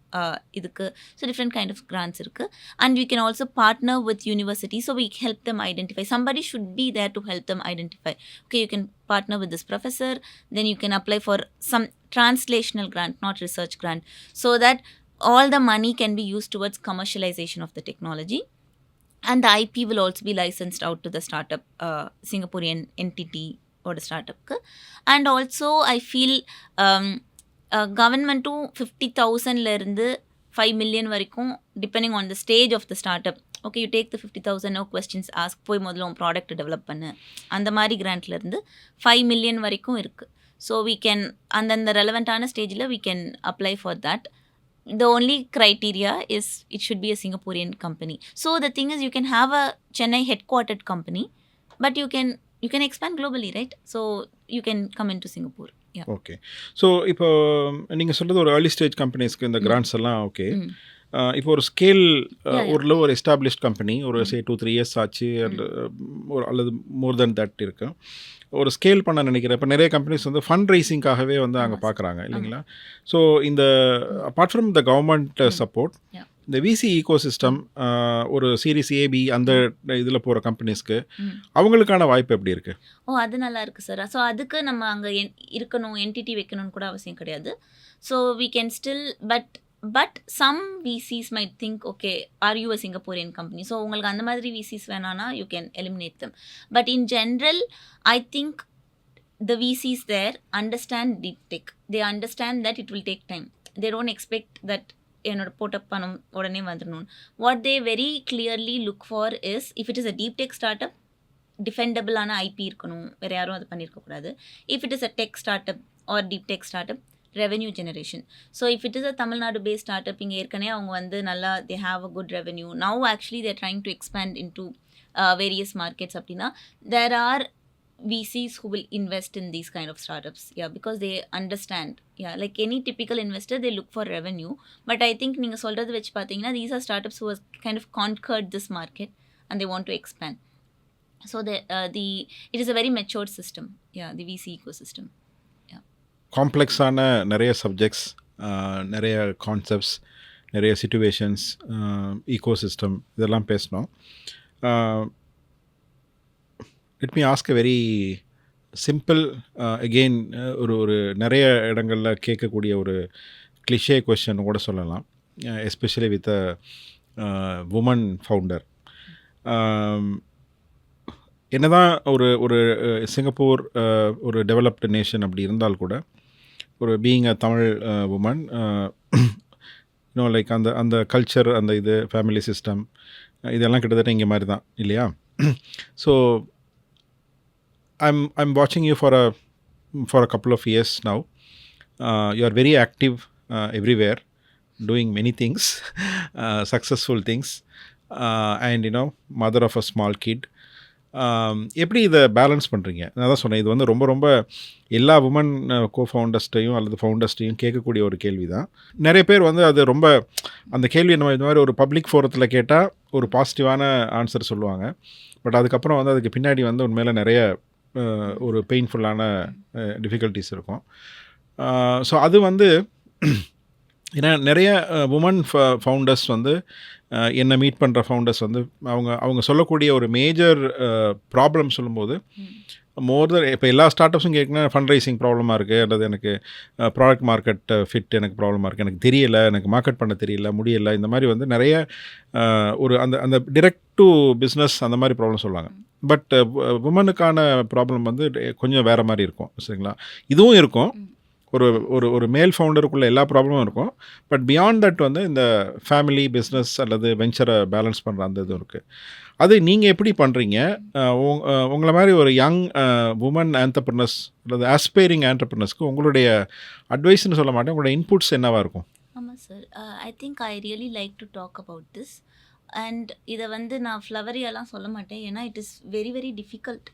[SPEAKER 1] இதுக்கு so different kind of grants இருக்குது. And we can also partner with university, so we help them identify. Somebody should be there to help them identify. Okay, you can partner with this professor, then you can apply for some translational grant, not research grant, so that all the money can be used towards commercialization of the technology. And the IP will also be licensed out to the startup Singaporean entity or the startup. And also I feel government 50,000 இருந்து 5 million வரைக்கும் depending on the stage of the startup. Okay, you take the 50,000, no questions ask, போய் முதல்ல உன் ப்ராடக்ட் டெவலப் பண்ணு, அந்த மாதிரி கிராண்ட்லேருந்து 5 million வரைக்கும் இருக்குது. ஸோ we can அந்தந்த ரெலவெண்ட்டான ஸ்டேஜில் we can apply for that. The only criteria is it should be a Singaporean company. So the thing is you can have a Chennai headquartered company, but you can expand globally, right? So you can come into Singapore. Yeah.
[SPEAKER 3] Okay. So இப்போ நீங்கள் சொல்கிறது ஒரு ஏர்லி ஸ்டேஜ் கம்பெனிஸ்க்கு இந்த கிராண்ட்ஸ் எல்லாம் ஓகே. இப்போ ஒரு ஸ்கேல் ஒரு எஸ்டாப்ளிஷ்ட் கம்பெனி ஒரு சே 2-3 இயர்ஸ் ஆச்சு ஒரு அல்லது மோர் தென் தட் இருக்கு ஒரு ஸ்கேல் பண்ண நினைக்கிறேன். இப்போ நிறைய கம்பெனிஸ் வந்து ஃபண்ட் ரைசிங்காகவே வந்து அங்கே பார்க்குறாங்க இல்லைங்களா? ஸோ இந்த apart from the government support இந்த விசி ஈகோ சிஸ்டம் ஒரு சீரிஸ் ஏபி அந்த இதில் போகிற கம்பெனிஸ்க்கு அவங்களுக்கான வாய்ப்பு எப்படி இருக்குது?
[SPEAKER 1] அது நல்லா இருக்குது சார். ஸோ அதுக்கு நம்ம அங்கே இருக்கணும் என்டிட்டி வைக்கணும்னு கூட அவசியம் கிடையாது. So we can still but some VCs might think, okay, are you a Singaporean company? So உங்களுக்கு அந்த மாதிரி VCs வேணானா you can eliminate them. But in general, I think the VCs there understand deep tech. They understand that it will take time. They don't expect that என்னோட போட்ட பணம் உடனே வந்துடணும். What they very clearly look for is if it is a deep tech startup, டிஃபெண்டபிளான ஐபி இருக்கணும், வேறு யாரும் அது பண்ணியிருக்கக்கூடாது. If it is a tech startup or deep tech startup, revenue generation. So if it is a Tamil Nadu based startup, இங்கே ஏற்கனவே அவங்க வந்து நல்லா they have a good revenue. Now actually they're trying to expand into various markets அப்படின்னா there are VCs who will invest in these kind of startups, because they understand, like any typical investor they look for revenue. But I think நீங்க சொல்றது வச்சு பார்த்தீங்கன்னா these are startups who have kind of conquered this market and they want to expand. So it is a very matured system, the VC ecosystem.
[SPEAKER 3] காம்ப்ளெக்ஸான நிறைய சப்ஜெக்ட்ஸ், நிறைய கான்செப்ட்ஸ், நிறைய சிச்சுவேஷன்ஸ், ஈகோசிஸ்டம் இதெல்லாம் பேசணும். Let me ask a very simple again ஒரு நிறைய இடங்களில் கேட்கக்கூடிய ஒரு கிளிஷே கொஸ்டின் கூட சொல்லலாம், especially with a woman founder. என்னதான் ஒரு சிங்கப்பூர் ஒரு டெவலப்டு நேஷன் அப்படி இருந்தால் கூட ஒரு பீயிங் அ தமிழ் உமன் இன்னும் லைக் அந்த கல்ச்சர், அந்த இது ஃபேமிலி சிஸ்டம் இதெல்லாம் கிட்டத்தட்ட இங்கே மாதிரி தான் இல்லையா? So I'm watching you for a couple of years now. You are very active everywhere, doing many things, successful things, and mother of a small kid. எப்படி இதை பேலன்ஸ் பண்ணுறீங்க? நான் தான் சொன்னேன், இது வந்து ரொம்ப ரொம்ப எல்லா உமன் கோஃபவுண்டர்ஸ்டையும் அல்லது ஃபவுண்டர்ஸ்டையும் கேட்கக்கூடிய ஒரு கேள்வி தான். நிறைய பேர் வந்து அது ரொம்ப அந்த கேள்வி நம்ம இந்த மாதிரி ஒரு பப்ளிக் ஃபோரத்தில் கேட்டால் ஒரு பாசிட்டிவான ஆன்சர் சொல்லுவாங்க. பட் அதுக்கப்புறம் வந்து அதுக்கு பின்னாடி வந்து உண்மையில் நிறைய ஒரு பெயின்ஃபுல்லான டிஃபிகல்ட்டிஸ் இருக்கும். ஸோ அது வந்து ஏன்னா நிறைய உமன் ஃபவுண்டர்ஸ் வந்து என்னை மீட் பண்ணுற ஃபவுண்டர்ஸ் வந்து அவங்க சொல்லக்கூடிய ஒரு மேஜர் ப்ராப்ளம் சொல்லும்போது மோர் தென் இப்போ எல்லா ஸ்டார்ட்அப்ஸும் கேட்குன்னா ஃபண்ட் ரைசிங் ப்ராப்ளமாக இருக்குது, அல்லது எனக்கு ப்ராடக்ட் மார்க்கெட் ஃபிட் எனக்கு ப்ராப்ளமாக இருக்குது, எனக்கு தெரியலை, எனக்கு மார்க்கெட் பண்ண தெரியல, முடியலை, இந்த மாதிரி வந்து நிறைய ஒரு அந்த டிரெக்ட் டு பிஸ்னஸ் அந்த மாதிரி ப்ராப்ளம் சொல்லுவாங்க. பட் உமனுக்கான ப்ராப்ளம் வந்து கொஞ்சம் வேறு மாதிரி இருக்கும் சரிங்களா? இதுவும் இருக்கும். ஒரு ஒரு ஒரு மேல் ஃபவுண்டருக்குள்ள எல்லா ப்ராப்ளமும் இருக்கும். பட் பியாண்ட் தட் வந்து இந்த ஃபேமிலி, பிஸ்னஸ் அல்லது வெஞ்சரை பேலன்ஸ் பண்ணுற அந்த இது இருக்குது. அது நீங்கள் எப்படி பண்ணுறீங்க? உங்களை மாதிரி ஒரு யங் வுமன் ஆண்டர்பிரினர்ஸ் அல்லது ஆஸ்பைரிங் ஆண்டர்பிரினர்ஸ்க்கு உங்களுடைய அட்வைஸ்ன்னு சொல்ல மாட்டேன், உங்களுடைய இன்புட்ஸ் என்னவா இருக்கும்?
[SPEAKER 1] ஆமாம் sir. I think I really like to talk about this. And இதை வந்து நான் ஃப்ளவரியாலாம் சொல்ல மாட்டேன். ஏன்னா it is very very difficult.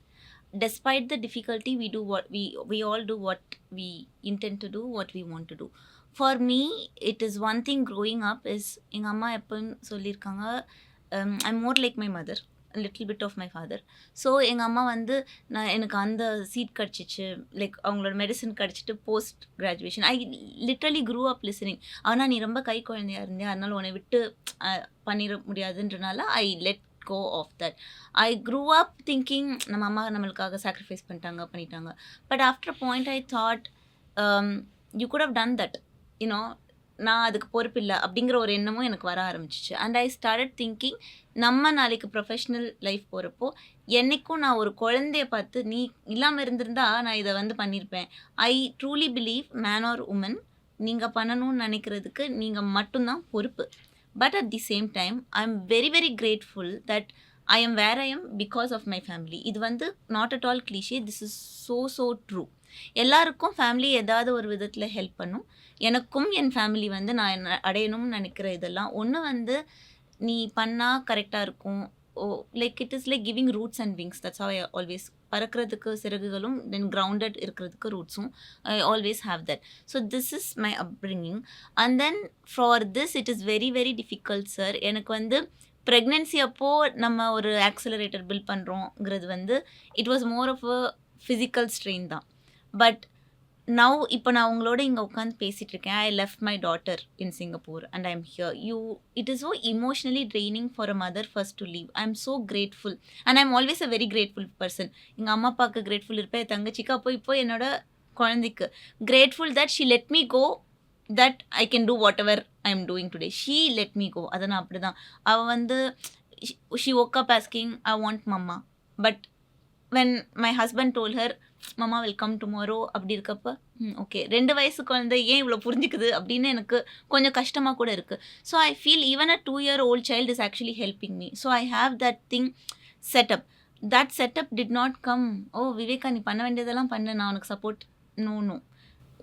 [SPEAKER 1] Despite the difficulty, we do what we all do what we intend to do, what we want to do. For me, it is one thing growing up is எங்கள் அம்மா எப்போன்னு சொல்லியிருக்காங்க, I'm more like my mother, a little bit of my father. So எங்கள் அம்மா வந்து எனக்கு அந்த சீட் கிடச்சிச்சு, லைக் அவங்களோட மெடிசன் கிடச்சிட்டு post graduation I literally grew up listening. ஆனால் நீ ரொம்ப கை குழந்தையாக இருந்தே, அதனால் உன்னை விட்டு பண்ணிட முடியாதுன்றனால I let go of that. I grew up thinking நம்ம அம்மா நம்மளுக்காக sacrifice பண்ணிட்டாங்க. But after a point I thought you could have done that, you know, நான் அதுக்கு பொறுப்பில்லை அப்படிங்கிற ஒரு எண்ணமும் எனக்கு வர ஆரம்பிச்சிச்சு. அண்ட் ஐ ஸ்டார்டட் திங்கிங், நம்ம நாளைக்கு ப்ரொஃபஷ்னல் லைஃப் போகிறப்போ என்றைக்கும் நான் ஒரு குழந்தைய பார்த்து நீ இல்லாமல் இருந்திருந்தா நான் இதை வந்து பண்ணியிருப்பேன். I truly believe man or woman நீங்கள் பண்ணணும்னு நினைக்கிறதுக்கு நீங்கள் மட்டும்தான் பொறுப்பு. But at the same time, I am very very grateful that I am where I am because of my family. இது வந்து not at all cliche, this is so true. எல்லாருக்கும் ஃபேமிலி ஏதாவது ஒரு விதத்தில் ஹெல்ப் பண்ணும். எனக்கும் என் ஃபேமிலி வந்து நான் அடையணும்னு நினைக்கிற இதெல்லாம் ஒன்று வந்து நீ பண்ணால் கரெக்டாக இருக்கும். Like it is like giving roots and wings. That's how I always. பறக்கிறதுக்கு சிறகுகளும் தென் கிரவுண்டட் இருக்கிறதுக்கு ரூட்ஸும் I always have that. So this is my upbringing. And then for this it is very very difficult sir. எனக்கு வந்து ப்ரெக்னென்சி அப்போது நம்ம ஒரு ஆக்சிலரேட்டர் பில்ட் பண்ணுறோங்கிறது வந்து it was more of a physical strain தான். பட் நவ் இப்போ நான் உங்களோட இங்கே உட்காந்து பேசிகிட்டு இருக்கேன். I left my daughter in Singapore and I am here. It is so emotionally training for a mother first to leave. I am so grateful and I am always a very grateful person. எங்கள் அம்மா அப்பாவுக்கு கிரேட்ஃபுல் இருப்பேன், என் தங்கச்சிக்கு, இப்போ என்னோட குழந்தைக்கு grateful that she let me go, that I can do whatever I am doing today. She let me go. அதை நான் அப்படி தான். அவள் வந்து she woke up asking I want mama. But when my husband told her mama will come tomorrow அப்படி இருக்கப்போ ஓகே 2 வயசு குழந்தை ஏன் இவ்வளோ புரிஞ்சுக்குது அப்படின்னு எனக்கு கொஞ்சம் கஷ்டமாக கூட இருக்குது. So I feel even a 2-year-old child is actually helping me. So I have that thing setup. That setup did not come, ஓ விவேகா நீ பண்ண வேண்டியதெல்லாம் பண்ண, நான் உனக்கு support. No.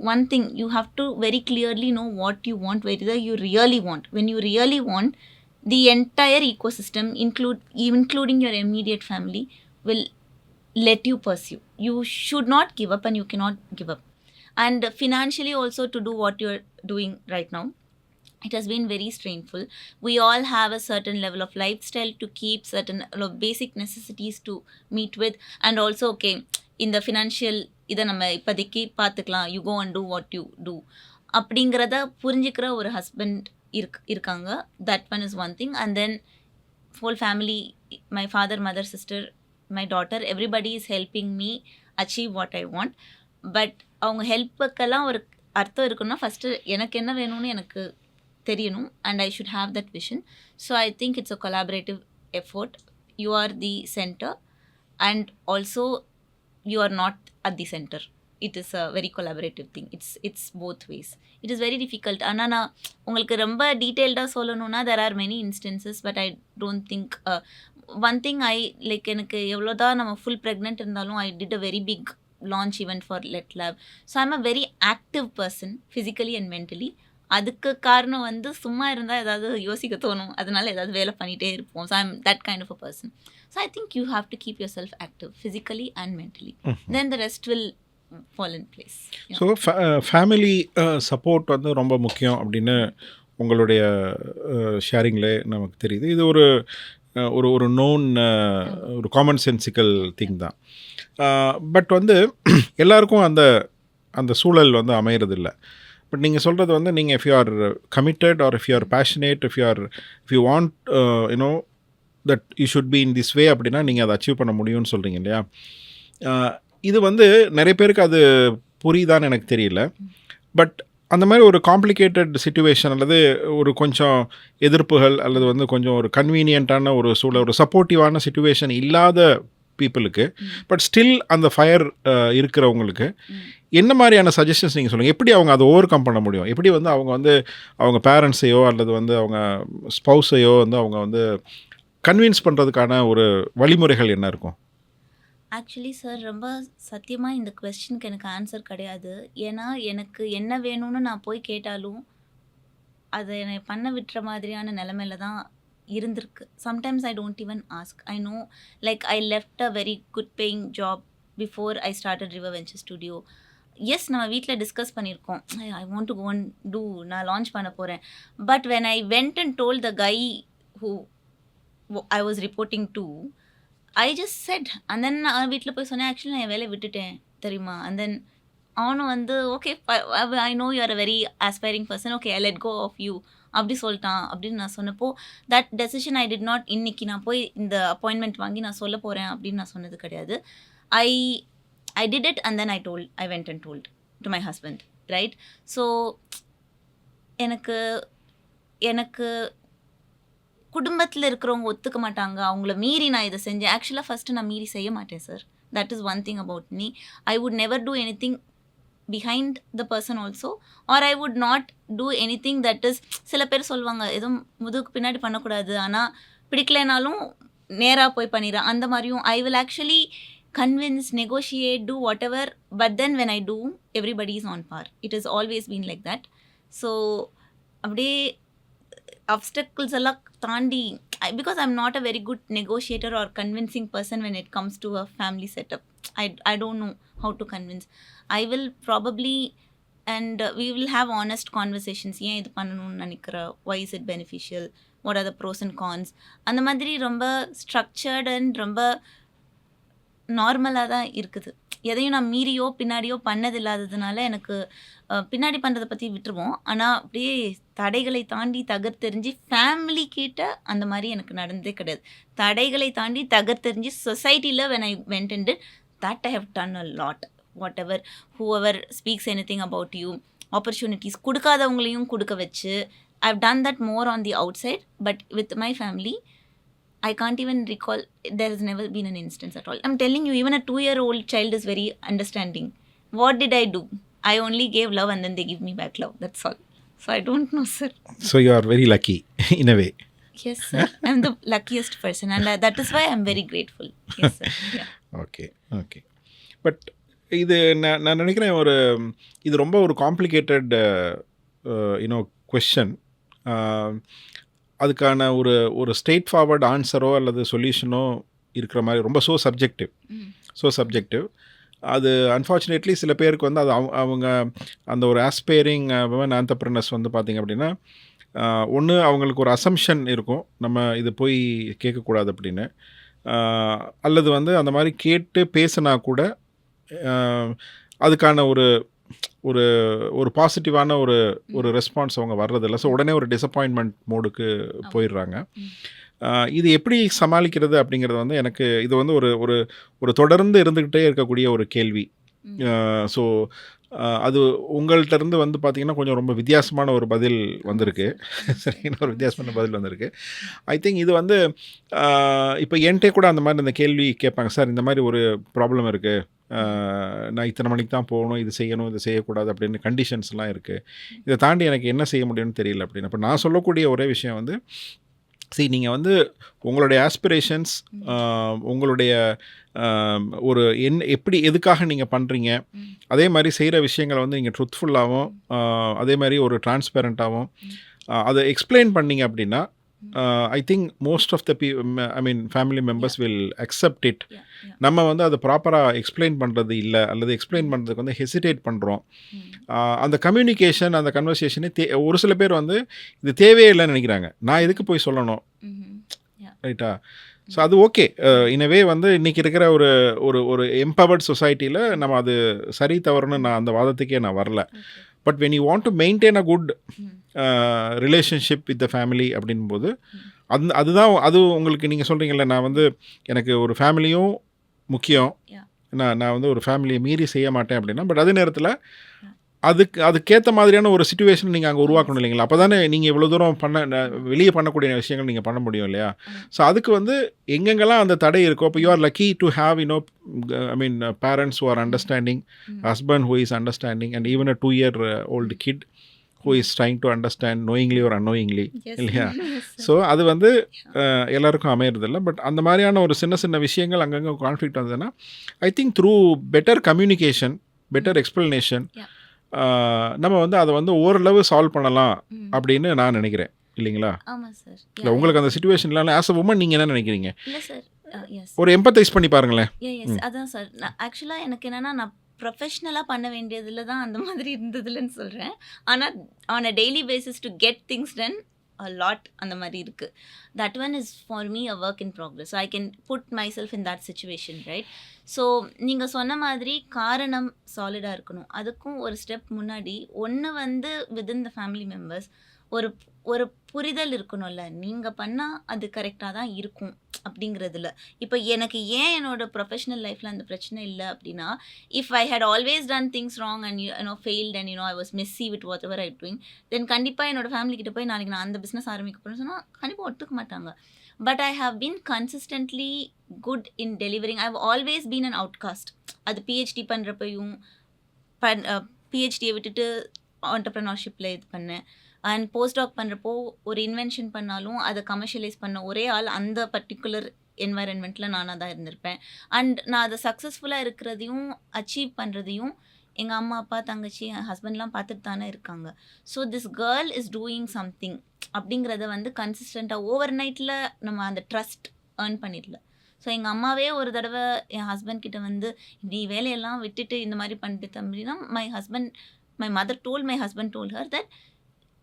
[SPEAKER 1] One thing, you have to very clearly know what you want, whether you really want. When you really want, the entire ecosystem, including your immediate family, will let you pursue. You should not give up and you cannot give up. And financially also, to do what you're doing right now, it has been very strainful. We all have a certain level of lifestyle to keep, certain basic necessities to meet with, and also okay in the financial இதை நம்ம இப்போதைக்கு பார்த்துக்கலாம், you go and do what you do அப்படிங்கிறத புரிஞ்சுக்கிற ஒரு ஹஸ்பண்ட் இருக்காங்க. That one is one thing. And then whole family, my father, mother, sister, my daughter, everybody is helping me achieve what I want. But அவங்க ஹெல்ப்புக்கெல்லாம் ஒரு அர்த்தம் இருக்குன்னா ஃபஸ்ட்டு எனக்கு என்ன வேணும்னு எனக்கு தெரியணும். And I should have that vision. So I think it's a collaborative effort. You are the centre and also you are not at the center. It is a very collaborative thing. It's both ways. It is very difficult. ஆனால் நான் உங்களுக்கு ரொம்ப டீட்டெயில்டாக சொல்லணும்னா there are many instances, but I don't think one thing I like, எனக்கு எவ்வளோதான் நம்ம ஃபுல் ப்ரெக்னென்ட் இருந்தாலும் I did a very big launch event for Let Lab. So I'm a very active person physically and mentally. அதுக்கு காரணம் வந்து சும்மா இருந்தால் ஏதாவது யோசிக்க தோணும், அதனால ஏதாவது வேலை பண்ணிகிட்டே இருப்போம். So I'm that kind of a person. So I think you have to keep yourself active physically and mentally, then the rest will fall in place.
[SPEAKER 3] So family support வந்து ரொம்ப முக்கியம் அப்படின்னு உங்களுடைய ஷேரிங்கில் நமக்கு தெரியுது. இது ஒரு ஒரு ஒரு நோன் ஒரு காமன் சென்சிக்கல் திங் தான். பட் வந்து எல்லாருக்கும் அந்த அந்த சூழல் வந்து அமையறதில்லை. பட் நீங்கள் சொல்கிறது வந்து நீங்கள் if you are committed or if you are passionate, if you want you know that you should be in this way அப்படின்னா நீங்கள் அதை அச்சீவ் பண்ண முடியும்னு சொல்கிறீங்க இல்லையா? இது வந்து நிறைய பேருக்கு அது புரியுதான்னு எனக்கு தெரியல. பட் அந்த மாதிரி ஒரு காம்ப்ளிகேட்டட் சிச்சுவேஷன் அல்லது ஒரு கொஞ்சம் எதிர்ப்புகள் அல்லது வந்து கொஞ்சம் ஒரு கன்வீனியண்ட்டான ஒரு சூழல், ஒரு சப்போர்ட்டிவான சிச்சுவேஷன் இல்லாத பீப்புளுக்கு. பட் ஸ்டில் அந்த ஃபயர் இருக்கிறவங்களுக்கு என்ன மாதிரியான சஜஷன்ஸ் நீங்கள் சொல்லுங்கள்? எப்படி அவங்க அதை ஓவர் கம் பண்ண முடியும்? எப்படி வந்து அவங்க பேரண்ட்ஸையோ அல்லது வந்து அவங்க ஸ்பௌஸையோ வந்து அவங்க வந்து கன்வின்ஸ் பண்ணுறதுக்கான ஒரு வழிமுறைகள் என்ன இருக்கும்?
[SPEAKER 1] ஆக்சுவலி சார் ரொம்ப சத்தியமாக இந்த கொஸ்டினுக்கு எனக்கு ஆன்சர் கிடையாது. ஏன்னா எனக்கு என்ன வேணும்னு நான் போய் கேட்டாலும் அதை என்னை பண்ண விட்டுற மாதிரியான நிலமையில தான் இருந்திருக்கு. Sometimes I don't even ask. I know like I left a very good paying job before I started River Venture Studio. Yes, நம்ம வீட்டில் டிஸ்கஸ் பண்ணியிருக்கோம். I want to go and do, நான் லான்ச் பண்ண போகிறேன். But when I went and told the guy who I was reporting to, I just said. And then நான் வீட்டில் போய் சொன்னேன், ஆக்சுவலி நான் என் வேலையை விட்டுட்டேன் தெரியுமா. அண்ட் தென் அவனும் வந்து okay, I know you are a very aspiring person, okay I let go of you அப்படி சொல்லிட்டான் அப்படின்னு நான் சொன்னப்போ, that decision I did not. இன்னைக்கு நான் போய் இந்த அப்பாயின்மெண்ட் வாங்கி நான் சொல்ல போகிறேன் அப்படின்னு நான் சொன்னது கிடையாது. I did it and then I went and told to my husband, right. So எனக்கு எனக்கு குடும்பத்தில் இருக்கிறவங்க ஒத்துக்க மாட்டாங்க, அவங்கள மீறி நான் இதை செஞ்சேன். ஆக்சுவலாக ஃபஸ்ட்டு நான் மீறி செய்ய மாட்டேன் sir. That is one thing about me. I would never do anything behind the person also, or I would not do anything that is, சில பேர் சொல்லுவாங்க எதுவும் முதுகுக்கு பின்னாடி பண்ணக்கூடாது, ஆனால் பிடிக்கலைனாலும் நேராக போய் பண்ணிடுறேன் அந்த மாதிரியும். I will actually convince, negotiate, do whatever, but then when I do, everybody is on par. It has always been like that. So அப்படியே obstacles எல்லாம் தாண்டி, because I'm not a very good negotiator or convincing person when it comes to a family setup. I don't know how to convince. I will probably, and we will have honest conversations. ஏன் இது பண்ணணும்னு நினைக்கிற, why is it beneficial, what are the pros and cons, அந்த மாதிரி ரொம்ப ஸ்ட்ரக்சர்ட் அண்ட் ரொம்ப நார்மலாக தான் இருக்குது. எதையும் நான் மீறியோ பின்னாடியோ பண்ணது இல்லாததுனால எனக்கு பின்னாடி பண்ணுறதை பற்றி விட்டுருவோம். ஆனால் அப்படியே தடைகளை தாண்டி தகர்த்தெறிஞ்சு ஃபேமிலி கிட்ட அந்த மாதிரி எனக்கு நடந்ததே கிடையாது. தடைகளை தாண்டி தகர்த்தெறிஞ்சு சொசைட்டியில் when I went and did that, I have done a lot. Whatever, whoever speaks anything about you, opportunities கொடுக்காதவங்களையும் கொடுக்க வச்சு, I've done that more on the outside, but with my family I can't even recall, there has never been an instance at all. I'm telling you, even a 2-year-old child is very understanding. What did I do? I only gave love and then they give me back love, that's all. So I don't know, sir.
[SPEAKER 3] So you are very lucky in a way.
[SPEAKER 1] Yes, sir. I'm the luckiest person, and that is why I'm very grateful. Yes, sir. Yeah.
[SPEAKER 3] Okay. But இது நான் நினைக்கிறேன் இது ரொம்ப ஒரு காம்ப்ளிகேட்டட் கொஸ்டின். அதுக்கான ஒரு ஸ்ட்ரெயிட் ஃபார்வர்ட் ஆன்சரோ அல்லது சொல்யூஷனோ இருக்கிற மாதிரி ரொம்ப ஸோ சப்ஜெக்டிவ். அது அன்ஃபார்ச்சுனேட்லி சில பேருக்கு வந்து அது அவங்க அந்த ஒரு ஆஸ்பைரிங் விமன் ஆண்டர்பிரினர்ஸ் வந்து பார்த்திங்க அப்படின்னா, ஒன்று அவங்களுக்கு ஒரு அசம்ஷன் இருக்கும், நம்ம இது போய் கேட்கக்கூடாது அப்படின்னு, அல்லது வந்து அந்த மாதிரி கேட்டு பேசினா கூட அதுக்கான ஒரு பாசிட்டிவான ஒரு ரெஸ்பான்ஸ் அவங்க வர்றதில்லை. ஸோ உடனே ஒரு டிசப்பாயின்மெண்ட் மோடுக்கு போயிடுறாங்க. இது எப்படி சமாளிக்கிறது அப்படிங்கிறது வந்து எனக்கு இது வந்து ஒரு தொடர்ந்து இருந்துக்கிட்டே இருக்கக்கூடிய ஒரு கேள்வி. ஸோ அது உங்கள்கிட்ட இருந்து வந்து பார்த்திங்கன்னா கொஞ்சம் ரொம்ப வித்தியாசமான ஒரு பதில் வந்திருக்கு. சரிங்களா, ஒரு வித்தியாசமான பதில் வந்திருக்கு. ஐ திங்க் இது வந்து இப்போ என்கிட்ட கூட அந்த மாதிரி அந்த கேள்வி கேட்பாங்க, சார் இந்த மாதிரி ஒரு ப்ராப்ளம் இருக்குது, நான் இத்தனை மணிக்கு தான் போகணும், இது செய்யணும், இது செய்யக்கூடாது அப்படின்னு கண்டிஷன்ஸ்லாம் இருக்குது, இதை தாண்டி எனக்கு என்ன செய்ய முடியும்னு தெரியல அப்படின்னு. அப்போ நான் சொல்லக்கூடிய ஒரே விஷயம் வந்து, சரி நீங்கள் வந்து உங்களுடைய ஆஸ்பிரேஷன்ஸ், உங்களுடைய ஒரு எப்படி எதுக்காக நீங்கள் பண்ணுறீங்க, அதே மாதிரி செய்கிற விஷயங்களை வந்து நீங்கள் ட்ரூத்ஃபுல்லாகவும் அதே மாதிரி ஒரு டிரான்ஸ்பேரண்ட்டாகவும் அதை எக்ஸ்பிளைன் பண்ணிங்க அப்படின்னா, I think most of the family members will accept it. நம்ம வந்து அதை ப்ராப்பராக எக்ஸ்பிளைன் பண்ணுறது இல்லை, அல்லது எக்ஸ்பிளைன் பண்ணுறதுக்கு வந்து ஹெசிடேட் பண்ணுறோம். அந்த கம்யூனிகேஷன், அந்த கன்வர்சேஷனே ஒரு சில பேர் வந்து இது தேவையே இல்லைன்னு நினைக்கிறாங்க, நான் எதுக்கு போய் சொல்லணும், ரைட்டா. ஸோ அது ஓகே, இனவே வந்து இன்றைக்கி இருக்கிற ஒரு எம்பவர்ட் சொசைட்டியில் நம்ம அது சரி தவறுன்னு நான் அந்த வாதத்துக்கே நான் வரல. But when you want to maintain a good relationship with the family அப்படின்போது அதுதான் அது உங்களுக்கு நீங்கள் சொல்கிறீங்கல்ல, நான் வந்து எனக்கு ஒரு ஃபேமிலியும் முக்கியம், நான் வந்து ஒரு ஃபேமிலியை மீறி செய்ய மாட்டேன் அப்படின்னா, பட் அதே நேரத்தில் அதுக்கேற்ற மாதிரியான ஒரு சிச்சுவேஷன் நீங்கள் அங்கே உருவாக்கணும் இல்லைங்களா? அப்போ தானே நீங்கள் இவ்வளோ தூரம் வெளியே பண்ணக்கூடிய விஷயங்கள் நீங்கள் பண்ண முடியும் இல்லையா? ஸோ அதுக்கு வந்து எங்கெங்கெல்லாம் அந்த தடை இருக்கோ, இப்போ you are lucky to have I mean parents who are understanding, husband who is understanding and even a 2-year old kit who is trying to understand knowingly or unknowingly இல்லையா? ஸோ அது வந்து எல்லாருக்கும் அமையறதில்ல. பட் அந்த மாதிரியான ஒரு சின்ன சின்ன விஷயங்கள் அங்கங்கே கான்ஃப்ளிக்ட் வந்ததுன்னா I think through better communication, better explanation நம்ம வந்து அதை வந்து ஓரளவு சால்வ் பண்ணலாம் அப்படின்னு நான் நினைக்கிறேன் இல்லைங்களா?
[SPEAKER 1] ஆமாம் சார்.
[SPEAKER 3] இல்லை உங்களுக்கு அந்த சுச்சுவேஷன் இல்லை, ஆஸ் அ உமன் நீங்கள் என்ன நினைக்கிறீங்க?
[SPEAKER 1] இல்லை சார். எஸ்
[SPEAKER 3] ஒரு எம்பத்தைஸ் பண்ணி பாருங்களேன்.
[SPEAKER 1] எஸ் அதான் சார். நான் ஆக்சுவலாக எனக்கு என்னென்னா நான் ப்ரொஃபஷ்னலாக பண்ண வேண்டியதில் தான் அந்த மாதிரி இருந்ததுலன்னு சொல்கிறேன். ஆனால் on a daily basis to get things ton a lot அந்த மாதிரி இருக்குது. That one is for me a work in progress. So I can put myself in that situation, right? So நீங்கள் சொன்ன மாதிரி காரணம் சாலிடாக இருக்கணும். அதுக்கும் ஒரு ஸ்டெப் முன்னாடி ஒன்று வந்து வித்தின் த ஃபேமிலி மெம்பர்ஸ் ஒரு ஒரு புரிதல் இருக்கணும்ல. நீங்கள் பண்ணால் அது கரெக்டாக தான் இருக்கும் அப்படிங்கிறதுல. இப்போ எனக்கு ஏன் என்னோடய ப்ரொஃபஷனல் லைஃப்பில் அந்த பிரச்சனை இல்லை அப்படின்னா, if I had always done things wrong and failed and I was messy with whatever I doing, then கண்டிப்பாக என்னோடய ஃபேமிலி கிட்ட போய் நாளைக்கு நான் அந்த பிஸ்னஸ் ஆரம்பிக்க போகிறேன்னு சொன்னால் கண்டிப்பாக ஒத்துக்க மாட்டாங்க. But I have been consistently good in delivering. I have always been an outcast. அது பிஹெச்டி பண்ணுறப்பையும் பிஹெச்டியை விட்டுட்டு ஆண்டர்ப்ரனர்ஷிப்பில் இது பண்ணேன். அண்ட் போஸ்ட்-டாக் பண்ணுறப்போ ஒரு இன்வென்ஷன் பண்ணாலும் அதை கமர்ஷியலைஸ் பண்ண ஒரே ஆள் அந்த பர்டிகுலர் என்வாயன்மெண்ட்டில் நானாக தான் இருந்திருப்பேன். அண்ட் நான் அதை சக்ஸஸ்ஃபுல்லாக இருக்கிறதையும் அச்சீவ் பண்ணுறதையும் எங்கள் அம்மா அப்பா தங்கச்சி என் ஹஸ்பண்ட்லாம் பார்த்துட்டு தானே இருக்காங்க. So this girl is doing something அப்படிங்கிறத வந்து கன்சிஸ்டண்ட்டாக ஓவர் நைட்டில் நம்ம அந்த ட்ரஸ்ட் ஏர்ன் பண்ணிடல. ஸோ எங்கள் அம்மாவே ஒரு தடவை என் ஹஸ்பண்ட் கிட்ட வந்து இப்படி வேலையெல்லாம் விட்டுட்டு இந்த மாதிரி பண்ணிட்டு தம்பினா my mother told my husband told her that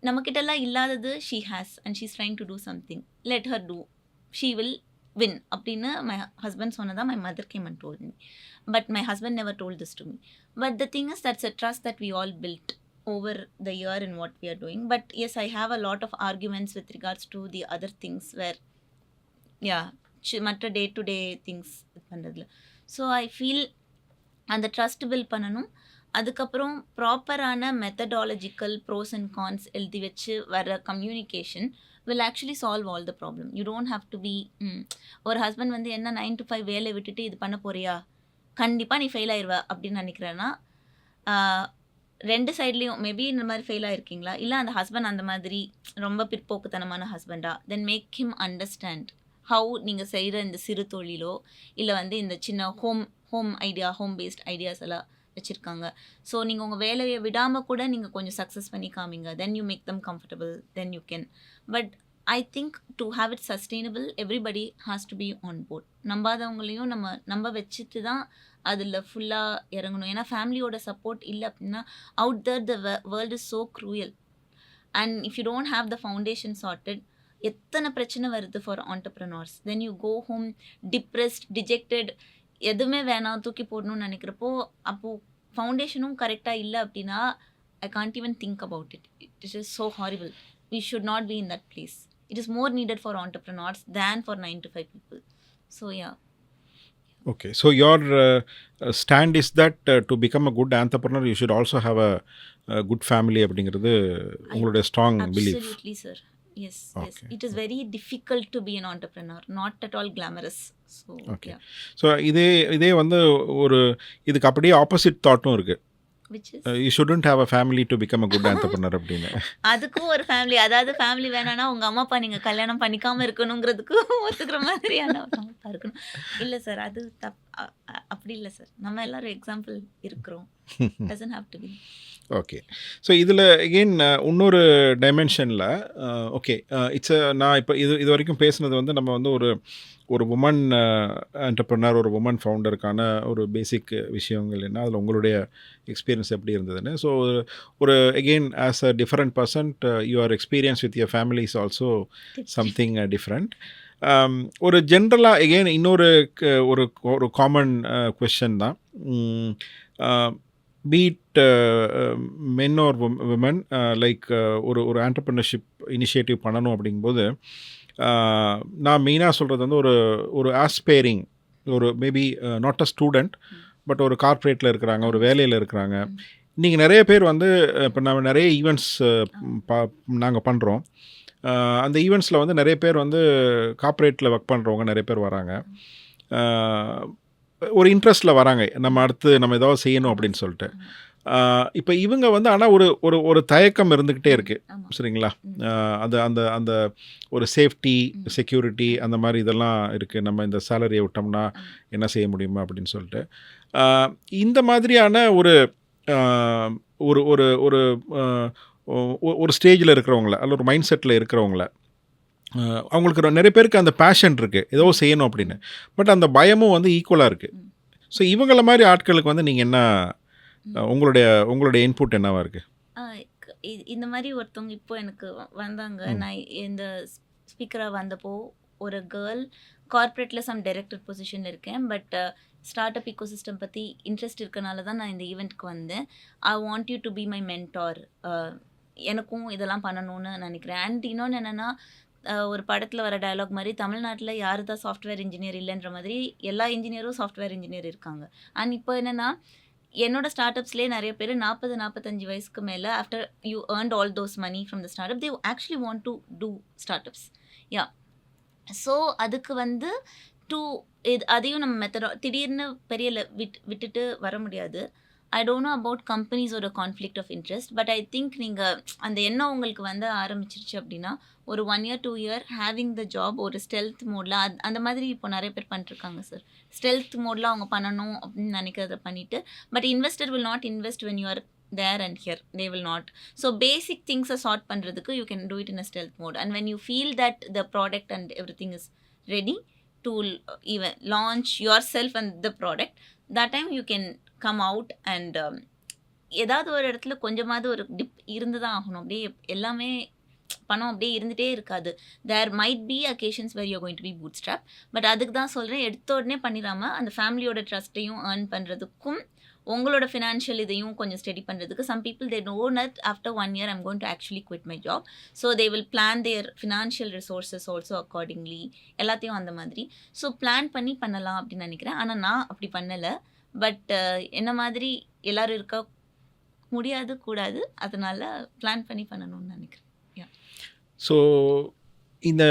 [SPEAKER 1] நம்மக்கிட்டலாம் இல்லாதது she has and she is trying to do something, let her do, she will win அப்படின்னு மை ஹஸ்பண்ட் சொன்னதான் my mother came and told me. But my husband never told this to me. But the thing is that's a trust that we all built over the year in what we are doing. But yes, I have a lot of arguments with regards to the other things where மற்ற டே டு டே திங்ஸ் இது பண்ணுறதுல. ஸோ ஐ ஃபீல் அந்த ட்ரஸ்ட் பில்ட் பண்ணணும். அதுக்கப்புறம் ப்ராப்பரான மெத்தடாலஜிக்கல் ப்ரோஸ் அண்ட் கான்ஸ் எழுதி வச்சு வர communication will actually solve all the problem. You don't have to be ஒரு ஹஸ்பண்ட் வந்து என்ன 9 to 5 வேலை விட்டுட்டு இது பண்ண போறியா, கண்டிப்பாக நீ ஃபெயில் ஆயிடுவ அப்படின்னு நினைக்கிறேன்னா, ரெண்டு சைட்லேயும் மேபி இந்த மாதிரி ஃபெயில் ஆகிருக்கீங்களா, இல்லை அந்த ஹஸ்பண்ட் அந்த மாதிரி ரொம்ப பிற்போக்குத்தனமான ஹஸ்பண்டா, then make him understand how நீங்கள் செய்கிற இந்த சிறு தொழிலோ இல்லை வந்து இந்த சின்ன ஹோம் பேஸ்ட் ஐடியாஸ் எல்லாம் வச்சுருக்காங்க. ஸோ நீங்கள் உங்கள் வேலையை விடாமல் கூட நீங்கள் கொஞ்சம் சக்ஸஸ் பண்ணி காமிங்க. Then you make them comfortable, then you can. But I think to have it sustainable everybody has to be on board. நம்பாதவங்களையும் நம்ப வச்சுட்டு தான் அதில் ஃபுல்லாக இறங்கணும். ஏன்னா ஃபேமிலியோட சப்போர்ட் இல்லை அப்படின்னா out there the world is so cruel. And if you don't have the foundation sorted, எத்தனை பிரச்சனை வருது for entrepreneurs. Then you go home depressed, dejected, எதுவுமே வேணாம் தூக்கி போடணும்னு நினைக்கிறப்போ அப்போது ஃபவுண்டேஷனும் கரெக்டாக இல்லை அப்படின்னா I can't even think about it. It is so horrible. We should not be in that place. It is more needed for entrepreneurs than for 9 to 5 people. So yeah.
[SPEAKER 3] Okay, so your stand is that to become a good entrepreneur you should also have a good family அப்படிங்கிறது உங்களுடைய strong belief.
[SPEAKER 1] Absolutely sir. Yes,
[SPEAKER 3] Okay.
[SPEAKER 1] yes. It is very difficult to be an entrepreneur, not at all glamorous. So
[SPEAKER 3] Okay.
[SPEAKER 1] yeah.
[SPEAKER 3] So இதே வந்து ஒரு இதுக்கு அப்படியே ஆப்போசிட் தாட்டும் இருக்குது.
[SPEAKER 1] Which is
[SPEAKER 3] You shouldn't have a family to become a good entrepreneur அப்படின்னு.
[SPEAKER 1] அதுக்கும் ஒரு ஃபேமிலி, அதாவது ஃபேமிலி வேணான்னா உங்கள் அம்மா அப்பா நீங்கள் கல்யாணம் பண்ணிக்காமல் இருக்கணுங்கிறதுக்கு ஒத்துக்கிற மாதிரியான ஒரு அம்மா அப்பா இருக்கணும். இல்லை சார், அது அப்படி இல்லை சார். நம்ம எல்லாரும் எக்ஸாம்பிள் இருக்கிறோம். Doesn't have to be.
[SPEAKER 3] Okay, so இதில் எகெயின் இன்னொரு டைமென்ஷனில் ஓகே இட்ஸ் நான் இப்போ இது வரைக்கும் பேசுனது வந்து நம்ம வந்து ஒரு உமன் என்டர்ப்ரனர், ஒரு உமன் ஃபவுண்டருக்கான ஒரு பேசிக் விஷயங்கள் என்ன, அதில் உங்களுடைய எக்ஸ்பீரியன்ஸ் எப்படி இருந்ததுன்னு. ஸோ ஒரு again as a different person your experience with your family is also something different. ஒரு ஜென்ரலாக எகெயின் இன்னொரு ஒரு காமன் கொஷன் தான், be it men or women like ஒரு ஆண்டர்ப்ரனர்ஷிப் இனிஷியேட்டிவ் பண்ணணும் அப்படிங்கும்போது நான் மெயினாக சொல்கிறது வந்து ஒரு ஆஸ்பைரிங், ஒரு maybe not a student but ஒரு கார்ப்பரேட்டில் இருக்கிறாங்க, ஒரு வேலையில் இருக்கிறாங்க, நீங்கள் நிறைய பேர் வந்து இப்போ நம்ம நிறைய ஈவெண்ட்ஸ் நாங்கள் பண்ணுறோம். அந்த ஈவெண்ட்ஸில் வந்து நிறைய பேர் வந்து கார்ப்பரேட்டில் ஒர்க் பண்ணுறவங்க நிறைய பேர் வராங்க. ஒரு இன்ட்ரெஸ்ட்டில் வராங்க, நம்ம அடுத்து நம்ம ஏதாவது செய்யணும் அப்படின்னு சொல்லிட்டு. இப்போ இவங்க வந்து ஆனால் ஒரு ஒரு ஒரு தயக்கம் இருந்துக்கிட்டே இருக்குது, சரிங்களா? அது அந்த அந்த ஒரு சேஃப்டி, செக்யூரிட்டி அந்த மாதிரி இதெல்லாம் இருக்குது. நம்ம இந்த சேலரியை விட்டோம்னா என்ன செய்ய முடியுமா அப்படின்னு சொல்லிட்டு. இந்த மாதிரியான ஒரு ஒரு ஒரு ஒரு ஒரு ஸ்டேஜில் இருக்கிறவங்கள, அல்ல ஒரு மைண்ட் செட்டில் இருக்கிறவங்கள, அவங்களுக்கு நிறைய பேருக்கு அந்த பேஷன் இருக்குது, ஏதோ செய்யணும் அப்படின்னு. பட் அந்த பயமும் வந்து ஈக்குவலாக இருக்குது. ஸோ இவங்கள மாதிரி ஆட்களுக்கு வந்து நீங்கள் என்ன, உங்களுடைய இன்புட் என்னவா இருக்குது?
[SPEAKER 1] இந்த மாதிரி ஒருத்தவங்க இப்போ எனக்கு வந்தாங்க. நான் இந்த ஸ்பீக்கராக வந்தப்போ ஒரு கேர்ள் கார்ப்பரேட்டில் சம் டைரக்டர் பொசிஷனில் இருக்கேன். பட் ஸ்டார்ட் அப் இக்கோசிஸ்டம் பற்றி இன்ட்ரெஸ்ட் இருக்கனால தான் நான் இந்த ஈவெண்ட்க்கு வந்தேன். I want you to be my mentor. எனக்கும் இதெல்லாம் பண்ணணும்னு நினைக்கிறேன். அண்ட் இன்னொன்று என்னென்னா, ஒரு படத்தில் வர டயலாக் மாதிரி தமிழ்நாட்டில் யார் தான் சாஃப்ட்வேர் இன்ஜினியர் இல்லைன்ற மாதிரி எல்லா இன்ஜினியரும் சாஃப்ட்வேர் இன்ஜினியர் இருக்காங்க. அண்ட் இப்போ என்னென்னா, என்னோட ஸ்டார்ட் அப்ஸ்லேயே நிறைய பேர் 40-45 வயசுக்கு மேலே, after you earned all those money from the start up, they actually want to do start ups. Yeah, so அதுக்கு வந்து அதையும் நம்ம திடீர்னு பெரிய விட்டுட்டு வர முடியாது. ஐ டோன்ட் நோ அபவுட் கம்பெனிஸோட conflict of interest. But I think நீங்கள் அந்த எண்ணம் உங்களுக்கு வந்து ஆரம்பிச்சிருச்சு அப்படின்னா, ஒரு 1 year 2 year having the job ஒரு ஸ்டெல்த் மோடில் அந்த மாதிரி இப்போ நிறைய பேர் பண்ணிட்டுருக்காங்க சார். ஸ்டெல்த் மோடில் அவங்க பண்ணணும் அப்படின்னு நினைக்கிறத பண்ணிவிட்டு, but investor will not invest when you are there and here, they will not. So basic things are sort பண்றதுக்கு you can do it in a stealth mode, and when you feel that the product and everything is ready to even launch yourself and the product, that time you can come out and ஏதாவது ஒரு இடத்துல கொஞ்சமாவது ஒரு டிப் இருந்து தான் ஆகணும். அப்படியே எல்லாமே பணம் அப்படியே இருந்துகிட்டே இருக்காது. There might be occasions where you going to be bootstrap. But அதுக்கு தான் சொல்கிறேன், எடுத்த உடனே பண்ணிடாமல் அந்த ஃபேமிலியோட ட்ரஸ்ட்டையும் ஏர்ன் பண்ணுறதுக்கும் உங்களோட ஃபினான்ஷியல் இதையும் கொஞ்சம் ஸ்டடி பண்ணுறதுக்கு, some people they know that after 1 year I'm going to actually quit my job. So they will plan their financial resources also accordingly, எல்லாத்தையும் அந்த மாதிரி. ஸோ பிளான் பண்ணி பண்ணலாம் அப்படின்னு நினைக்கிறேன். ஆனால் நான் அப்படி பண்ணலை. பட் என்ன மாதிரி எல்லோரும் இருக்க முடியாது கூடாது, அதனால் பிளான் பண்ணி பண்ணணும்னு நினைக்கிறேன்.
[SPEAKER 3] ஸோ இந்த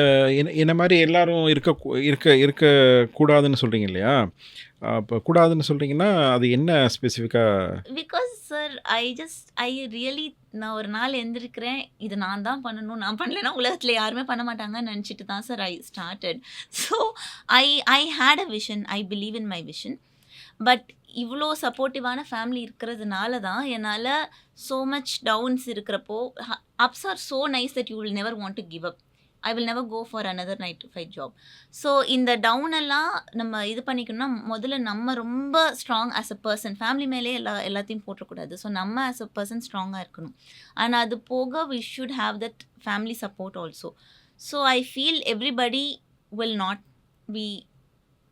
[SPEAKER 3] என்ன மாதிரி எல்லாரும் இருக்கக்கூடாதுன்னு சொல்கிறீங்க இல்லையா? இப்போ கூடாதுன்னு சொல்கிறீங்கன்னா அது என்ன ஸ்பெசிஃபிக்காக?
[SPEAKER 1] பிகாஸ் சார் ஐ ரியலி நான் ஒரு நாள் எழுந்திருக்கிறேன், இது நான் தான் பண்ணணும், நான் பண்ணலைன்னா உலகத்தில் யாருமே பண்ண மாட்டாங்கன்னு நினச்சிட்டு தான் sir I started. So I had a vision, I believe in my vision. But இவ்வளோ சப்போர்ட்டிவான ஃபேமிலி இருக்கிறதுனால தான் என்னால் ஸோ மச் டவுன்ஸ் இருக்கிறப்போ, ups are so nice that you will never want to give up. I will never go for another 9 to 5 job. So இந்த டவுனெல்லாம் நம்ம இது பண்ணிக்கணும்னா, முதல்ல நம்ம ரொம்ப strong as a person, family மேலே எல்லாத்தையும் போட்டக்கூடாது. ஸோ நம்ம ஆஸ் அ பர்சன் ஸ்ட்ராங்காக இருக்கணும். ஆனால் அது போக we should have that family support also. So I feel everybody will not be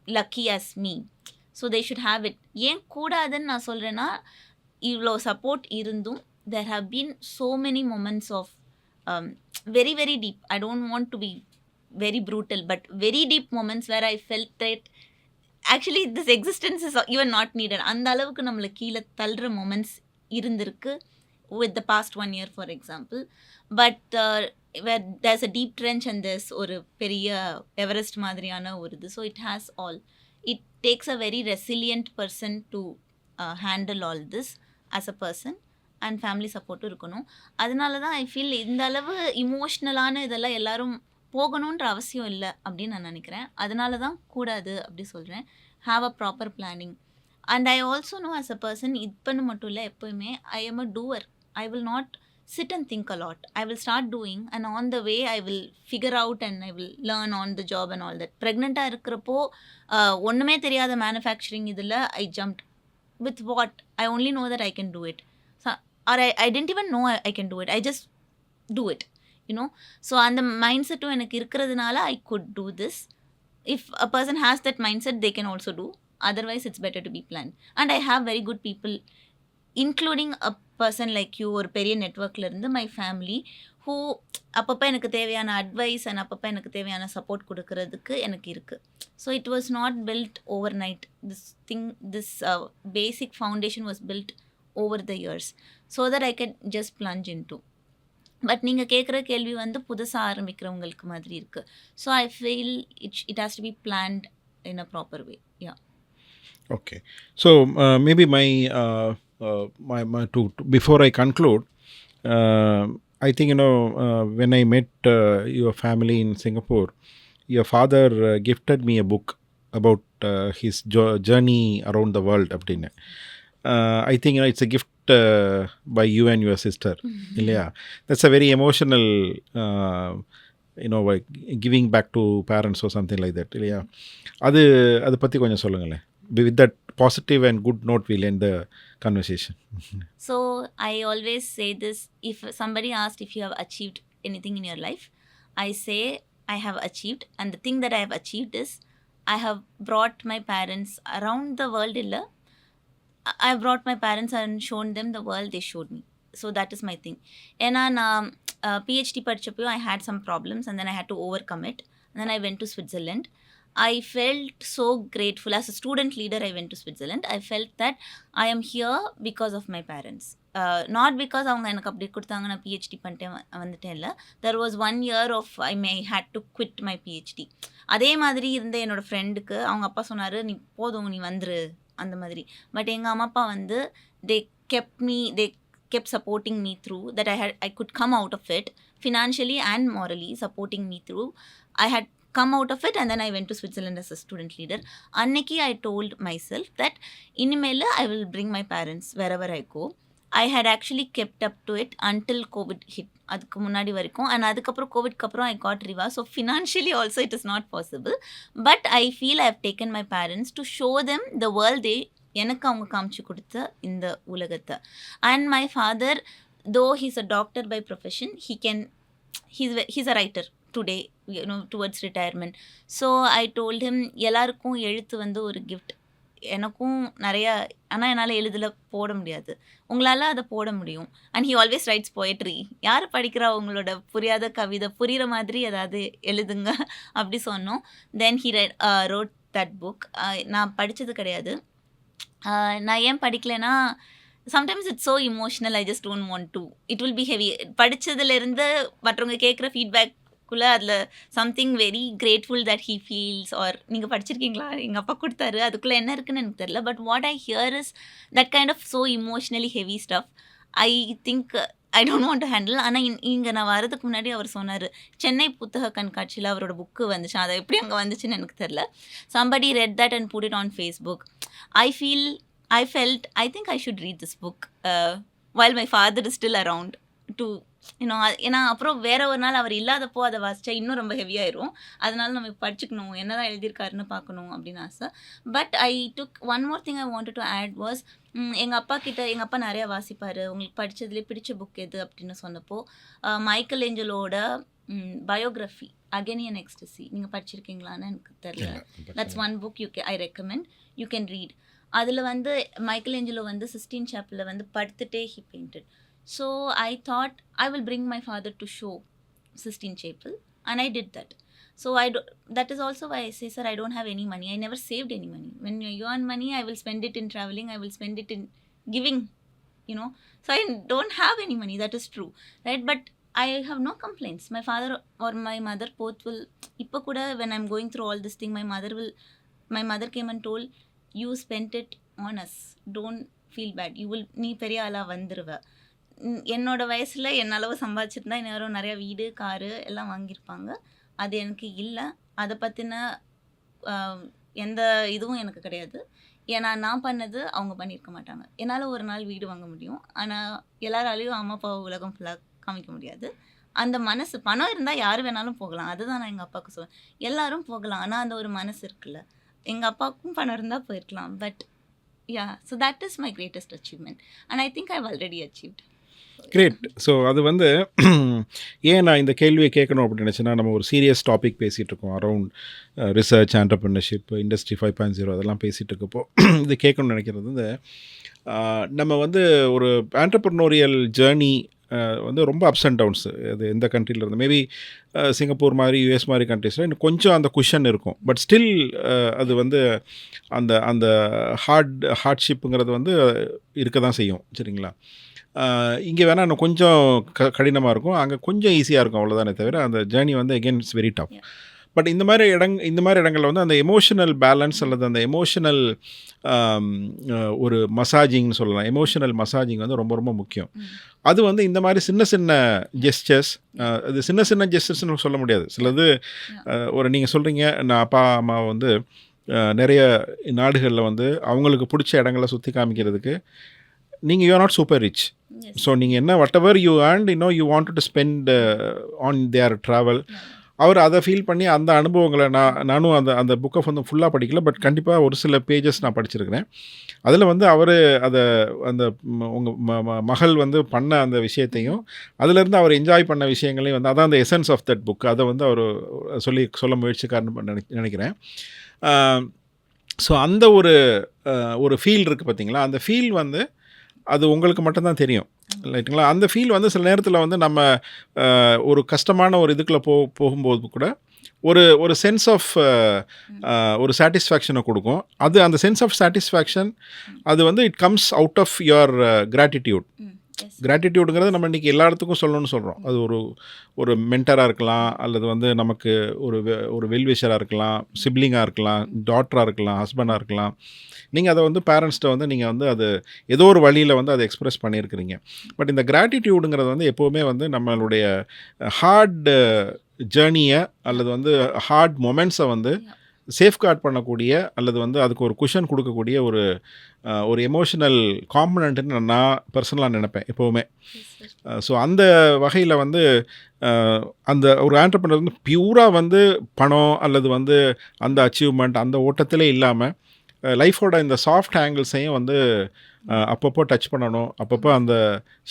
[SPEAKER 1] lucky as me. So they should have it. ஏன் கூடாதுன்னு நான் சொல்கிறேன்னா, இவ்வளோ சப்போர்ட் இருந்தும் there have been so many moments of very very deep, I don't want to be very brutal, but very deep moments where I felt that actually this existence is even not needed. அந்த அளவுக்கு நம்மளை கீழே தள்ளுற moments இருந்திருக்கு with the past 1 year for example. But where there's a deep trench and there's ஒரு பெரிய எவரெஸ்ட் மாதிரியான ஒரு இது. So it has all. It takes a very resilient person to handle all this as a person, and family சப்போர்ட்டும் இருக்கணும். அதனால தான் ஐ ஃபீல் இந்த அளவு இமோஷ்னலான இதெல்லாம் எல்லாரும் போகணுன்ற அவசியம் இல்லை அப்படின்னு நான் நினைக்கிறேன். அதனால தான் கூடாது அப்படி சொல்கிறேன். Have a proper planning. And I also know as a person, இப்போன்னு மட்டும் இல்லை, எப்போயுமே I am a doer. I will not sit and think a lot. I will start doing, and on the way I will figure out and I will learn on the job and all that. Pregnant-ஆ இருக்கிறப்போ ஒன்றுமே தெரியாத மேனுஃபேக்சரிங் இதில் I jumped. With what? I only know that I can do it. So, or I didn't even know I can do it. I just do it, you know. So அந்த மைண்ட் செட்டும் எனக்கு இருக்கிறதுனால I could do this. If a person has that mindset, they can also do. Otherwise it's better to be planned. And I have very good people, including a person like you, ஒரு பெரிய நெட்வொர்க்கில் இருந்து மை ஃபேமிலி, ஹூ அப்பப்போ எனக்கு தேவையான அட்வைஸ் அண்ட் அப்பப்போ எனக்கு தேவையான சப்போர்ட் கொடுக்கறதுக்கு எனக்கு இருக்குது. So it was not built overnight. This basic foundation was built over the years so that I can just plunge into. But நீங்கள் கேட்குற கேள்வி வந்து புதுசாக ஆரம்பிக்கிறவங்களுக்கு மாதிரி இருக்குது. So I feel it has to be planned in a proper way. Yeah.
[SPEAKER 3] Okay. So maybe before I conclude, I think when I met your family in Singapore, your father gifted me a book about his journey around the world. I think it's a gift by you and your sister. Yeah, that's a very emotional, like giving back to parents or something like that. Yeah, அது பற்றி கொஞ்சம் சொல்லுங்களேன். With that positive and good note, we'll end the conversation.
[SPEAKER 1] So I always say this, if somebody asked if you have achieved anything in your life, I say I have achieved, and the thing that I have achieved is I have brought my parents around the world. I brought my parents and shown them the world they showed me. So that is my thing. ஏன்னா நான் PhD படிச்சப்போ I had some problems and then I had to overcome it. And then I went to Switzerland. I felt so grateful. As a student leader, I went to Switzerland. I felt that I am here because of my parents. Not because அவங்க எனக்கு அப்படி கொடுத்தாங்க நான் PhD பண்ணிட்டேன் வந்துட்டேன் இல்லை. There was 1 year of I may had to quit my PhD. அதே மாதிரி இருந்த என்னோடய ஃப்ரெண்டுக்கு அவங்க அப்பா சொன்னார், நீ போதும் நீ வந்துரு அந்த மாதிரி. பட் எங்கள் அம்மா அப்பா வந்து they kept supporting me through that. I could come out of it financially and morally, supporting me through. I had come out of it and then I went to Switzerland as a student leader. Anniki I told myself that inimela I will bring my parents wherever I go. I had actually kept up to it until COVID hit. அதுக்கு முன்னாடி வரைக்கும். அண்ட் அதுக்கப்புறம் கோவிட்க்கு அப்புறம் I got Riva. So financially also it is not possible. But I feel I have taken my parents to show them the world எனக்கு அவங்க காமிச்சு கொடுத்த இந்த உலகத்தை. And my father though he's a doctor by profession, he's a writer today, towards retirement. So I told him எல்லாருக்கும் எழுத்து வந்து ஒரு கிஃப்ட், எனக்கும் நிறையா, ஆனால் என்னால் எழுதில் போட முடியாது, உங்களால் அதை போட முடியும். And he always writes poetry. யார் படிக்கிறா உங்களோட புரியாத கவிதை புரிகிற மாதிரி ஏதாவது எழுதுங்க அப்படி சொன்னோம். Then he wrote that book. நான் படித்தது கிடையாது. நான் ஏன் படிக்கலைன்னா sometimes it's so emotional, I just don't want to. It will be heavy. படித்ததுலேருந்து மற்றவங்க கேட்குற ஃபீட்பேக்குள்ளே அதில் something very grateful that he feels. Or நீங்கள் படிச்சிருக்கீங்களா, எங்கள் அப்பா கொடுத்தாரு, அதுக்குள்ளே என்ன இருக்குன்னு எனக்கு தெரியல. But what I hear is that kind of so emotionally heavy stuff. I think I don't want to handle. ஆனால் இங்கே நான் வரதுக்கு முன்னாடி அவர் சொன்னார், சென்னை புத்தக கண்காட்சியில் அவரோட புக்கு வந்துச்சு, அதை எப்படி அங்கே வந்துச்சுன்னு எனக்கு தெரில. Somebody read that and put it on Facebook. I felt I think I should read this book while my father is still around to ஏன்னா அப்புறம் வேற ஒரு நாள் அவர் இல்லாதப்போ அதை வாசிச்சா இன்னும் ரொம்ப ஹெவியாயிரும். அதனால நம்ம படிச்சுக்கணும், என்னதான் எழுதியிருக்காருன்னு பார்க்கணும் அப்படின்னு ஆசை. But I took one more thing I wanted to add was, எங்கள் அப்பா நிறையா வாசிப்பார். உங்களுக்கு படித்ததுலேயே பிடிச்ச புக் எது அப்படின்னு சொன்னப்போ மைக்கேல் ஏஞ்சலோட பயோகிராஃபி அகெனியன் எக்ஸ்டசி நீங்கள் படிச்சிருக்கீங்களான்னு எனக்கு தெரியல. That's one book I recommend, you can read. அதில் வந்து மைக்கேல் ஏஞ்சலோ வந்து சிஸ்டீன் சாப்பிளில் வந்து படுத்துட்டே he painted. So I thought I will bring my father to show Sistine chapel and I did that. So that is also why I say, sir, I don't have any money. I never saved any money. When you earn money, I will spend it in traveling, I will spend it in giving, So I don't have any money, that is true, right? But I have no complaints. My father or my mother both will, இப்போ கூட when I'm going through all this thing, my mother came and told, you spent it on us, don't feel bad, நீ பெரிய ஆளாக வந்துடுவ. என்னோட வயசில் என்னளவு சம்பாதிச்சிருந்தா இன்னும் நிறையா வீடு காரு எல்லாம் வாங்கியிருப்பாங்க. அது எனக்கு இல்லை. அதை பற்றின எந்த இதுவும் எனக்கு கிடையாது. ஏன்னா நான் பண்ணது அவங்க பண்ணியிருக்க மாட்டாங்க. என்னால் ஒரு நாள் வீடு வாங்க முடியும், ஆனால் எல்லாராலையும் அம்மா அப்பாவை உலகம் ஃபுல்லாக காமிக்க முடியாது. அந்த மனசு, பணம் இருந்தால் யார் வேணாலும் போகலாம், அதுதான் நான் எங்கள் அப்பாவுக்கு சொல்லுவேன். எல்லாரும் போகலாம், ஆனால் அந்த ஒரு மனசு இருக்குல்ல, எங்கள் அப்பாவுக்கும் பணம் இருந்தால் போயிருக்கலாம். But so that is my greatest achievement and I think I've already achieved.
[SPEAKER 3] Great. So அது வந்து ஏன் நான் இந்த கேள்வியை கேட்கணும் அப்படின்னு நினச்சேன்னா, நம்ம ஒரு சீரியஸ் டாபிக் பேசிகிட்டு இருக்கோம் அரவுண்ட் ரிசர்ச், ஆண்டர்ப்ரனர்ஷிப், இண்டஸ்ட்ரி 5.0 அதெல்லாம் பேசிகிட்டு இருக்கப்போ இது கேட்கணும்னு நினைக்கிறது வந்து, நம்ம வந்து ஒரு ஆண்டர்ப்ரனோரியல் ஜேர்னி வந்து ரொம்ப அப்ஸ் அண்ட் டவுன்ஸ். அது எந்த கண்ட்ரியில் இருந்து மேபி சிங்கப்பூர் மாதிரி யூஎஸ் மாதிரி கண்ட்ரீஸில் இன்னும் கொஞ்சம் அந்த குஷன் இருக்கும். பட் ஸ்டில் அது வந்து அந்த அந்த ஹார்ட்ஷிப்புங்கிறது வந்து இருக்க தான் செய்யும். சரிங்களா? இங்கே வேணால் இன்னும் கொஞ்சம் கடினமாக இருக்கும், அங்கே கொஞ்சம் ஈஸியாக இருக்கும், அவ்வளோதானே தவிர அந்த ஜேர்னி வந்து again it's very tough. But இந்த மாதிரி இடங்களில் வந்து அந்த எமோஷனல் பேலன்ஸ் அல்லது அந்த எமோஷனல் ஒரு மசாஜிங்னு சொல்லலாம். எமோஷனல் மசாஜிங் வந்து ரொம்ப ரொம்ப முக்கியம். அது வந்து இந்த மாதிரி சின்ன சின்ன ஜெஸ்டர்ஸ், அது சின்ன சின்ன ஜெஸ்டர்ஸ்னு சொல்ல முடியாது. சிலது ஒரு நீங்கள் சொல்கிறீங்க, நான் அப்பா அம்மா வந்து நிறைய நாடுகளில் வந்து அவங்களுக்கு பிடிச்ச இடங்களை சுற்றி காமிக்கிறதுக்கு நீங்கள் you are not super rich. So நீங்கள் என்ன whatever you earned you want to spend on their travel. அவர் அதை ஃபீல் பண்ணி அந்த அனுபவங்களை நானும் அந்த புக்கை வந்து ஃபுல்லாக படிக்கல, பட் கண்டிப்பாக ஒரு சில பேஜஸ் நான் படிச்சிருக்கிறேன். அதில் வந்து அவர் அந்த உங்கள் மகள் வந்து பண்ண அந்த விஷயத்தையும் அதிலேருந்து அவர் என்ஜாய் பண்ண விஷயங்களையும் வந்து அதான் அந்த எசன்ஸ் ஆஃப் தட் புக், அதை வந்து அவர் சொல்ல முயற்சிக்காரன்னு நினைக்கிறேன். ஸோ அந்த ஒரு ஃபீல் இருக்குது பார்த்தீங்களா, அந்த ஃபீல் வந்து அது உங்களுக்கு மட்டும்தான் தெரியும், ரைட்டுங்களா? அந்த ஃபீல் வந்து சில நேரத்தில் வந்து நம்ம ஒரு கஷ்டமான ஒரு இதுக்குள்ளே போகும்போது கூட ஒரு சென்ஸ் ஆஃப் ஒரு சாட்டிஸ்ஃபேக்ஷனை கொடுக்கும். அந்த சென்ஸ் ஆஃப் சாட்டிஸ்ஃபேக்ஷன் அது வந்து it comes out of your gratitude. கிராட்டிடியூடுங்கிறது நம்ம இன்றைக்கி எல்லா இடத்துக்கும் சொல்லணும்னு சொல்கிறோம். அது ஒரு மென்டராக இருக்கலாம், அல்லது வந்து நமக்கு ஒரு வெல்விஷராக இருக்கலாம், சிப்ளிங்காக இருக்கலாம், டாட்டராக இருக்கலாம், ஹஸ்பண்டாக இருக்கலாம். நீங்கள் அதை வந்து பேரண்ட்ஸ்கிட்ட வந்து நீங்கள் வந்து அது ஏதோ ஒரு வழியில் வந்து அதை எக்ஸ்ப்ரெஸ் பண்ணியிருக்கிறீங்க. பட் இந்த கிராட்டிடியூடுங்கிறது வந்து எப்போவுமே வந்து நம்மளுடைய ஹார்ட் ஜேர்னியை அல்லது வந்து ஹார்ட் மொமெண்ட்ஸை வந்து சேஃப்கார்ட் பண்ணக்கூடிய அல்லது வந்து அதுக்கு ஒரு குஷன் கொடுக்கக்கூடிய ஒரு எமோஷனல் காம்பனண்ட்டுன்னு நான் பர்சனலாக நினைப்பேன் எப்போவுமே. ஸோ அந்த வகையில் வந்து அந்த ஒரு ஆண்டர்ப்ரனர் வந்து பியூராக வந்து பணம் அல்லது வந்து அந்த அச்சீவ்மெண்ட் அந்த ஓட்டத்திலே இல்லாமல் லைஃபோட இந்த சாஃப்ட் ஆங்கிள்ஸையும் வந்து அப்பப்போ டச் பண்ணணும், அப்பப்போ அந்த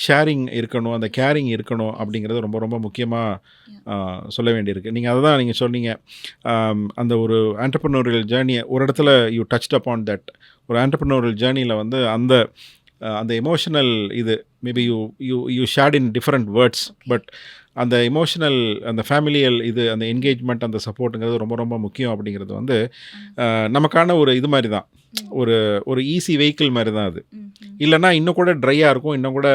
[SPEAKER 3] ஷேரிங் இருக்கணும், அந்த கேரிங் இருக்கணும் அப்படிங்கிறது ரொம்ப ரொம்ப முக்கியமாக சொல்ல வேண்டியிருக்கு. நீங்கள் அதை தான் நீங்கள் சொன்னீங்க, அந்த ஒரு ஆண்டர்ப்ரனோரியல் ஜேர்னியை ஒரு இடத்துல யூ டச்ட் அப்பான் தட். ஒரு ஆண்டர்ப்ரனோரியல் ஜேர்னியில் வந்து அந்த எமோஷனல் இது maybe you shared in different words, but அந்த எமோஷனல் அந்த ஃபேமிலியல் இது அந்த என்கேஜ்மெண்ட் அந்த சப்போர்ட்டுங்கிறது ரொம்ப ரொம்ப முக்கியம் அப்படிங்கிறது வந்து நமக்கான ஒரு இது மாதிரி தான், ஒரு ஈஸி வெஹிக்கிள் மாதிரி தான் அது. இல்லைன்னா இன்னும் கூட ட்ரையாக இருக்கும், இன்னும் கூட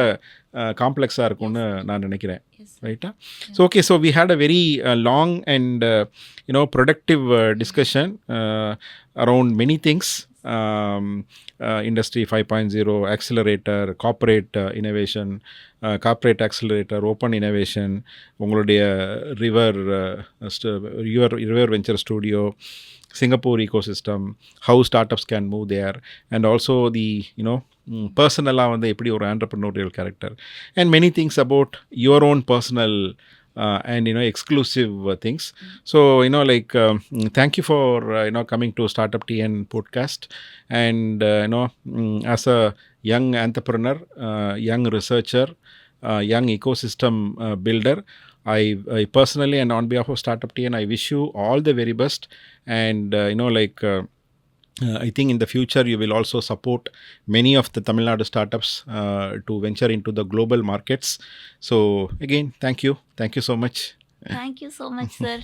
[SPEAKER 3] காம்ப்ளெக்ஸாக இருக்கும்னு நான் நினைக்கிறேன், ரைட்டா? So okay, so we had a very long and productive discussion around many things. Industry 5.0, accelerator, corporate innovation, corporate accelerator, open innovation, உங்களுடைய river venture studio, Singapore ecosystem, how startups can move there, and also the personal வந்து எப்படி ஒரு entrepreneurial character, and many things about your own personal and exclusive things. So thank you for coming to StartupTN podcast, and as a young entrepreneur, young researcher, young ecosystem builder, I personally and on behalf of StartupTN, I wish you all the very best, and I think in the future you will also support many of the Tamil Nadu startups to venture into the global markets. So again, thank you so much.
[SPEAKER 1] Thank you so much, sir.